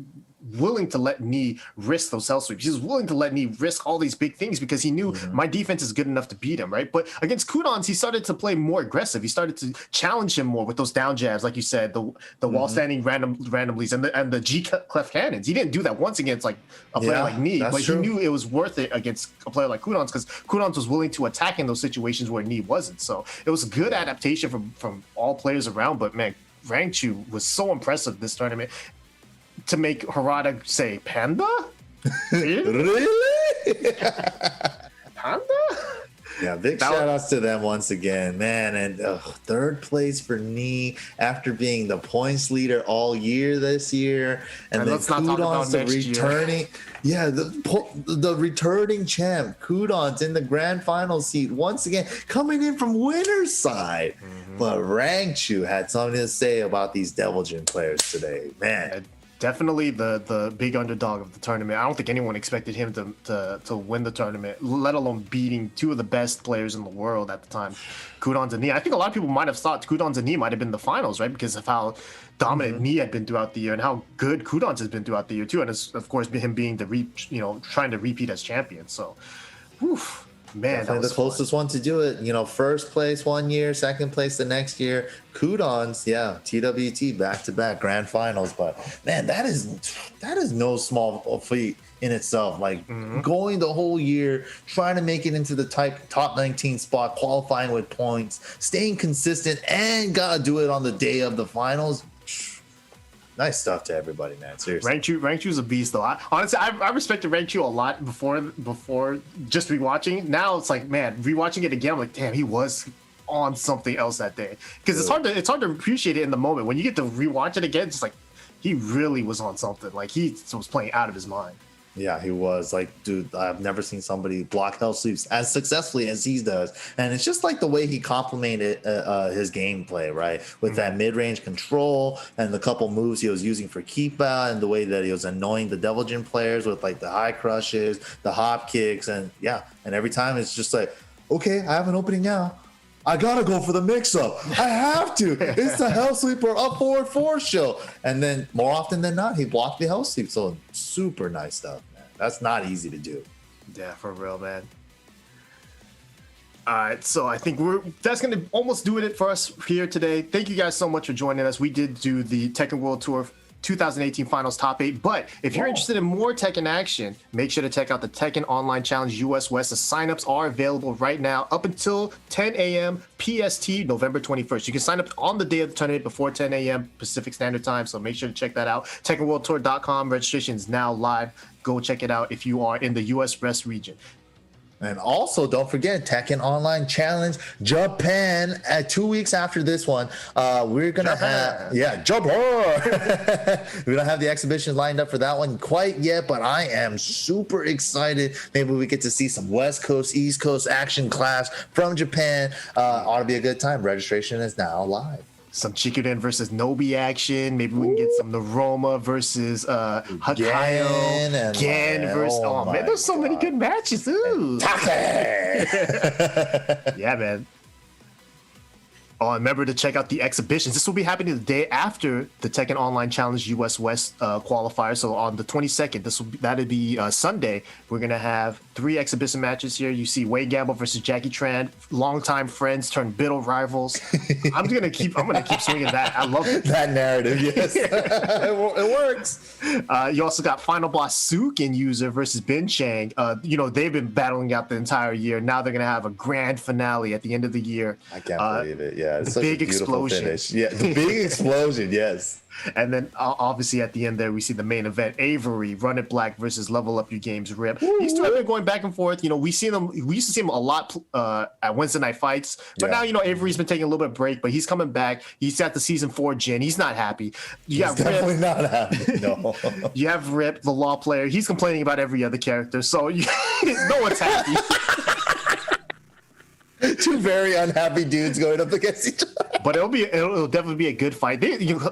willing to let Knee risk those hell sweeps. He was willing to let Knee risk all these big things because he knew my defense is good enough to beat him, right? But against Kudon's, he started to play more aggressive. He started to challenge him more with those down jabs, like you said, the wall standing randomlies and the G clef cannons. He didn't do that once against like a player like Knee, but he knew it was worth it against a player like Kudon's because Kudon's was willing to attack in those situations where Knee wasn't. So it was a good adaptation from all players around. But man, Rangchu was so impressive this tournament. To make Harada say, Panda? Really? Panda? Yeah, big shout outs to them once again, man. And 3rd place for Knee after being the points leader all year this year. And then Kudon's the returning. Yeah, the returning champ, Kudon's in the grand final seat once again, coming in from winner's side. But Rangchu had something to say about these Devil Jin players today, man. Definitely the big underdog of the tournament. I don't think anyone expected him to win the tournament, let alone beating 2 of the best players in the world at the time, Kudon's and Knee. I think a lot of people might have thought Kudon's and Knee might have been the finals, right? Because of how dominant Knee had been throughout the year and how good Kudon's has been throughout the year too. And of course, him being trying to repeat as champion. So, whew. Man, definitely the closest one to do it. You know, 1st place 1 year, 2nd place the next year. Kudon's, TWT back-to-back grand finals. But man, that is no small feat in itself. Like going the whole year, trying to make it into the top 19 spot, qualifying with points, staying consistent, and gotta do it on the day of the finals. Nice stuff to everybody, man. Seriously. Rangchu's a beast, though. Honestly, I respected Rangchu a lot before just rewatching. Now it's like, man, rewatching it again, I'm like, damn, he was on something else that day. Because it's hard to appreciate it in the moment. When you get to rewatch it again, it's like he really was on something. Like he was playing out of his mind. Yeah, he was. Like, dude, I've never seen somebody block hell sweeps as successfully as he does. And it's just like the way he complemented his gameplay, right? With that mid-range control and the couple moves he was using for keep out and the way that he was annoying the Devil Jin players with like the high crushes, the hop kicks, and every time it's just like, okay, I have an opening now. I gotta go for the mix-up. I have to. It's the hell sweeper up forward 4 show. And then more often than not, he blocked the hell sweep. So super nice stuff, man. That's not easy to do. Yeah, for real, man. All right, so I think that's gonna almost do it for us here today. Thank you guys so much for joining us. We did do the Tekken World Tour 2018 Finals Top 8. But if you're interested in more Tekken action, make sure to check out the Tekken Online Challenge US West. The signups are available right now up until 10 a.m. PST, November 21st. You can sign up on the day of the tournament before 10 a.m. Pacific Standard Time, so make sure to check that out. TekkenWorldTour.com registration is now live. Go check it out if you are in the US West region. And also, don't forget Tekken Online Challenge Japan. At 2 weeks after this one, we're gonna have Japan. We don't have the exhibition lined up for that one quite yet, but I am super excited. Maybe we get to see some West Coast, East Coast action clash from Japan. Ought to be a good time. Registration is now live. Some Chikuden versus Nobi action. Maybe we can get some Naroma versus Hakayo. Gen versus. Oh man, there's so many good matches. Ooh. Yeah, man. Oh, and remember to check out the exhibitions. This will be happening the day after the Tekken Online Challenge US West qualifier. So on the 22nd, that'll be Sunday. We're gonna have 3 exhibition matches here. You see Wade Gamble versus Jackie Tran, longtime friends turned bitter rivals. I'm gonna keep swinging that. I love it. That narrative, yes, it works. You also got Final Boss Sukin user versus Bin Chang. They've been battling out the entire year. Now they're gonna have a grand finale at the end of the year. I can't believe it. Yeah, it's the such big a beautiful explosion. finish. Yeah, the big explosion. Yes. And then obviously at the end there we see the main event, Avery, Run It Black versus Level Up Your Games Rip. These two have been going back and forth. We used to see him a lot at Wednesday night fights, but now Avery's been taking a little bit of break, but he's coming back. He's got the season 4 Jin. He's not happy. He's definitely not happy. No. You have Rip, the law player. He's complaining about every other character, so no one's happy. Two very unhappy dudes going up against each other. But it'll definitely be a good fight.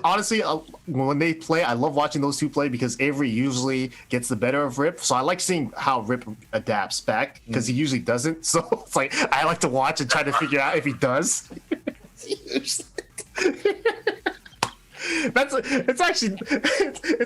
Honestly, when they play, I love watching those two play because Avery usually gets the better of Rip. So I like seeing how Rip adapts back because he usually doesn't. So it's like I like to watch and try to figure out if he does. It's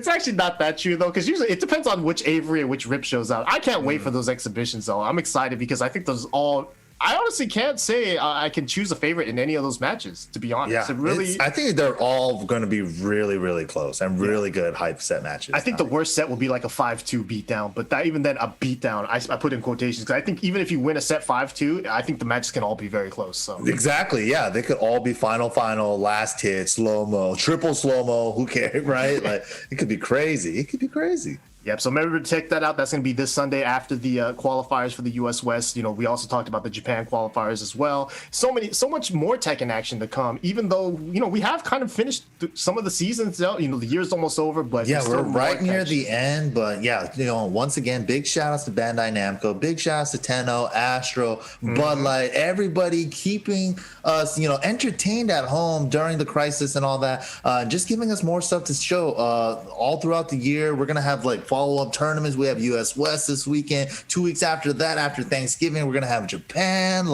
actually not that true though, because usually it depends on which Avery and which Rip shows up. I can't wait for those exhibitions though. I'm excited because I think those all. I honestly can't say I can choose a favorite in any of those matches, to be honest. Yeah, I think they're all going to be really, really close and really good hype set matches. I think the worst set will be like a 5-2 beatdown, but even then, a beatdown, I put in quotations, because I think even if you win a set 5-2, I think the matches can all be very close. So exactly, yeah, they could all be final, last hit, slow-mo, triple slow-mo, who cares, right? Like, it could be crazy. It could be crazy. Yep. So remember to check that out. That's going to be this Sunday after the qualifiers for the US West. We also talked about the Japan qualifiers as well. So much more Tekken action to come. Even though we have kind of finished some of the seasons. The year's almost over, but yeah, we're right near the end. But yeah, once again, big shout outs to Bandai Namco. Big shout outs to Tenno, Astro, Bud Light, everybody keeping us entertained at home during the crisis and all that. Just giving us more stuff to show all throughout the year. We're gonna have follow-up tournaments. We have US West this weekend. 2 weeks after that, after Thanksgiving, we're gonna have Japan.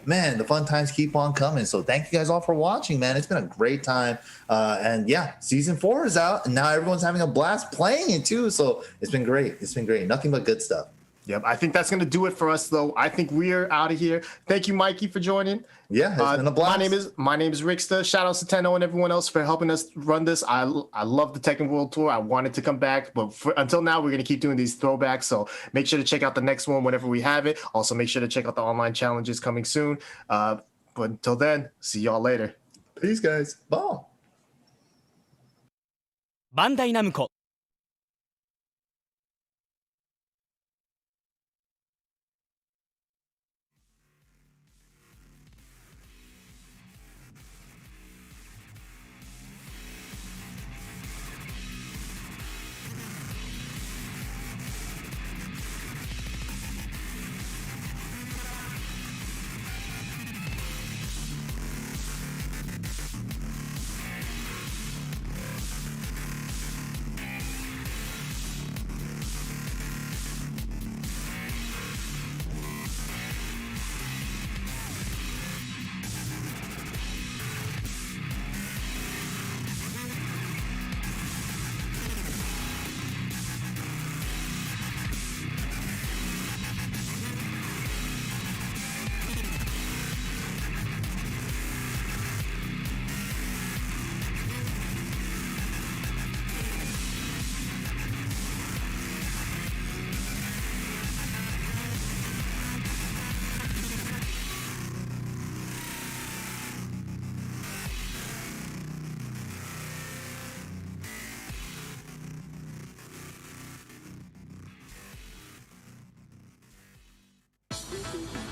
Man, the fun times keep on coming. So thank you guys all for watching, man. It's been a great time. And yeah, season 4 is out, and now everyone's having a blast playing it too. So it's been great. Nothing but good stuff. Yep, I think that's going to do it for us, though. I think we're out of here. Thank you, Mikey, for joining. Yeah, it's been a blast. My name is Rickstah. Shout out to Tenno and everyone else for helping us run this. I love the Tekken World Tour. I wanted to come back, but until now, we're going to keep doing these throwbacks. So make sure to check out the next one whenever we have it. Also, make sure to check out the online challenges coming soon. But until then, see y'all later. Peace, guys. Bye. Bandai Namco Rickstah.